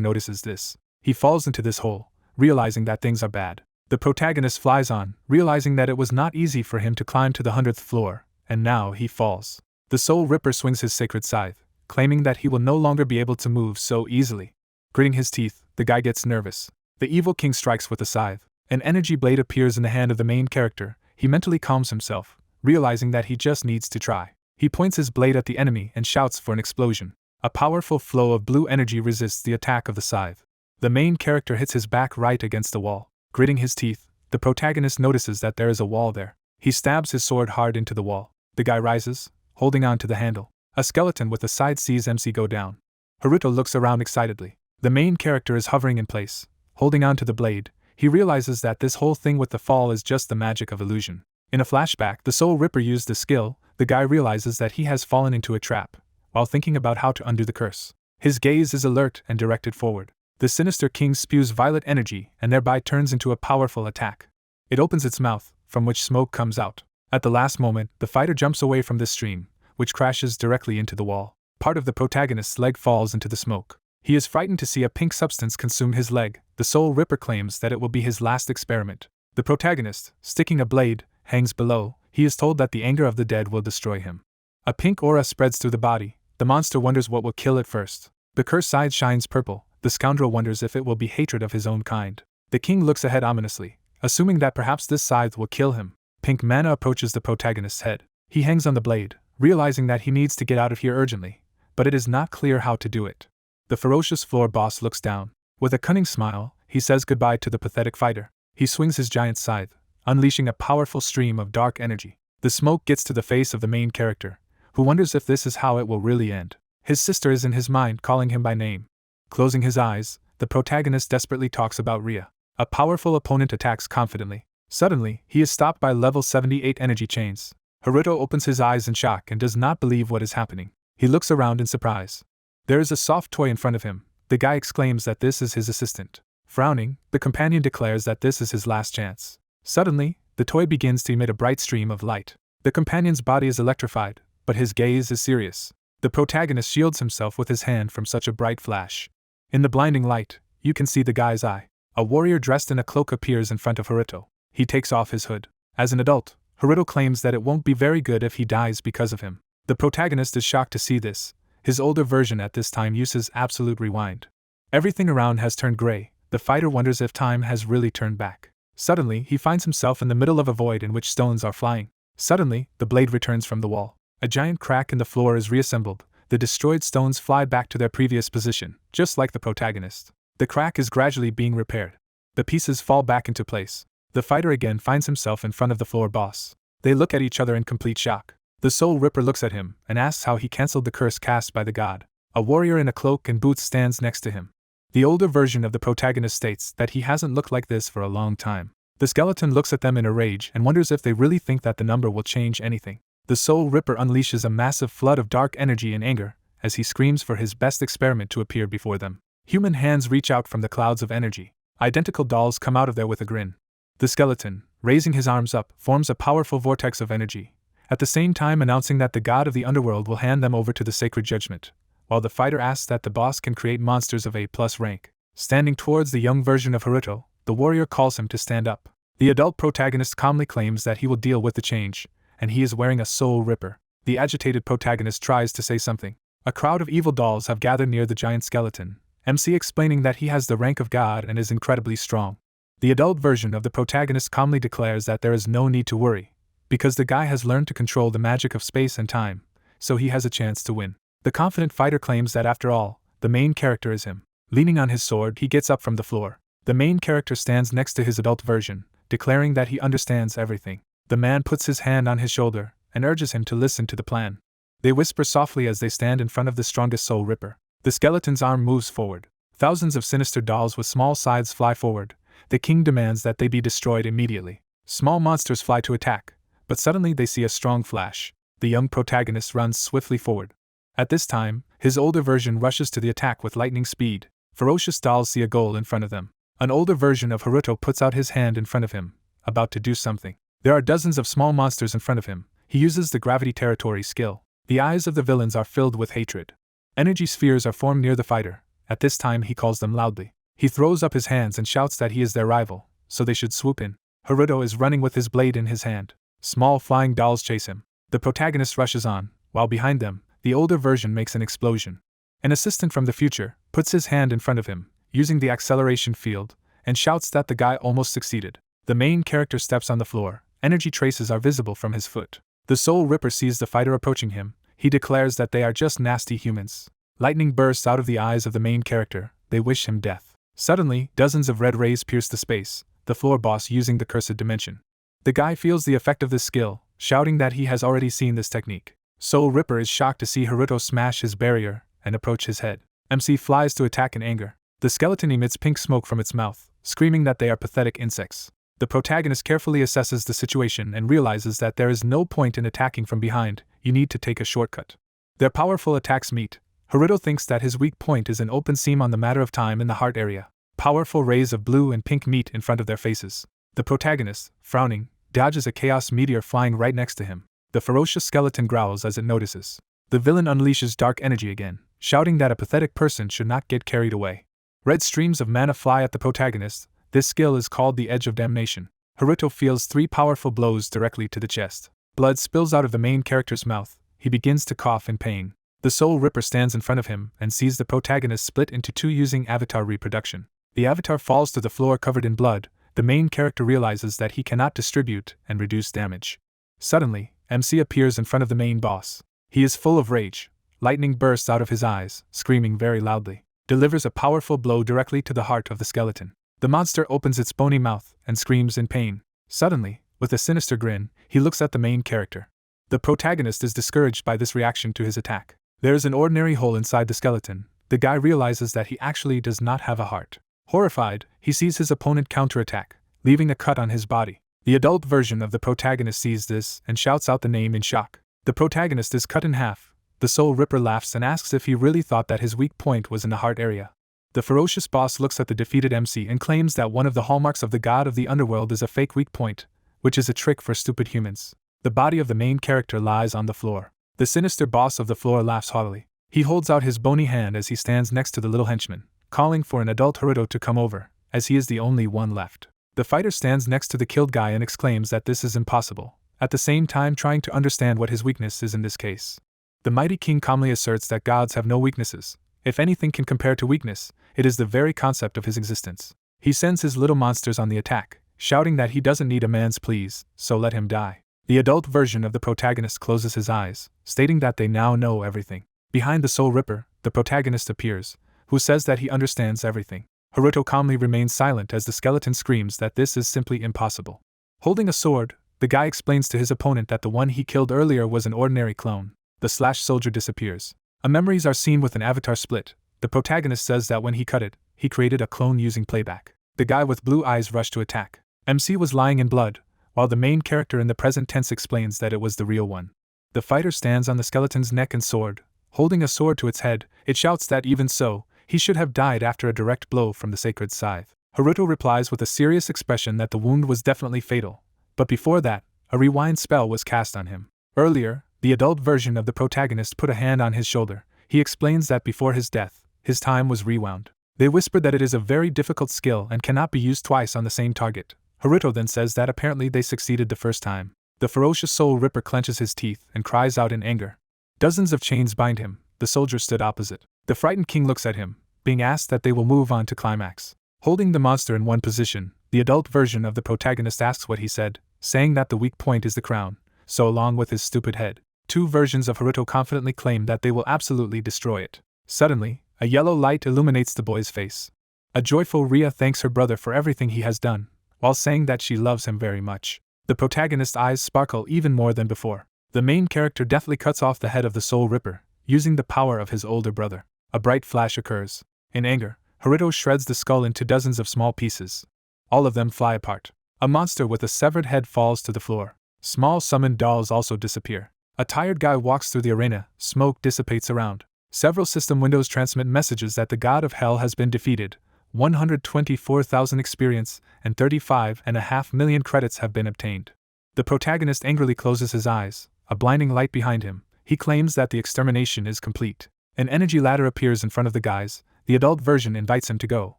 Speaker 1: notices this. He falls into this hole, realizing that things are bad. The protagonist flies on, realizing that it was not easy for him to climb to the 100th floor, and now he falls. The Soul Ripper swings his sacred scythe, claiming that he will no longer be able to move so easily. Gritting his teeth, the guy gets nervous. The evil king strikes with a scythe. An energy blade appears in the hand of the main character. He mentally calms himself, realizing that he just needs to try. He points his blade at the enemy and shouts for an explosion. A powerful flow of blue energy resists the attack of the scythe. The main character hits his back right against the wall. Gritting his teeth, the protagonist notices that there is a wall there. He stabs his sword hard into the wall. The guy rises, holding on to the handle. A skeleton with a scythe sees MC go down. Haruto looks around excitedly. The main character is hovering in place, holding on to the blade. He realizes that this whole thing with the fall is just the magic of illusion. In a flashback, the Soul Ripper used the skill. The guy realizes that he has fallen into a trap, while thinking about how to undo the curse. His gaze is alert and directed forward. The sinister king spews violet energy and thereby turns into a powerful attack. It opens its mouth, from which smoke comes out. At the last moment, the fighter jumps away from this stream, which crashes directly into the wall. Part of the protagonist's leg falls into the smoke. He is frightened to see a pink substance consume his leg. The Soul Ripper claims that it will be his last experiment. The protagonist, sticking a blade, hangs below. He is told that the anger of the dead will destroy him. A pink aura spreads through the body. The monster wonders what will kill it first. The cursed side shines purple. The scoundrel wonders if it will be hatred of his own kind. The king looks ahead ominously, assuming that perhaps this scythe will kill him. Pink mana approaches the protagonist's head. He hangs on the blade, realizing that he needs to get out of here urgently, but it is not clear how to do it. The ferocious floor boss looks down. With a cunning smile, he says goodbye to the pathetic fighter. He swings his giant scythe, unleashing a powerful stream of dark energy. The smoke gets to the face of the main character, who wonders if this is how it will really end. His sister is in his mind calling him by name. Closing his eyes, the protagonist desperately talks about Rhea. A powerful opponent attacks confidently. Suddenly, he is stopped by level 78 energy chains. Haruto opens his eyes in shock and does not believe what is happening. He looks around in surprise. There is a soft toy in front of him. The guy exclaims that this is his assistant. Frowning, the companion declares that this is his last chance. Suddenly, the toy begins to emit a bright stream of light. The companion's body is electrified, but his gaze is serious. The protagonist shields himself with his hand from such a bright flash. In the blinding light, you can see the guy's eye. A warrior dressed in a cloak appears in front of Haruto. He takes off his hood. As an adult, Haruto claims that it won't be very good if he dies because of him. The protagonist is shocked to see this. His older version at this time uses absolute rewind. Everything around has turned gray. The fighter wonders if time has really turned back. Suddenly, he finds himself in the middle of a void in which stones are flying. Suddenly, the blade returns from the wall. A giant crack in the floor is reassembled. The destroyed stones fly back to their previous position, just like the protagonist. The crack is gradually being repaired. The pieces fall back into place. The fighter again finds himself in front of the floor boss. They look at each other in complete shock. The Soul Ripper looks at him and asks how he cancelled the curse cast by the god. A warrior in a cloak and boots stands next to him. The older version of the protagonist states that he hasn't looked like this for a long time. The skeleton looks at them in a rage and wonders if they really think that the number will change anything. The Soul Ripper unleashes a massive flood of dark energy and anger as he screams for his best experiment to appear before them. Human hands reach out from the clouds of energy. Identical dolls come out of there with a grin. The skeleton, raising his arms up, forms a powerful vortex of energy, at the same time announcing that the god of the underworld will hand them over to the sacred judgment, while the fighter asks that the boss can create monsters of A+ rank. Standing towards the young version of Haruto, the warrior calls him to stand up. The adult protagonist calmly claims that he will deal with the change, and he is wearing a Soul Ripper. The agitated protagonist tries to say something. A crowd of evil dolls have gathered near the giant skeleton, MC explaining that he has the rank of god and is incredibly strong. The adult version of the protagonist calmly declares that there is no need to worry, because the guy has learned to control the magic of space and time, so he has a chance to win. The confident fighter claims that after all, the main character is him. Leaning on his sword, he gets up from the floor. The main character stands next to his adult version, declaring that he understands everything. The man puts his hand on his shoulder and urges him to listen to the plan. They whisper softly as they stand in front of the strongest Soul Ripper. The skeleton's arm moves forward. Thousands of sinister dolls with small scythes fly forward. The king demands that they be destroyed immediately. Small monsters fly to attack, but suddenly they see a strong flash. The young protagonist runs swiftly forward. At this time, his older version rushes to the attack with lightning speed. Ferocious dolls see a goal in front of them. An older version of Haruto puts out his hand in front of him, about to do something. There are dozens of small monsters in front of him. He uses the gravity territory skill. The eyes of the villains are filled with hatred. Energy spheres are formed near the fighter. At this time he calls them loudly. He throws up his hands and shouts that he is their rival, so they should swoop in. Haruto is running with his blade in his hand. Small flying dolls chase him. The protagonist rushes on, while behind them, the older version makes an explosion. An assistant from the future puts his hand in front of him, using the acceleration field, and shouts that the guy almost succeeded. The main character steps on the floor. Energy traces are visible from his foot. The Soul Ripper sees the fighter approaching him. He declares that they are just nasty humans. Lightning bursts out of the eyes of the main character. They wish him death. Suddenly, dozens of red rays pierce the space, the floor boss using the cursed dimension. The guy feels the effect of this skill, shouting that he has already seen this technique. Soul Ripper is shocked to see Haruto smash his barrier and approach his head. MC flies to attack in anger. The skeleton emits pink smoke from its mouth, screaming that they are pathetic insects. The protagonist carefully assesses the situation and realizes that there is no point in attacking from behind. You need to take a shortcut. Their powerful attacks meet. Haruto thinks that his weak point is an open seam on the matter of time in the heart area. Powerful rays of blue and pink meet in front of their faces. The protagonist, frowning, dodges a chaos meteor flying right next to him. The ferocious skeleton growls as it notices. The villain unleashes dark energy again, shouting that a pathetic person should not get carried away. Red streams of mana fly at the protagonist. This skill is called the Edge of Damnation. Haruto feels 3 powerful blows directly to the chest. Blood spills out of the main character's mouth. He begins to cough in pain. The Soul Ripper stands in front of him and sees the protagonist split into 2 using avatar reproduction. The avatar falls to the floor covered in blood. The main character realizes that he cannot distribute and reduce damage. Suddenly, MC appears in front of the main boss. He is full of rage. Lightning bursts out of his eyes, screaming very loudly. Delivers a powerful blow directly to the heart of the skeleton. The monster opens its bony mouth and screams in pain. Suddenly, with a sinister grin, he looks at the main character. The protagonist is discouraged by this reaction to his attack. There is an ordinary hole inside the skeleton. The guy realizes that he actually does not have a heart. Horrified, he sees his opponent counterattack, leaving a cut on his body. The adult version of the protagonist sees this and shouts out the name in shock. The protagonist is cut in half. The Soul Ripper laughs and asks if he really thought that his weak point was in the heart area. The ferocious boss looks at the defeated MC and claims that one of the hallmarks of the god of the underworld is a fake weak point, which is a trick for stupid humans. The body of the main character lies on the floor. The sinister boss of the floor laughs haughtily. He holds out his bony hand as he stands next to the little henchman, calling for an adult Haruto to come over, as he is the only one left. The fighter stands next to the killed guy and exclaims that this is impossible, at the same time trying to understand what his weakness is in this case. The mighty king calmly asserts that gods have no weaknesses. If anything can compare to weakness, it is the very concept of his existence. He sends his little monsters on the attack, shouting that he doesn't need a man's pleas, so let him die. The adult version of the protagonist closes his eyes, stating that they now know everything. Behind the Soul Ripper, the protagonist appears, who says that he understands everything. Haruto calmly remains silent as the skeleton screams that this is simply impossible. Holding a sword, the guy explains to his opponent that the one he killed earlier was an ordinary clone. The slash soldier disappears. Memories are seen with an avatar split. The protagonist says that when he cut it, he created a clone using playback. The guy with blue eyes rushed to attack. MC was lying in blood, while the main character in the present tense explains that it was the real one. The fighter stands on the skeleton's neck and sword. Holding a sword to its head, it shouts that even so, he should have died after a direct blow from the sacred scythe. Haruto replies with a serious expression that the wound was definitely fatal, but before that, a rewind spell was cast on him. Earlier, the adult version of the protagonist put a hand on his shoulder. He explains that before his death, his time was rewound. They whisper that it is a very difficult skill and cannot be used twice on the same target. Haruto then says that apparently they succeeded the first time. The ferocious Soul Ripper clenches his teeth and cries out in anger. Dozens of chains bind him. The soldier stood opposite. The frightened king looks at him, being asked that they will move on to climax. Holding the monster in one position, the adult version of the protagonist asks what he said, saying that the weak point is the crown, so along with his stupid head. Two versions of Haruto confidently claim that they will absolutely destroy it. Suddenly, a yellow light illuminates the boy's face. A joyful Rhea thanks her brother for everything he has done, while saying that she loves him very much. The protagonist's eyes sparkle even more than before. The main character deftly cuts off the head of the Soul Ripper, using the power of his older brother. A bright flash occurs. In anger, Haruto shreds the skull into dozens of small pieces. All of them fly apart. A monster with a severed head falls to the floor. Small summoned dolls also disappear. A tired guy walks through the arena. Smoke dissipates around. Several system windows transmit messages that the god of hell has been defeated. 124,000 experience and 35.5 million credits have been obtained. The protagonist angrily closes his eyes, a blinding light behind him. He claims that the extermination is complete. An energy ladder appears in front of the guys. The adult version invites him to go,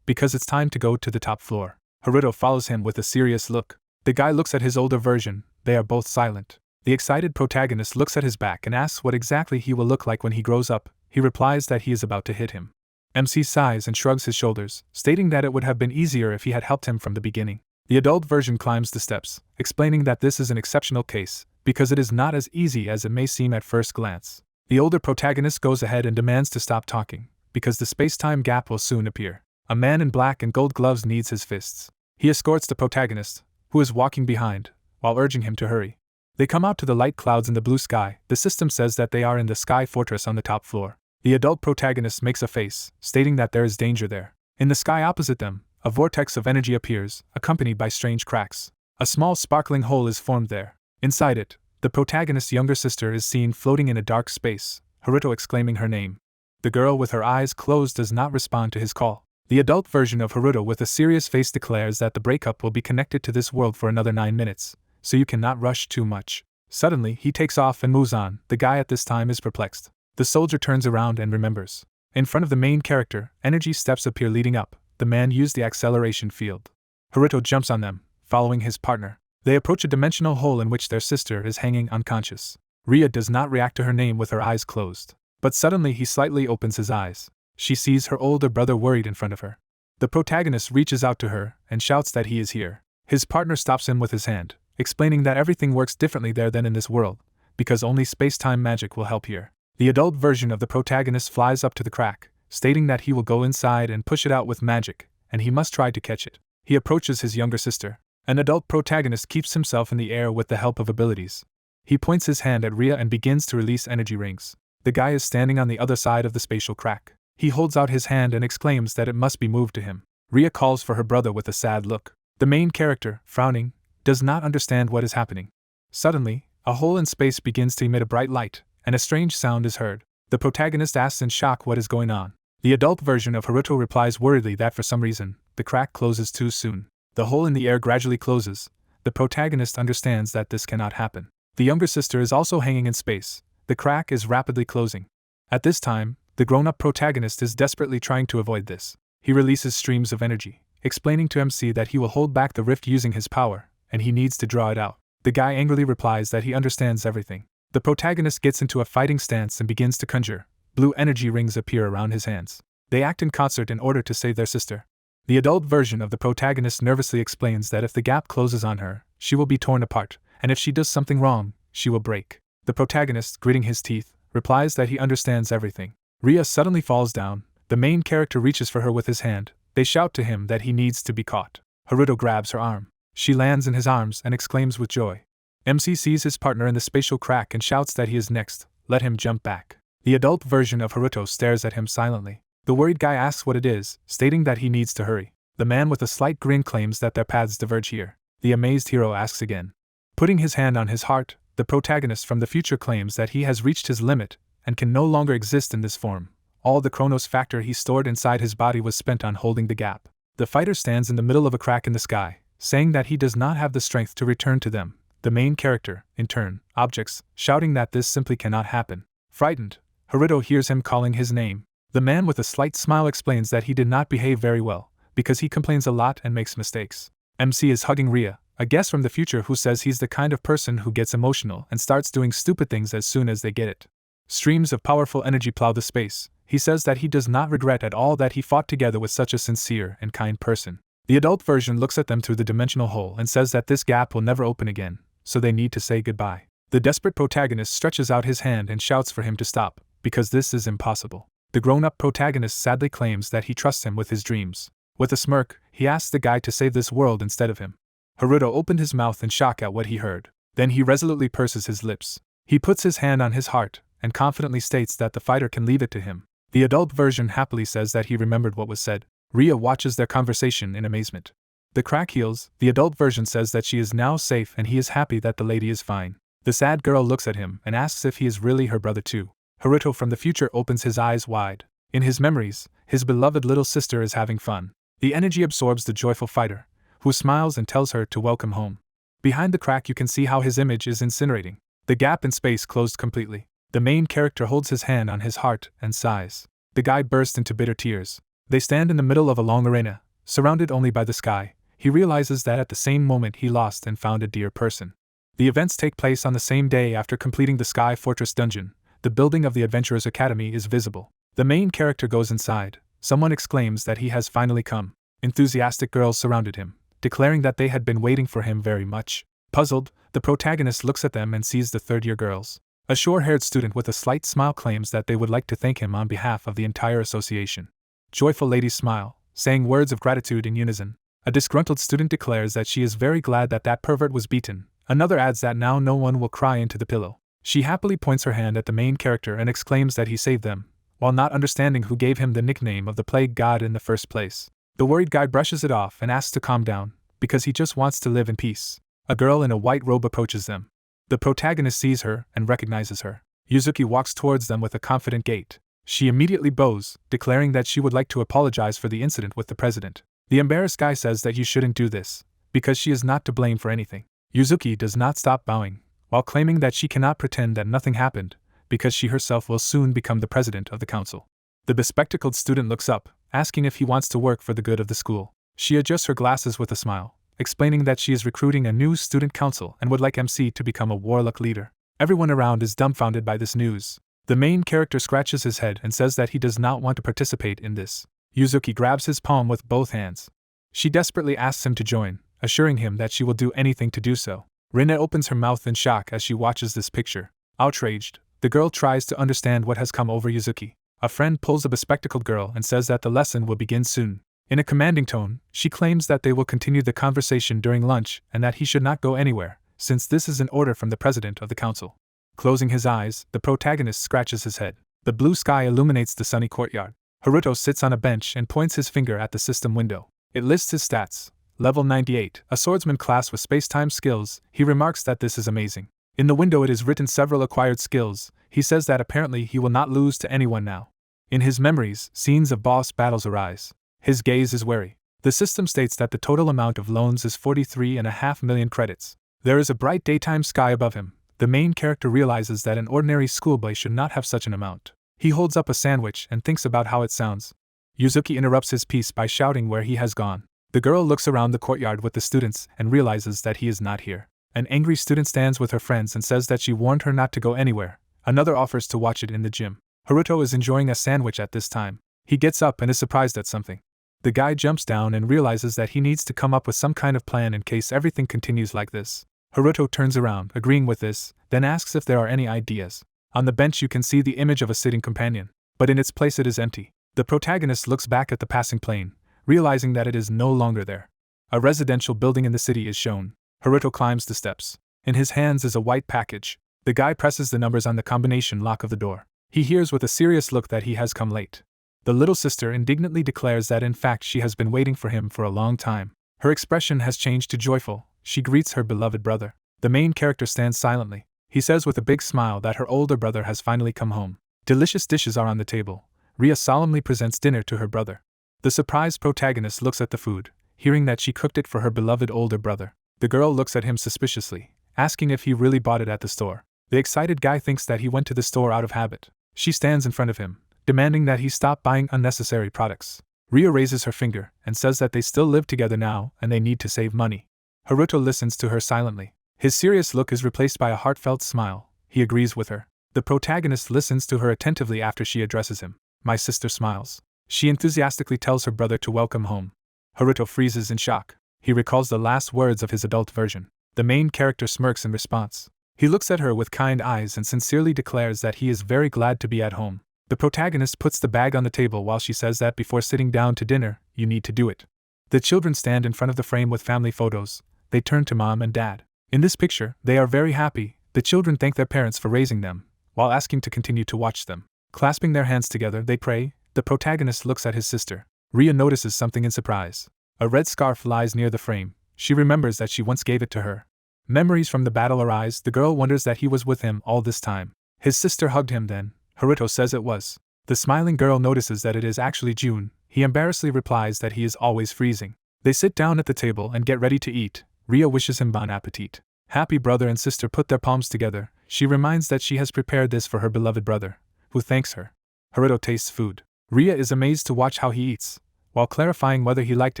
Speaker 1: because it's time to go to the top floor. Haruto follows him with a serious look. The guy looks at his older version. They are both silent. The excited protagonist looks at his back and asks what exactly he will look like when he grows up. He replies that he is about to hit him. MC sighs and shrugs his shoulders, stating that it would have been easier if he had helped him from the beginning. The adult version climbs the steps, explaining that this is an exceptional case, because it is not as easy as it may seem at first glance. The older protagonist goes ahead and demands to stop talking, because the space-time gap will soon appear. A man in black and gold gloves needs his fists. He escorts the protagonist, who is walking behind, while urging him to hurry. They come out to the light clouds in the blue sky. The system says that they are in the Sky Fortress on the top floor. The adult protagonist makes a face, stating that there is danger there. In the sky opposite them, a vortex of energy appears, accompanied by strange cracks. A small sparkling hole is formed there. Inside it, the protagonist's younger sister is seen floating in a dark space, Haruto exclaiming her name. The girl with her eyes closed does not respond to his call. The adult version of Haruto with a serious face declares that the breakup will be connected to this world for another 9 minutes, so you cannot rush too much. Suddenly, he takes off and moves on. The guy at this time is perplexed. The soldier turns around and remembers. In front of the main character, energy steps appear leading up. The man used the acceleration field. Haruto jumps on them, following his partner. They approach a dimensional hole in which their sister is hanging unconscious. Rhea does not react to her name with her eyes closed. But suddenly he slightly opens his eyes. She sees her older brother worried in front of her. The protagonist reaches out to her and shouts that he is here. His partner stops him with his hand, explaining that everything works differently there than in this world, because only space-time magic will help here. The adult version of the protagonist flies up to the crack, stating that he will go inside and push it out with magic, and he must try to catch it. He approaches his younger sister. An adult protagonist keeps himself in the air with the help of abilities. He points his hand at Rhea and begins to release energy rings. The guy is standing on the other side of the spatial crack. He holds out his hand and exclaims that it must be moved to him. Rhea calls for her brother with a sad look. The main character, frowning, does not understand what is happening. Suddenly, a hole in space begins to emit a bright light, and a strange sound is heard. The protagonist asks in shock what is going on. The adult version of Haruto replies worriedly that for some reason, the crack closes too soon. The hole in the air gradually closes. The protagonist understands that this cannot happen. The younger sister is also hanging in space. The crack is rapidly closing. At this time, the grown-up protagonist is desperately trying to avoid this. He releases streams of energy, explaining to MC that he will hold back the rift using his power, and he needs to draw it out. The guy angrily replies that he understands everything. The protagonist gets into a fighting stance and begins to conjure. Blue energy rings appear around his hands. They act in concert in order to save their sister. The adult version of the protagonist nervously explains that if the gap closes on her, she will be torn apart, and if she does something wrong, she will break. The protagonist, gritting his teeth, replies that he understands everything. Ria suddenly falls down. The main character reaches for her with his hand. They shout to him that he needs to be caught. Haruto grabs her arm. She lands in his arms and exclaims with joy. MC sees his partner in the spatial crack and shouts that he is next. Let him jump back. The adult version of Haruto stares at him silently. The worried guy asks what it is, stating that he needs to hurry. The man with a slight grin claims that their paths diverge here. The amazed hero asks again. Putting his hand on his heart, the protagonist from the future claims that he has reached his limit and can no longer exist in this form. All the Chronos factor he stored inside his body was spent on holding the gap. The fighter stands in the middle of a crack in the sky, saying that he does not have the strength to return to them. The main character, in turn, objects, shouting that this simply cannot happen. Frightened, Haruto hears him calling his name. The man with a slight smile explains that he did not behave very well, because he complains a lot and makes mistakes. MC is hugging Ria, a guest from the future who says he's the kind of person who gets emotional and starts doing stupid things as soon as they get it. Streams of powerful energy plow the space. He says that he does not regret at all that he fought together with such a sincere and kind person. The adult version looks at them through the dimensional hole and says that this gap will never open again, so they need to say goodbye. The desperate protagonist stretches out his hand and shouts for him to stop, because this is impossible. The grown-up protagonist sadly claims that he trusts him with his dreams. With a smirk, he asks the guy to save this world instead of him. Haruto opened his mouth in shock at what he heard. Then he resolutely purses his lips. He puts his hand on his heart and confidently states that the fighter can leave it to him. The adult version happily says that he remembered what was said. Ria watches their conversation in amazement. The crack heals. The adult version says that she is now safe and he is happy that the lady is fine. The sad girl looks at him and asks if he is really her brother too. Haruto from the future opens his eyes wide. In his memories, his beloved little sister is having fun. The energy absorbs the joyful fighter, who smiles and tells her to welcome home. Behind the crack you can see how his image is incinerating. The gap in space closed completely. The main character holds his hand on his heart and sighs. The guy bursts into bitter tears. They stand in the middle of a long arena, surrounded only by the sky. He realizes that at the same moment he lost and found a dear person. The events take place on the same day after completing the Sky Fortress dungeon. The building of the Adventurers Academy is visible. The main character goes inside. Someone exclaims that he has finally come. Enthusiastic girls surrounded him, declaring that they had been waiting for him very much. Puzzled, the protagonist looks at them and sees the third-year girls. A short-haired student with a slight smile claims that they would like to thank him on behalf of the entire association. Joyful ladies smile, saying words of gratitude in unison. A disgruntled student declares that she is very glad that that pervert was beaten. Another adds that now no one will cry into the pillow. She happily points her hand at the main character and exclaims that he saved them, while not understanding who gave him the nickname of the plague god in the first place. The worried guy brushes it off and asks to calm down, because he just wants to live in peace. A girl in a white robe approaches them. The protagonist sees her and recognizes her. Yuzuki walks towards them with a confident gait. She immediately bows, declaring that she would like to apologize for the incident with the president. The embarrassed guy says that you shouldn't do this, because she is not to blame for anything. Yuzuki does not stop bowing, while claiming that she cannot pretend that nothing happened, because she herself will soon become the president of the council. The bespectacled student looks up, asking if he wants to work for the good of the school. She adjusts her glasses with a smile, explaining that she is recruiting a new student council and would like MC to become a warlock leader. Everyone around is dumbfounded by this news. The main character scratches his head and says that he does not want to participate in this. Yuzuki grabs his palm with both hands. She desperately asks him to join, assuring him that she will do anything to do so. Rena opens her mouth in shock as she watches this picture. Outraged, the girl tries to understand what has come over Yuzuki. A friend pulls a bespectacled girl and says that the lesson will begin soon. In a commanding tone, she claims that they will continue the conversation during lunch and that he should not go anywhere, since this is an order from the president of the council. Closing his eyes, the protagonist scratches his head. The blue sky illuminates the sunny courtyard. Haruto sits on a bench and points his finger at the system window. It lists his stats. Level 98, a swordsman class with space-time skills. He remarks that this is amazing. In the window it is written several acquired skills. He says that apparently he will not lose to anyone now. In his memories, scenes of boss battles arise. His gaze is wary. The system states that the total amount of loans is 43.5 million credits. There is a bright daytime sky above him. The main character realizes that an ordinary schoolboy should not have such an amount. He holds up a sandwich and thinks about how it sounds. Yuzuki interrupts his piece by shouting where he has gone. The girl looks around the courtyard with the students and realizes that he is not here. An angry student stands with her friends and says that she warned her not to go anywhere. Another offers to watch it in the gym. Haruto is enjoying a sandwich at this time. He gets up and is surprised at something. The guy jumps down and realizes that he needs to come up with some kind of plan in case everything continues like this. Haruto turns around, agreeing with this, then asks if there are any ideas. On the bench you can see the image of a sitting companion, but in its place it is empty. The protagonist looks back at the passing plane, realizing that it is no longer there. A residential building in the city is shown. Haruto climbs the steps. In his hands is a white package. The guy presses the numbers on the combination lock of the door. He hears with a serious look that he has come late. The little sister indignantly declares that in fact she has been waiting for him for a long time. Her expression has changed to joyful. She greets her beloved brother. The main character stands silently. He says with a big smile that her older brother has finally come home. Delicious dishes are on the table. Rhea solemnly presents dinner to her brother. The surprised protagonist looks at the food, hearing that she cooked it for her beloved older brother. The girl looks at him suspiciously, asking if he really bought it at the store. The excited guy thinks that he went to the store out of habit. She stands in front of him, demanding that he stop buying unnecessary products. Rhea raises her finger and says that they still live together now and they need to save money. Haruto listens to her silently. His serious look is replaced by a heartfelt smile. He agrees with her. The protagonist listens to her attentively after she addresses him. My sister smiles. She enthusiastically tells her brother to welcome home. Haruto freezes in shock. He recalls the last words of his adult version. The main character smirks in response. He looks at her with kind eyes and sincerely declares that he is very glad to be at home. The protagonist puts the bag on the table while she says that before sitting down to dinner, you need to do it. The children stand in front of the frame with family photos. They turn to mom and dad. In this picture, they are very happy. The children thank their parents for raising them, while asking to continue to watch them. Clasping their hands together, they pray. The protagonist looks at his sister. Rhea notices something in surprise. A red scarf lies near the frame. She remembers that she once gave it to her. Memories from the battle arise. The girl wonders that he was with him all this time. His sister hugged him then. Haruto says it was. The smiling girl notices that it is actually June. He embarrassedly replies that he is always freezing. They sit down at the table and get ready to eat. Rhea wishes him bon appetit. Happy brother and sister put their palms together. She reminds that she has prepared this for her beloved brother, who thanks her. Haruto tastes food. Rhea is amazed to watch how he eats. While clarifying whether he liked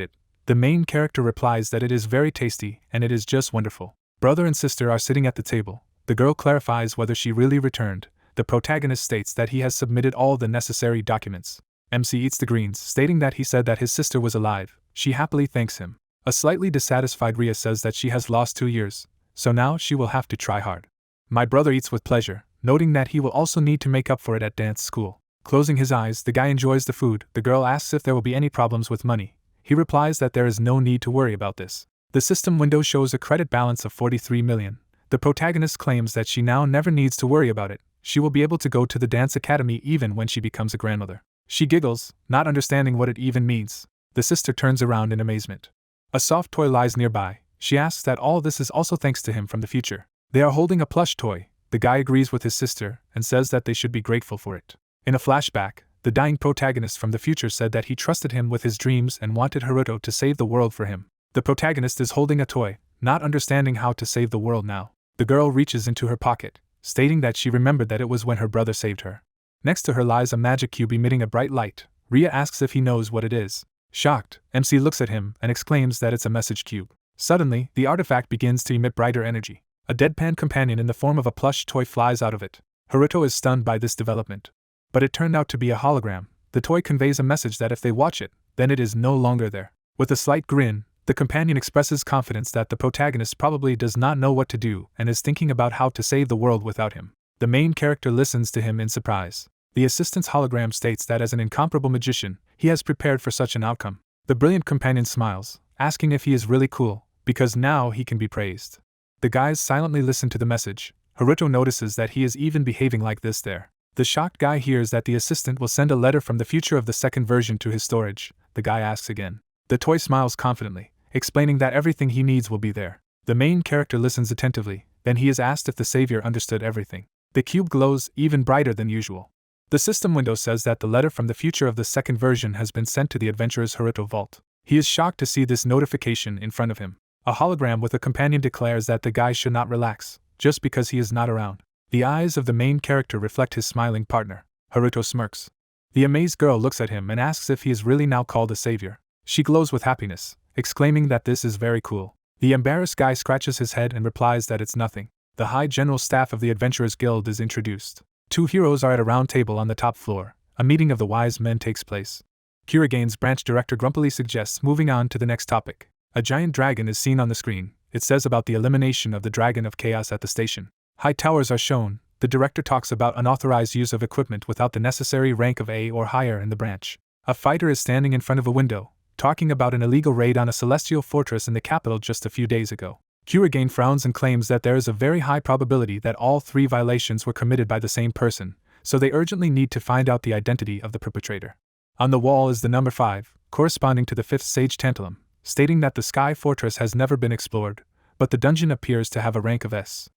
Speaker 1: it, the main character replies that it is very tasty and it is just wonderful. Brother and sister are sitting at the table. The girl clarifies whether she really returned. The protagonist states that he has submitted all the necessary documents. MC eats the greens, stating that he said that his sister was alive. She happily thanks him. A slightly dissatisfied Rhea says that she has lost 2 years, so now she will have to try hard. My brother eats with pleasure, noting that he will also need to make up for it at dance school. Closing his eyes, the guy enjoys the food. The girl asks if there will be any problems with money. He replies that there is no need to worry about this. The system window shows a credit balance of 43 million. The protagonist claims that she now never needs to worry about it. She will be able to go to the dance academy even when she becomes a grandmother. She giggles, not understanding what it even means. The sister turns around in amazement. A soft toy lies nearby. She asks that all this is also thanks to him from the future. They are holding a plush toy. The guy agrees with his sister and says that they should be grateful for it. In a flashback, the dying protagonist from the future said that he trusted him with his dreams and wanted Haruto to save the world for him. The protagonist is holding a toy, not understanding how to save the world now. The girl reaches into her pocket, stating that she remembered that it was when her brother saved her. Next to her lies a magic cube emitting a bright light. Rhea asks if he knows what it is. Shocked, MC looks at him and exclaims that it's a message cube. Suddenly, the artifact begins to emit brighter energy. A deadpan companion in the form of a plush toy flies out of it. Haruto is stunned by this development. But it turned out to be a hologram. The toy conveys a message that if they watch it, then it is no longer there. With a slight grin, the companion expresses confidence that the protagonist probably does not know what to do and is thinking about how to save the world without him. The main character listens to him in surprise. The assistant's hologram states that as an incomparable magician, he has prepared for such an outcome. The brilliant companion smiles, asking if he is really cool, because now he can be praised. The guys silently listen to the message. Haruto notices that he is even behaving like this there. The shocked guy hears that the assistant will send a letter from the future of the second version to his storage. The guy asks again. The toy smiles confidently, explaining that everything he needs will be there. The main character listens attentively, then he is asked if the savior understood everything. The cube glows even brighter than usual. The system window says that the letter from the future of the second version has been sent to the adventurer's Haruto vault. He is shocked to see this notification in front of him. A hologram with a companion declares that the guy should not relax, just because he is not around. The eyes of the main character reflect his smiling partner. Haruto smirks. The amazed girl looks at him and asks if he is really now called a savior. She glows with happiness, exclaiming that this is very cool. The embarrassed guy scratches his head and replies that it's nothing. The High General Staff of the Adventurers Guild is introduced. 2 heroes are at a round table on the top floor. A meeting of the wise men takes place. Kurigane's branch director grumpily suggests moving on to the next topic. A giant dragon is seen on the screen. It says about the elimination of the Dragon of Chaos at the station. High towers are shown. the director talks about unauthorized use of equipment without the necessary rank of A or higher in the branch. A fighter is standing in front of a window, talking about an illegal raid on a celestial fortress in the capital just a few days ago. Kurigane frowns and claims that there is a very high probability that all 3 violations were committed by the same person, so they urgently need to find out the identity of the perpetrator. On the wall is the number 5, corresponding to the 5th Sage Tantalum, stating that the Sky Fortress has never been explored, but the dungeon appears to have a rank of S.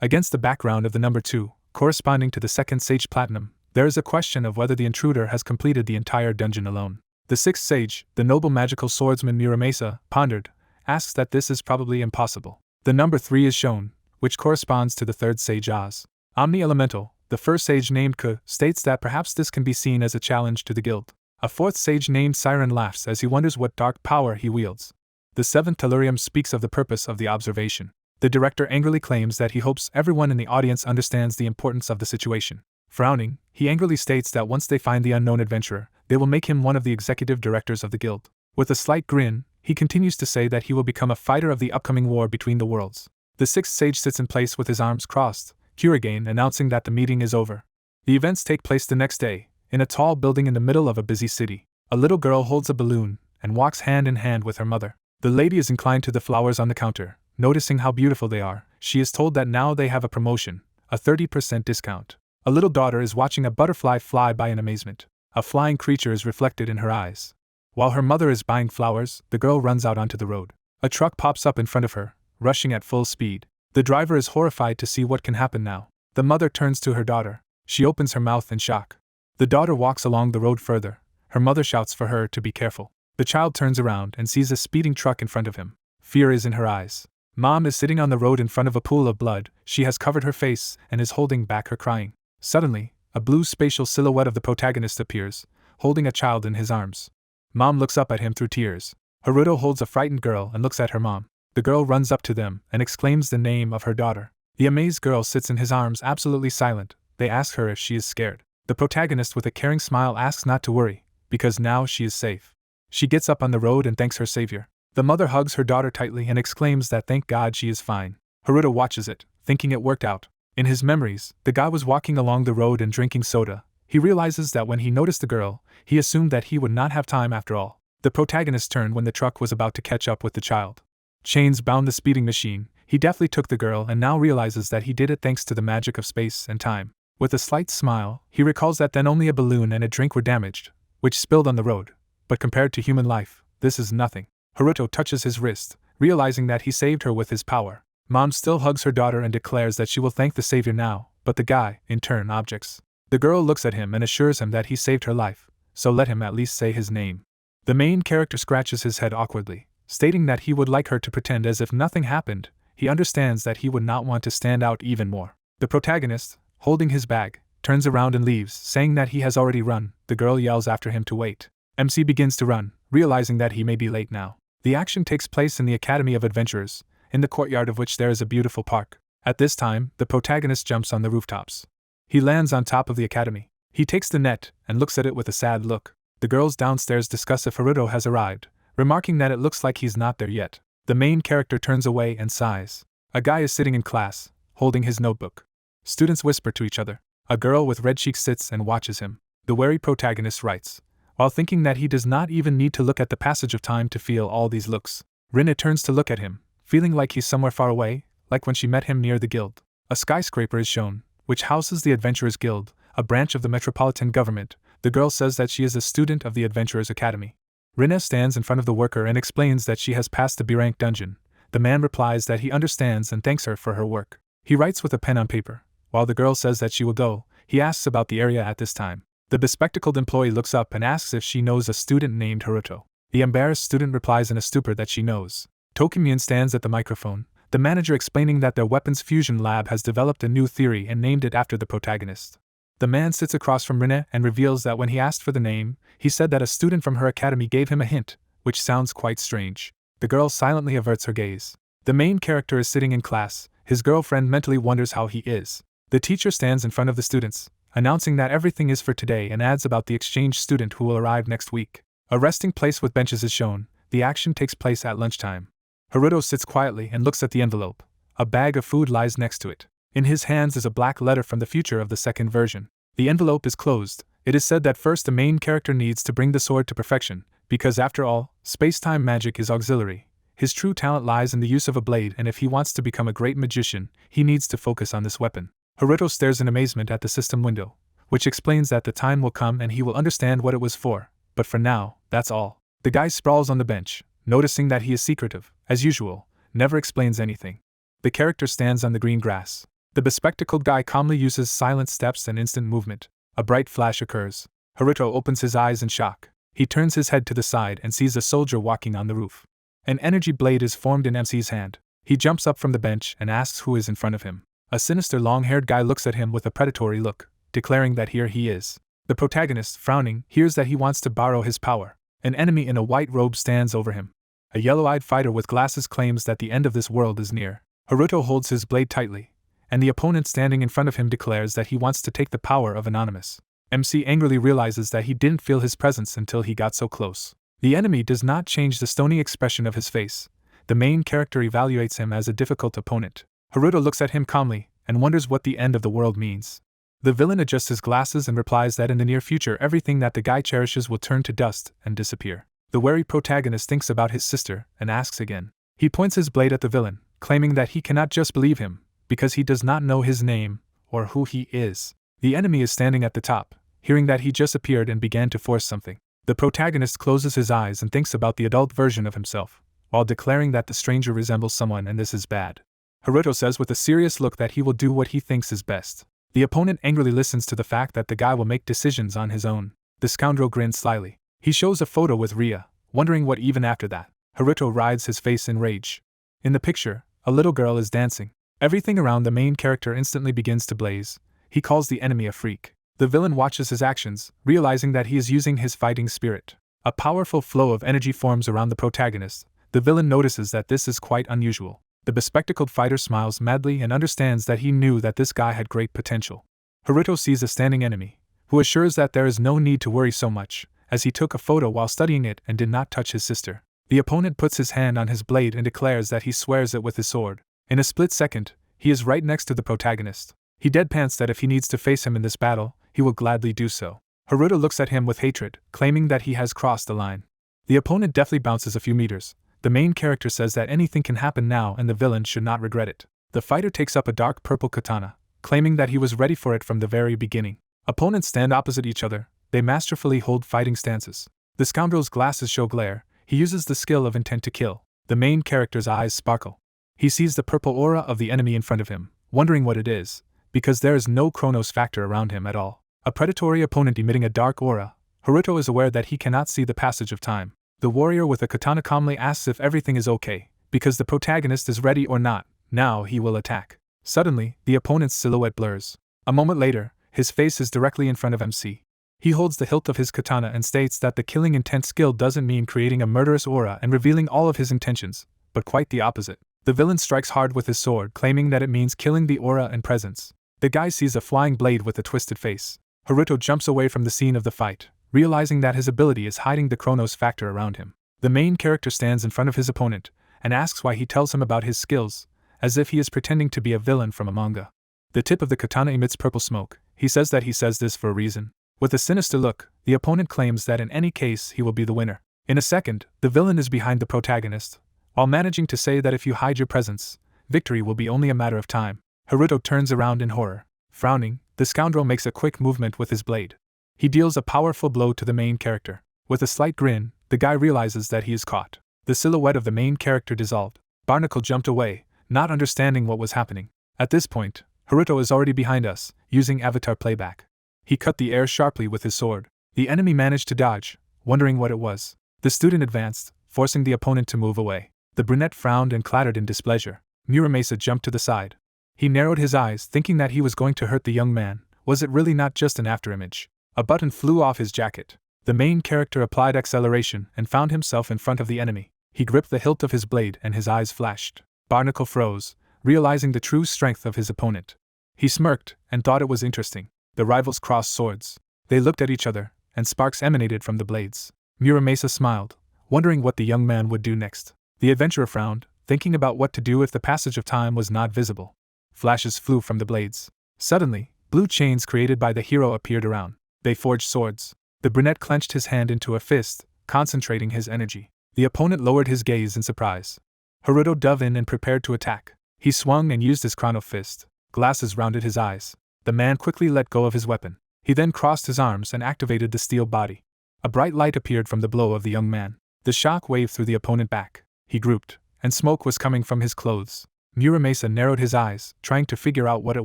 Speaker 1: Against the background of the number 2, corresponding to the 2nd Sage Platinum, there is a question of whether the intruder has completed the entire dungeon alone. The 6th Sage, the noble magical swordsman Muramea, pondered, asks that this is probably impossible. The number 3 is shown, which corresponds to the 3rd Sage Oz. Omni Elemental, the 1st Sage named Ku, states that perhaps this can be seen as a challenge to the guild. A 4th Sage named Siren laughs as he wonders what dark power he wields. The 7th Tellurium speaks of the purpose of the observation. The director angrily claims that he hopes everyone in the audience understands the importance of the situation. Frowning, he angrily states that once they find the unknown adventurer, they will make him one of the executive directors of the guild. With a slight grin, he continues to say that he will become a fighter of the upcoming war between the worlds. The 6th Sage sits in place with his arms crossed, Kurigane announcing that the meeting is over. The events take place the next day, in a tall building in the middle of a busy city. A little girl holds a balloon and walks hand in hand with her mother. The lady is inclined to the flowers on the counter. Noticing how beautiful they are, she is told that now they have a promotion, a 30% discount. A little daughter is watching a butterfly fly by in amazement. A flying creature is reflected in her eyes. While her mother is buying flowers, the girl runs out onto the road. A truck pops up in front of her, rushing at full speed. The driver is horrified to see what can happen now. The mother turns to her daughter. She opens her mouth in shock. The daughter walks along the road further. Her mother shouts for her to be careful. The child turns around and sees a speeding truck in front of him. Fear is in her eyes. Mom is sitting on the road in front of a pool of blood. She has covered her face and is holding back her crying. Suddenly, a blue spatial silhouette of the protagonist appears, holding a child in his arms. Mom looks up at him through tears. Haruto holds a frightened girl and looks at her mom. The girl runs up to them and exclaims the name of her daughter. The amazed girl sits in his arms absolutely silent. They ask her if she is scared. The protagonist with a caring smile asks not to worry, because now she is safe. She gets up on the road and thanks her savior. The mother hugs her daughter tightly and exclaims that thank God she is fine. Haruto watches it, thinking it worked out. In his memories, the guy was walking along the road and drinking soda. He realizes that when he noticed the girl, he assumed that he would not have time after all. The protagonist turned when the truck was about to catch up with the child. Chains bound the speeding machine. He deftly took the girl and now realizes that he did it thanks to the magic of space and time. With a slight smile, he recalls that then only a balloon and a drink were damaged, which spilled on the road. But compared to human life, this is nothing. Haruto touches his wrist, realizing that he saved her with his power. Mom still hugs her daughter and declares that she will thank the savior now, but the guy, in turn, objects. The girl looks at him and assures him that he saved her life, so let him at least say his name. The main character scratches his head awkwardly, stating that he would like her to pretend as if nothing happened. He understands that he would not want to stand out even more. The protagonist, holding his bag, turns around and leaves, saying that he has already run. The girl yells after him to wait. MC begins to run, realizing that he may be late now. The action takes place in the Academy of Adventurers, in the courtyard of which there is a beautiful park. At this time, the protagonist jumps on the rooftops. He lands on top of the academy. He takes the net and looks at it with a sad look. The girls downstairs discuss if Haruto has arrived, remarking that it looks like he's not there yet. The main character turns away and sighs. A guy is sitting in class, holding his notebook. Students whisper to each other. A girl with red cheeks sits and watches him. The wary protagonist writes, while thinking that he does not even need to look at the passage of time to feel all these looks. Rena turns to look at him, feeling like he's somewhere far away, like when she met him near the guild. A skyscraper is shown, which houses the Adventurers Guild, a branch of the metropolitan government. The girl says that she is a student of the Adventurers Academy. Rena stands in front of the worker and explains that she has passed the B-rank dungeon. The man replies that he understands and thanks her for her work. He writes with a pen on paper. While the girl says that she will go, he asks about the area at this time. The bespectacled employee looks up and asks if she knows a student named Haruto. The embarrassed student replies in a stupor that she knows. Tokimyon stands at the microphone, the manager explaining that their weapons fusion lab has developed a new theory and named it after the protagonist. The man sits across from Rena and reveals that when he asked for the name, he said that a student from her academy gave him a hint, which sounds quite strange. The girl silently averts her gaze. The main character is sitting in class. His girlfriend mentally wonders how he is. The teacher stands in front of the students, announcing that everything is for today and adds about the exchange student who will arrive next week. A resting place with benches is shown. The action takes place at lunchtime. Haruto sits quietly and looks at the envelope. A bag of food lies next to it. In his hands is a black letter from the future of the second version. The envelope is closed. It is said that first the main character needs to bring the sword to perfection, because after all, space-time magic is auxiliary. His true talent lies in the use of a blade, and if he wants to become a great magician, he needs to focus on this weapon. Haruto stares in amazement at the system window, which explains that the time will come and he will understand what it was for, but for now, that's all. The guy sprawls on the bench, noticing that he is secretive, as usual, never explains anything. The character stands on the green grass. The bespectacled guy calmly uses silent steps and instant movement. A bright flash occurs. Haruto opens his eyes in shock. He turns his head to the side and sees a soldier walking on the roof. An energy blade is formed in MC's hand. He jumps up from the bench and asks who is in front of him. A sinister long-haired guy looks at him with a predatory look, declaring that here he is. The protagonist, frowning, hears that he wants to borrow his power. An enemy in a white robe stands over him. A yellow-eyed fighter with glasses claims that the end of this world is near. Haruto holds his blade tightly, and the opponent standing in front of him declares that he wants to take the power of Anonymous. MC angrily realizes that he didn't feel his presence until he got so close. The enemy does not change the stony expression of his face. The main character evaluates him as a difficult opponent. Haruto looks at him calmly and wonders what the end of the world means. The villain adjusts his glasses and replies that in the near future everything that the guy cherishes will turn to dust and disappear. The wary protagonist thinks about his sister and asks again. He points his blade at the villain, claiming that he cannot just believe him, because he does not know his name or who he is. The enemy is standing at the top, hearing that he just appeared and began to force something. The protagonist closes his eyes and thinks about the adult version of himself, while declaring that the stranger resembles someone and this is bad. Haruto says with a serious look that he will do what he thinks is best. The opponent angrily listens to the fact that the guy will make decisions on his own. The scoundrel grins slyly. He shows a photo with Rhea, wondering what even after that. Haruto rides his face in rage. In the picture, a little girl is dancing. Everything around the main character instantly begins to blaze. He calls the enemy a freak. The villain watches his actions, realizing that he is using his fighting spirit. A powerful flow of energy forms around the protagonist. The villain notices that this is quite unusual. The bespectacled fighter smiles madly and understands that he knew that this guy had great potential. Haruto sees a standing enemy, who assures that there is no need to worry so much, as he took a photo while studying it and did not touch his sister. The opponent puts his hand on his blade and declares that he swears it with his sword. In a split second, he is right next to the protagonist. He deadpans that if he needs to face him in this battle, he will gladly do so. Haruto looks at him with hatred, claiming that he has crossed the line. The opponent deftly bounces a few meters. The main character says that anything can happen now and the villain should not regret it. The fighter takes up a dark purple katana, claiming that he was ready for it from the very beginning. Opponents stand opposite each other. They masterfully hold fighting stances. The scoundrel's glasses show glare. He uses the skill of intent to kill. The main character's eyes sparkle. He sees the purple aura of the enemy in front of him, wondering what it is, because there is no Chronos factor around him at all. A predatory opponent emitting a dark aura. Haruto is aware that he cannot see the passage of time. The warrior with a katana calmly asks if everything is okay, because the protagonist is ready or not. Now he will attack. Suddenly, the opponent's silhouette blurs. A moment later, his face is directly in front of MC. He holds the hilt of his katana and states that the killing intent skill doesn't mean creating a murderous aura and revealing all of his intentions, but quite the opposite. The villain strikes hard with his sword, claiming that it means killing the aura and presence. The guy sees a flying blade with a twisted face. Haruto jumps away from the scene of the fight, realizing that his ability is hiding the Chronos factor around him. The main character stands in front of his opponent and asks why he tells him about his skills, as if he is pretending to be a villain from a manga. The tip of the katana emits purple smoke. He says that he says this for a reason. With a sinister look, the opponent claims that in any case he will be the winner. In a second, the villain is behind the protagonist, while managing to say that if you hide your presence, victory will be only a matter of time. Haruto turns around in horror. Frowning, the scoundrel makes a quick movement with his blade. He deals a powerful blow to the main character. With a slight grin, the guy realizes that he is caught. The silhouette of the main character dissolved. Barnacle jumped away, not understanding what was happening. At this point, Haruto is already behind us, using avatar playback. He cut the air sharply with his sword. The enemy managed to dodge, wondering what it was. The student advanced, forcing the opponent to move away. The brunette frowned and clattered in displeasure. Muramea jumped to the side. He narrowed his eyes, thinking that he was going to hurt the young man. Was it really not just an afterimage? A button flew off his jacket. The main character applied acceleration and found himself in front of the enemy. He gripped the hilt of his blade and his eyes flashed. Barnacle froze, realizing the true strength of his opponent. He smirked and thought it was interesting. The rivals crossed swords. They looked at each other, and sparks emanated from the blades. Muramea smiled, wondering what the young man would do next. The adventurer frowned, thinking about what to do if the passage of time was not visible. Flashes flew from the blades. Suddenly, blue chains created by the hero appeared around. They forged swords. The brunette clenched his hand into a fist, concentrating his energy. The opponent lowered his gaze in surprise. Haruto dove in and prepared to attack. He swung and used his chrono fist. Glasses rounded his eyes. The man quickly let go of his weapon. He then crossed his arms and activated the steel body. A bright light appeared from the blow of the young man. The shock waved through the opponent back. He grouped, and smoke was coming from his clothes. Muramea narrowed his eyes, trying to figure out what it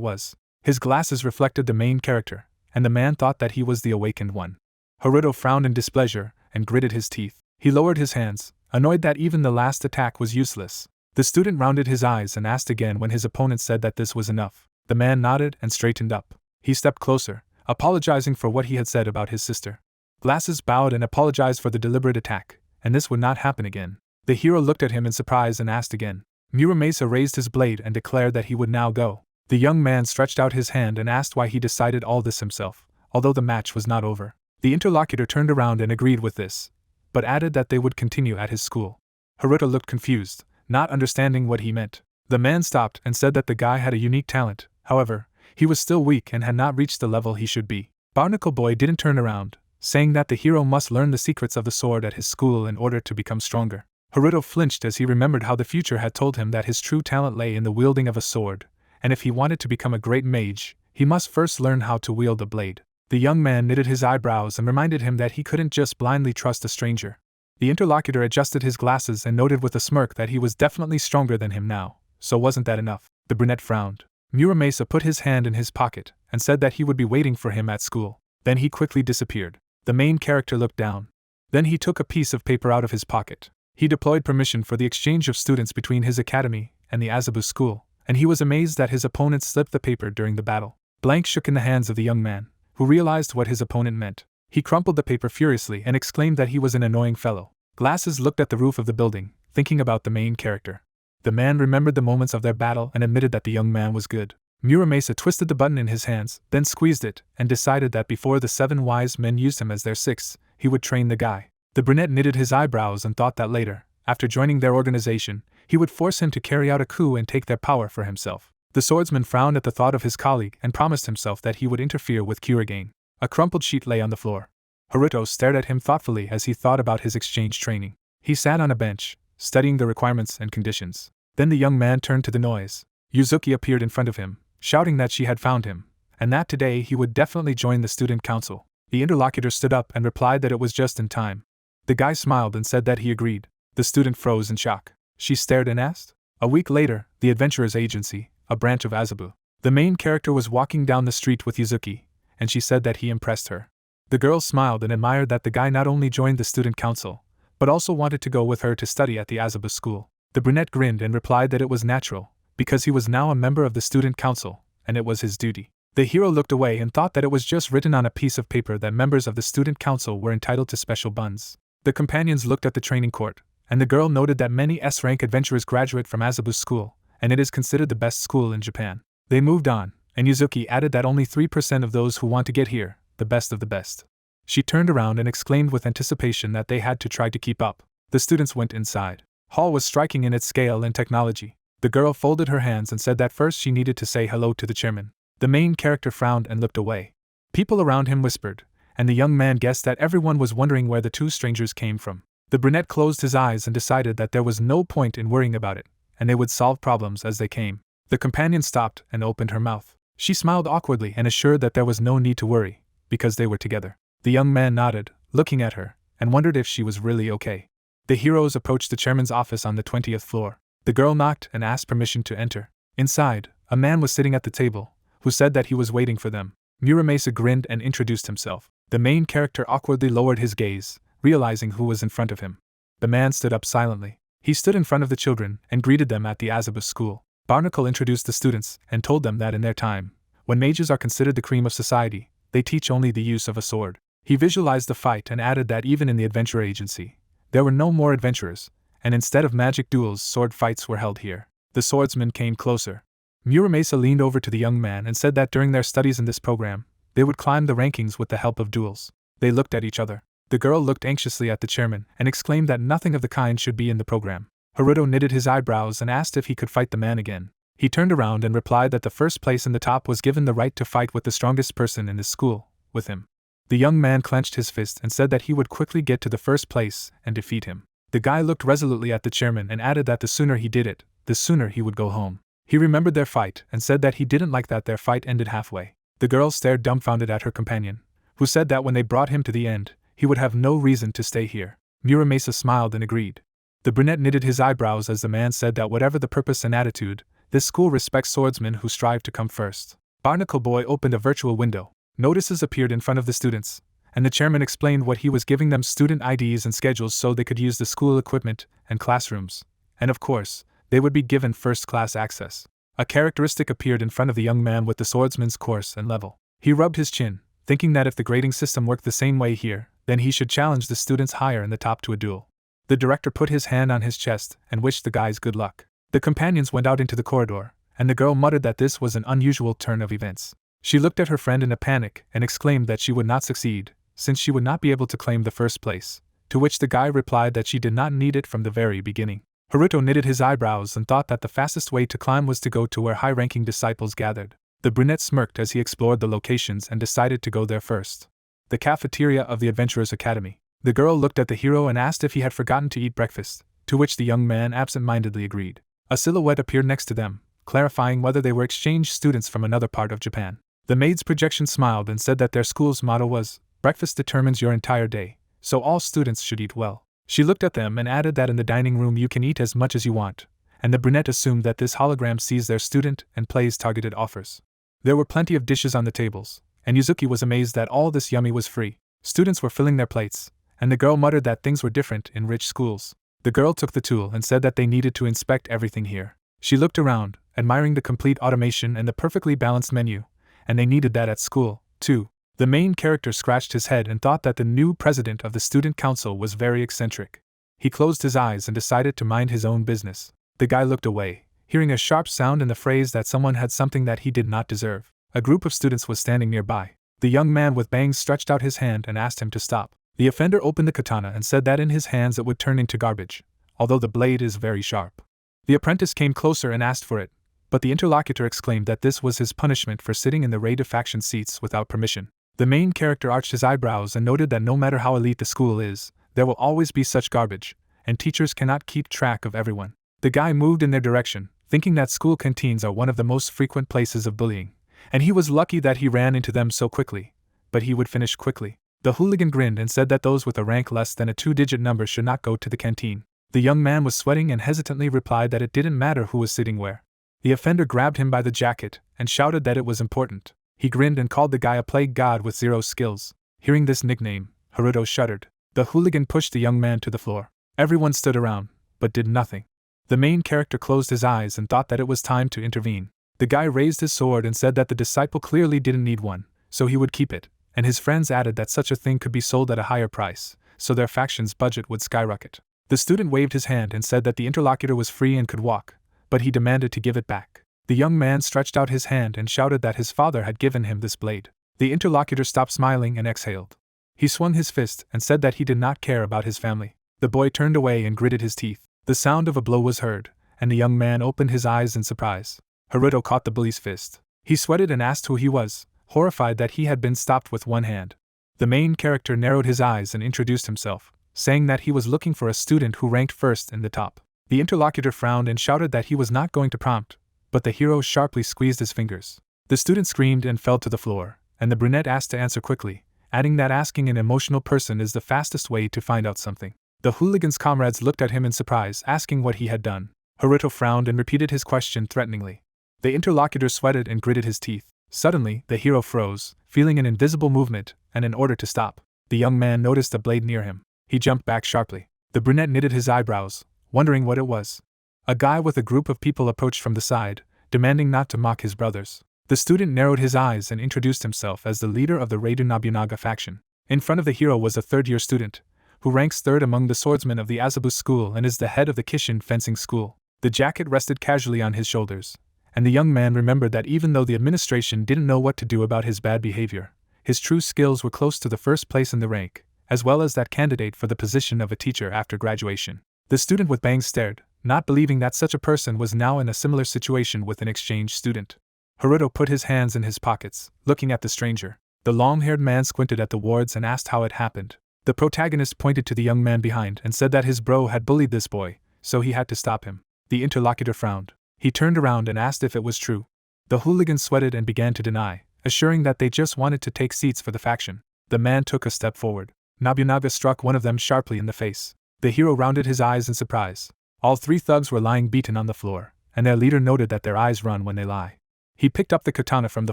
Speaker 1: was. His glasses reflected the main character, and the man thought that he was the awakened one. Haruto frowned in displeasure and gritted his teeth. He lowered his hands, annoyed that even the last attack was useless. The student rounded his eyes and asked again when his opponent said that this was enough. The man nodded and straightened up. He stepped closer, apologizing for what he had said about his sister. Glasses bowed and apologized for the deliberate attack, and this would not happen again. The hero looked at him in surprise and asked again. Muramea raised his blade and declared that he would now go. The young man stretched out his hand and asked why he decided all this himself, although the match was not over. The interlocutor turned around and agreed with this, but added that they would continue at his school. Haruto looked confused, not understanding what he meant. The man stopped and said that the guy had a unique talent, however, he was still weak and had not reached the level he should be. Barnacle Boy didn't turn around, saying that the hero must learn the secrets of the sword at his school in order to become stronger. Haruto flinched as he remembered how the future had told him that his true talent lay in the wielding of a sword, and if he wanted to become a great mage, he must first learn how to wield a blade. The young man knitted his eyebrows and reminded him that he couldn't just blindly trust a stranger. The interlocutor adjusted his glasses and noted with a smirk that he was definitely stronger than him now, so wasn't that enough? The brunette frowned. Muramea put his hand in his pocket and said that he would be waiting for him at school. Then he quickly disappeared. The main character looked down. Then he took a piece of paper out of his pocket. He deployed permission for the exchange of students between his academy and the Azabu school, and he was amazed that his opponent slipped the paper during the battle. Blank shook in the hands of the young man, who realized what his opponent meant. He crumpled the paper furiously and exclaimed that he was an annoying fellow. Glasses looked at the roof of the building, thinking about the main character. The man remembered the moments of their battle and admitted that the young man was good. Muramea twisted the button in his hands, then squeezed it, and decided that before the 7 wise men used him as their 6, he would train the guy. The brunette knitted his eyebrows and thought that later, after joining their organization, he would force him to carry out a coup and take their power for himself. The swordsman frowned at the thought of his colleague and promised himself that he would interfere with Kurigane. A crumpled sheet lay on the floor. Haruto stared at him thoughtfully as he thought about his exchange training. He sat on a bench, studying the requirements and conditions. Then the young man turned to the noise. Yuzuki appeared in front of him, shouting that she had found him, and that today he would definitely join the student council. The interlocutor stood up and replied that it was just in time. The guy smiled and said that he agreed. The student froze in shock. She stared and asked. A week later, the Adventurers Agency, a branch of Azabu. The main character was walking down the street with Yuzuki, and she said that he impressed her. The girl smiled and admired that the guy not only joined the student council, but also wanted to go with her to study at the Azabu school. The brunette grinned and replied that it was natural, because he was now a member of the student council, and it was his duty. The hero looked away and thought that it was just written on a piece of paper that members of the student council were entitled to special buns. The companions looked at the training court, and the girl noted that many S-rank adventurers graduate from Azabu school, and it is considered the best school in Japan. They moved on, and Yuzuki added that only 3% of those who want to get here, the best of the best. She turned around and exclaimed with anticipation that they had to try to keep up. The students went inside. Hall was striking in its scale and technology. The girl folded her hands and said that first she needed to say hello to the chairman. The main character frowned and looked away. People around him whispered, and the young man guessed that everyone was wondering where the 2 strangers came from. The brunette closed his eyes and decided that there was no point in worrying about it, and they would solve problems as they came. The companion stopped and opened her mouth. She smiled awkwardly and assured that there was no need to worry, because they were together. The young man nodded, looking at her, and wondered if she was really okay. The heroes approached the chairman's office on the 20th floor. The girl knocked and asked permission to enter. Inside, a man was sitting at the table, who said that he was waiting for them. Muramea grinned and introduced himself. The main character awkwardly lowered his gaze, realizing who was in front of him. The man stood up silently. He stood in front of the children and greeted them at the Azabu school. Barnacle introduced the students and told them that in their time, when mages are considered the cream of society, they teach only the use of a sword. He visualized the fight and added that even in the Adventure Agency, there were no more adventurers, and instead of magic duels, sword fights were held here. The swordsman came closer. Muramea leaned over to the young man and said that during their studies in this program, they would climb the rankings with the help of duels. They looked at each other. The girl looked anxiously at the chairman and exclaimed that nothing of the kind should be in the program. Haruto knitted his eyebrows and asked if he could fight the man again. He turned around and replied that the first place in the top was given the right to fight with the strongest person in the school, with him. The young man clenched his fist and said that he would quickly get to the first place and defeat him. The guy looked resolutely at the chairman and added that the sooner he did it, the sooner he would go home. He remembered their fight and said that he didn't like that their fight ended halfway. The girl stared dumbfounded at her companion, who said that when they brought him to the end, he would have no reason to stay here. Muramea smiled and agreed. The brunette knitted his eyebrows as the man said that whatever the purpose and attitude, this school respects swordsmen who strive to come first. Barnacle Boy opened a virtual window. Notices appeared in front of the students, and the chairman explained what he was giving them student IDs and schedules so they could use the school equipment and classrooms, and of course, they would be given first-class access. A characteristic appeared in front of the young man with the swordsman's course and level. He rubbed his chin, thinking that if the grading system worked the same way here, then he should challenge the students higher in the top to a duel. The director put his hand on his chest and wished the guys good luck. The companions went out into the corridor, and the girl muttered that this was an unusual turn of events. She looked at her friend in a panic and exclaimed that she would not succeed, since she would not be able to claim the first place, to which the guy replied that she did not need it from the very beginning. Haruto knitted his eyebrows and thought that the fastest way to climb was to go to where high-ranking disciples gathered. The brunette smirked as he explored the locations and decided to go there first. The cafeteria of the Adventurers Academy. The girl looked at the hero and asked if he had forgotten to eat breakfast, to which the young man absent-mindedly agreed. A silhouette appeared next to them, clarifying whether they were exchange students from another part of Japan. The maid's projection smiled and said that their school's motto was, "Breakfast determines your entire day, so all students should eat well." She looked at them and added that in the dining room you can eat as much as you want, and the brunette assumed that this hologram sees their student and plays targeted offers. There were plenty of dishes on the tables, and Yuzuki was amazed that all this yummy was free. Students were filling their plates, and the girl muttered that things were different in rich schools. The girl took the tool and said that they needed to inspect everything here. She looked around, admiring the complete automation and the perfectly balanced menu, and they needed that at school, too. The main character scratched his head and thought that the new president of the student council was very eccentric. He closed his eyes and decided to mind his own business. The guy looked away, hearing a sharp sound and the phrase that someone had something that he did not deserve. A group of students was standing nearby. The young man with bangs stretched out his hand and asked him to stop. The offender opened the katana and said that in his hands it would turn into garbage, although the blade is very sharp. The apprentice came closer and asked for it, but the interlocutor exclaimed that this was his punishment for sitting in the raid faction seats without permission. The main character arched his eyebrows and noted that no matter how elite the school is, there will always be such garbage, and teachers cannot keep track of everyone. The guy moved in their direction, thinking that school canteens are one of the most frequent places of bullying, and he was lucky that he ran into them so quickly, but he would finish quickly. The hooligan grinned and said that those with a rank less than a 2-digit number should not go to the canteen. The young man was sweating and hesitantly replied that it didn't matter who was sitting where. The offender grabbed him by the jacket and shouted that it was important. He grinned and called the guy a plague god with 0 skills. Hearing this nickname, Haruto shuddered. The hooligan pushed the young man to the floor. Everyone stood around, but did nothing. The main character closed his eyes and thought that it was time to intervene. The guy raised his sword and said that the disciple clearly didn't need one, so he would keep it, and his friends added that such a thing could be sold at a higher price, so their faction's budget would skyrocket. The student waved his hand and said that the interlocutor was free and could walk, but he demanded to give it back. The young man stretched out his hand and shouted that his father had given him this blade. The interlocutor stopped smiling and exhaled. He swung his fist and said that he did not care about his family. The boy turned away and gritted his teeth. The sound of a blow was heard, and the young man opened his eyes in surprise. Haruto caught the bully's fist. He sweated and asked who he was, horrified that he had been stopped with one hand. The main character narrowed his eyes and introduced himself, saying that he was looking for a student who ranked first in the top. The interlocutor frowned and shouted that he was not going to prompt, but the hero sharply squeezed his fingers. The student screamed and fell to the floor, and the brunette asked to answer quickly, adding that asking an emotional person is the fastest way to find out something. The hooligan's comrades looked at him in surprise, asking what he had done. Haruto frowned and repeated his question threateningly. The interlocutor sweated and gritted his teeth. Suddenly, the hero froze, feeling an invisible movement, and in order to stop, the young man noticed a blade near him. He jumped back sharply. The brunette knitted his eyebrows, wondering what it was. A guy with a group of people approached from the side, demanding not to mock his brothers. The student narrowed his eyes and introduced himself as the leader of the Reiden Nobunaga faction. In front of the hero was a third-year student, who ranks third among the swordsmen of the Azabu school and is the head of the Kishin fencing school. The jacket rested casually on his shoulders, and the young man remembered that even though the administration didn't know what to do about his bad behavior, his true skills were close to the first place in the rank, as well as that candidate for the position of a teacher after graduation. The student with bangs stared, not believing that such a person was now in a similar situation with an exchange student. Haruto put his hands in his pockets, looking at the stranger. The long-haired man squinted at the wards and asked how it happened. The protagonist pointed to the young man behind and said that his bro had bullied this boy, so he had to stop him. The interlocutor frowned. He turned around and asked if it was true. The hooligan sweated and began to deny, assuring that they just wanted to take seats for the faction. The man took a step forward. Nobunaga struck one of them sharply in the face. The hero rounded his eyes in surprise. All three thugs were lying beaten on the floor, and their leader noted that their eyes run when they lie. He picked up the katana from the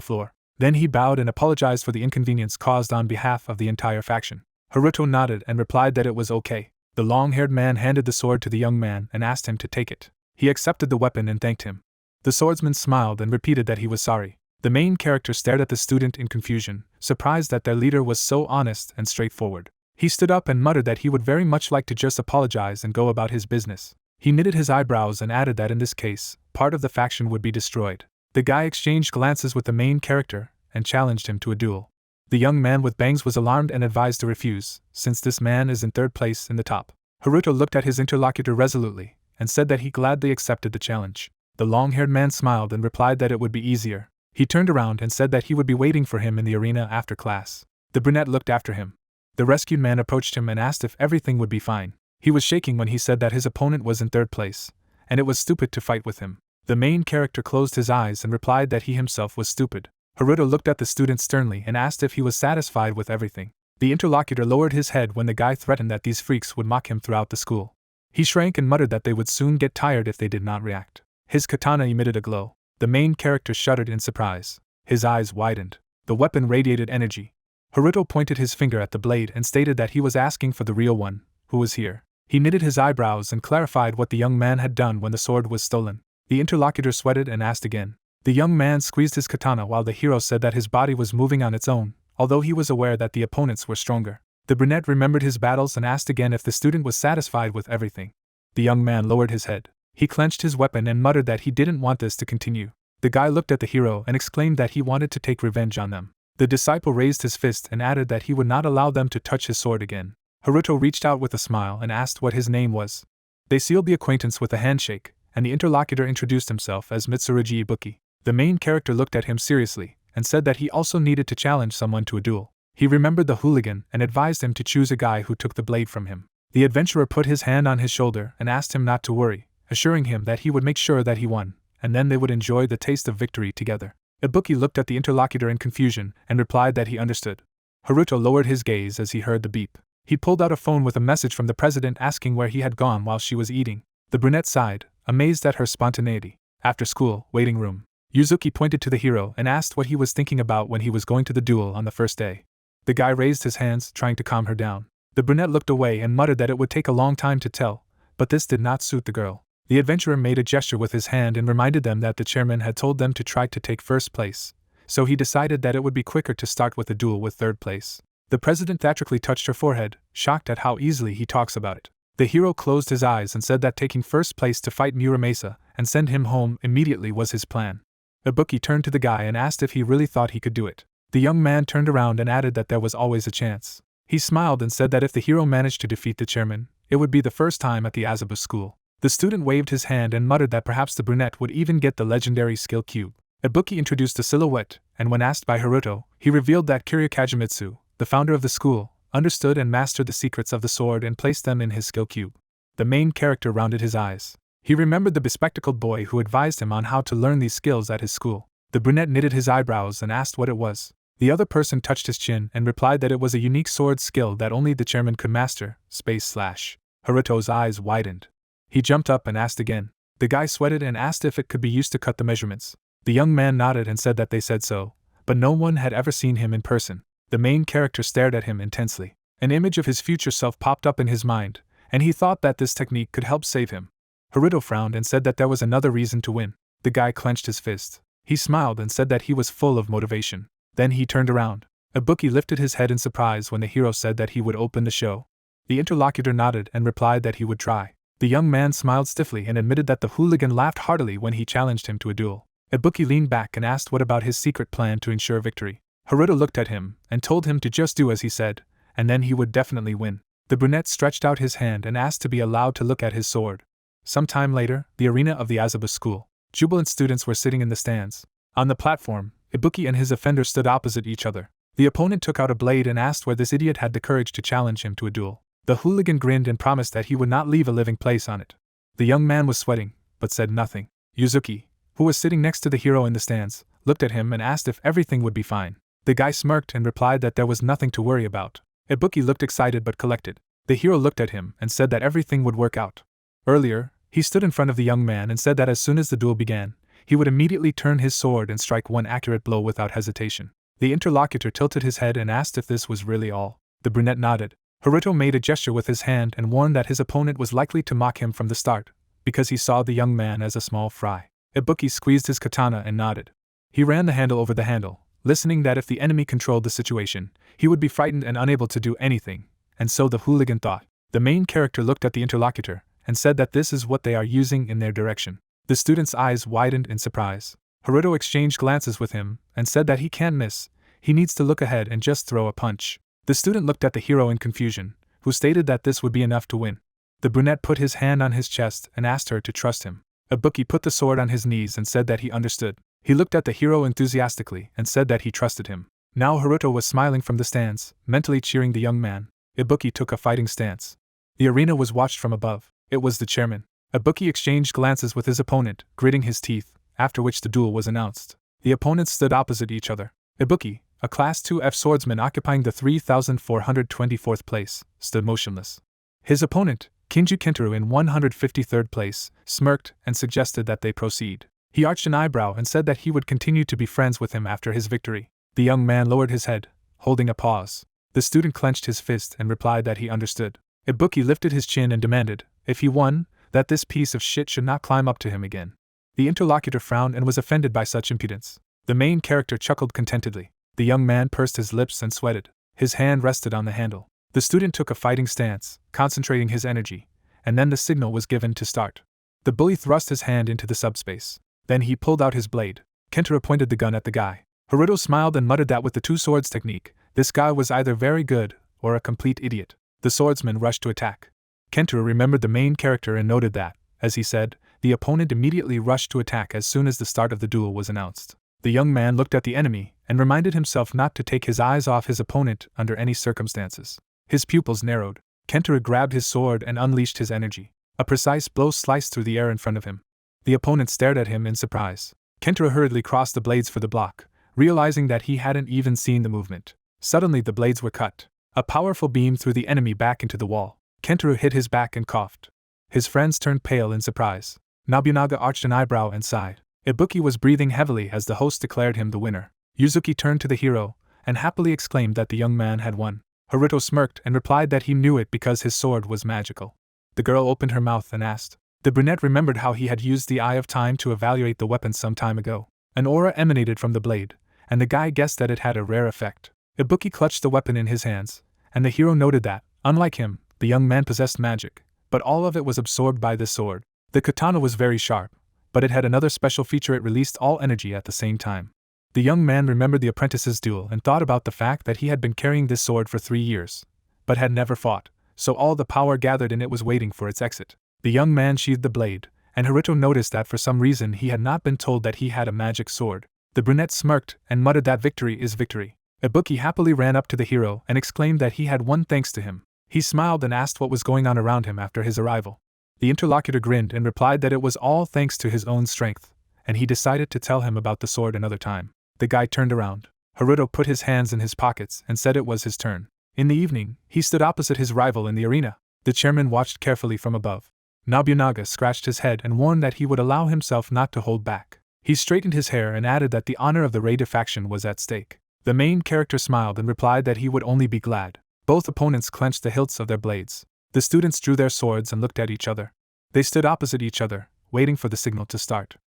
Speaker 1: floor. Then he bowed and apologized for the inconvenience caused on behalf of the entire faction. Haruto nodded and replied that it was okay. The long-haired man handed the sword to the young man and asked him to take it. He accepted the weapon and thanked him. The swordsman smiled and repeated that he was sorry. The main character stared at the student in confusion, surprised that their leader was so honest and straightforward. He stood up and muttered that he would very much like to just apologize and go about his business. He knitted his eyebrows and added that in this case, part of the faction would be destroyed. The guy exchanged glances with the main character and challenged him to a duel. The young man with bangs was alarmed and advised to refuse, since this man is in third place in the top. Haruto looked at his interlocutor resolutely and said that he gladly accepted the challenge. The long-haired man smiled and replied that it would be easier. He turned around and said that he would be waiting for him in the arena after class. The brunette looked after him. The rescued man approached him and asked if everything would be fine. He was shaking when he said that his opponent was in third place, and it was stupid to fight with him. The main character closed his eyes and replied that he himself was stupid. Haruto looked at the student sternly and asked if he was satisfied with everything. The interlocutor lowered his head when the guy threatened that these freaks would mock him throughout the school. He shrank and muttered that they would soon get tired if they did not react. His katana emitted a glow. The main character shuddered in surprise. His eyes widened. The weapon radiated energy. Haruto pointed his finger at the blade and stated that he was asking for the real one, who was here. He knitted his eyebrows and clarified what the young man had done when the sword was stolen. The interlocutor sweated and asked again. The young man squeezed his katana while the hero said that his body was moving on its own, although he was aware that the opponents were stronger. The brunette remembered his battles and asked again if the student was satisfied with everything. The young man lowered his head. He clenched his weapon and muttered that he didn't want this to continue. The guy looked at the hero and exclaimed that he wanted to take revenge on them. The disciple raised his fist and added that he would not allow them to touch his sword again. Haruto reached out with a smile and asked what his name was. They sealed the acquaintance with a handshake, and the interlocutor introduced himself as Mitsurugi Ibuki. The main character looked at him seriously and said that he also needed to challenge someone to a duel. He remembered the hooligan and advised him to choose a guy who took the blade from him. The adventurer put his hand on his shoulder and asked him not to worry, assuring him that he would make sure that he won, and then they would enjoy the taste of victory together. Ibuki looked at the interlocutor in confusion and replied that he understood. Haruto lowered his gaze as he heard the beep. He pulled out a phone with a message from the president asking where he had gone while she was eating. The brunette sighed, amazed at her spontaneity. After school, waiting room. Yuzuki pointed to the hero and asked what he was thinking about when he was going to the duel on the first day. The guy raised his hands, trying to calm her down. The brunette looked away and muttered that it would take a long time to tell, but this did not suit the girl. The adventurer made a gesture with his hand and reminded them that the chairman had told them to try to take first place, so he decided that it would be quicker to start with a duel with third place. The president theatrically touched her forehead, shocked at how easily he talks about it. The hero closed his eyes and said that taking first place to fight Muramea and send him home immediately was his plan. Ibuki turned to the guy and asked if he really thought he could do it. The young man turned around and added that there was always a chance. He smiled and said that if the hero managed to defeat the chairman, it would be the first time at the Azabu school. The student waved his hand and muttered that perhaps the brunette would even get the legendary skill cube. Ibuki introduced a silhouette, and when asked by Haruto, he revealed that Kiryu Kagemitsu, the founder of the school, understood and mastered the secrets of the sword and placed them in his skill cube. The main character rounded his eyes. He remembered the bespectacled boy who advised him on how to learn these skills at his school. The brunette knitted his eyebrows and asked what it was. The other person touched his chin and replied that it was a unique sword skill that only the chairman could master, / Haruto's eyes widened. He jumped up and asked again. The guy sweated and asked if it could be used to cut the measurements. The young man nodded and said that they said so, but no one had ever seen him in person. The main character stared at him intensely. An image of his future self popped up in his mind, and he thought that this technique could help save him. Haruto frowned and said that there was another reason to win. The guy clenched his fist. He smiled and said that he was full of motivation. Then he turned around. Ibuki lifted his head in surprise when the hero said that he would open the show. The interlocutor nodded and replied that he would try. The young man smiled stiffly and admitted that the hooligan laughed heartily when he challenged him to a duel. Ibuki leaned back and asked what about his secret plan to ensure victory. Haruto looked at him and told him to just do as he said, and then he would definitely win. The brunette stretched out his hand and asked to be allowed to look at his sword. Some time later, the arena of the Azabu school. Jubilant students were sitting in the stands. On the platform, Ibuki and his offender stood opposite each other. The opponent took out a blade and asked where this idiot had the courage to challenge him to a duel. The hooligan grinned and promised that he would not leave a living place on it. The young man was sweating, but said nothing. Yuzuki, who was sitting next to the hero in the stands, looked at him and asked if everything would be fine. The guy smirked and replied that there was nothing to worry about. Ibuki looked excited but collected. The hero looked at him and said that everything would work out. Earlier, he stood in front of the young man and said that as soon as the duel began, he would immediately turn his sword and strike one accurate blow without hesitation. The interlocutor tilted his head and asked if this was really all. The brunette nodded. Haruto made a gesture with his hand and warned that his opponent was likely to mock him from the start, because he saw the young man as a small fry. Ibuki squeezed his katana and nodded. He ran the handle over the handle, listening that if the enemy controlled the situation, he would be frightened and unable to do anything, and so the hooligan thought. The main character looked at the interlocutor and said that this is what they are using in their direction. The student's eyes widened in surprise. Haruto exchanged glances with him and said that he can't miss, he needs to look ahead and just throw a punch. The student looked at the hero in confusion, who stated that this would be enough to win. The brunette put his hand on his chest and asked her to trust him. Ibuki put the sword on his knees and said that he understood. He looked at the hero enthusiastically and said that he trusted him. Now Haruto was smiling from the stands, mentally cheering the young man. Ibuki took a fighting stance. The arena was watched from above. It was the chairman. Ibuki exchanged glances with his opponent, gritting his teeth, after which the duel was announced. The opponents stood opposite each other. Ibuki, a Class 2F swordsman occupying the 3,424th place, stood motionless. His opponent, Kinji Kintaro in 153rd place, smirked and suggested that they proceed. He arched an eyebrow and said that he would continue to be friends with him after his victory. The young man lowered his head, holding a pause. The student clenched his fist and replied that he understood. Ibuki lifted his chin and demanded, if he won, that this piece of shit should not climb up to him again. The interlocutor frowned and was offended by such impudence. The main character chuckled contentedly. The young man pursed his lips and sweated. His hand rested on the handle. The student took a fighting stance, concentrating his energy, and then the signal was given to start. The bully thrust his hand into the subspace. Then he pulled out his blade. Kentaro pointed the gun at the guy. Haruto smiled and muttered that with the two swords technique, this guy was either very good or a complete idiot. The swordsman rushed to attack. Kentaro remembered the main character and noted that, as he said, the opponent immediately rushed to attack as soon as the start of the duel was announced. The young man looked at the enemy and reminded himself not to take his eyes off his opponent under any circumstances. His pupils narrowed. Kentaro grabbed his sword and unleashed his energy. A precise blow sliced through the air in front of him. The opponent stared at him in surprise. Kentaro hurriedly crossed the blades for the block, realizing that he hadn't even seen the movement. Suddenly the blades were cut. A powerful beam threw the enemy back into the wall. Kentaro hit his back and coughed. His friends turned pale in surprise. Nobunaga arched an eyebrow and sighed. Ibuki was breathing heavily as the host declared him the winner. Yuzuki turned to the hero and happily exclaimed that the young man had won. Haruto smirked and replied that he knew it because his sword was magical. The girl opened her mouth and asked. The brunette remembered how he had used the Eye of Time to evaluate the weapon some time ago. An aura emanated from the blade, and the guy guessed that it had a rare effect. Ibuki clutched the weapon in his hands, and the hero noted that, unlike him, the young man possessed magic, but all of it was absorbed by this sword. The katana was very sharp, but it had another special feature: it released all energy at the same time. The young man remembered the apprentice's duel and thought about the fact that he had been carrying this sword for 3 years, but had never fought, so all the power gathered in it was waiting for its exit. The young man sheathed the blade, and Haruto noticed that for some reason he had not been told that he had a magic sword. The brunette smirked and muttered that victory is victory. Ibuki happily ran up to the hero and exclaimed that he had won thanks to him. He smiled and asked what was going on around him after his arrival. The interlocutor grinned and replied that it was all thanks to his own strength, and he decided to tell him about the sword another time. The guy turned around. Haruto put his hands in his pockets and said it was his turn. In the evening, he stood opposite his rival in the arena. The chairman watched carefully from above. Nobunaga scratched his head and warned that he would allow himself not to hold back. He straightened his hair and added that the honor of the Raider faction was at stake. The main character smiled and replied that he would only be glad. Both opponents clenched the hilts of their blades. The students drew their swords and looked at each other. They stood opposite each other, waiting for the signal to start.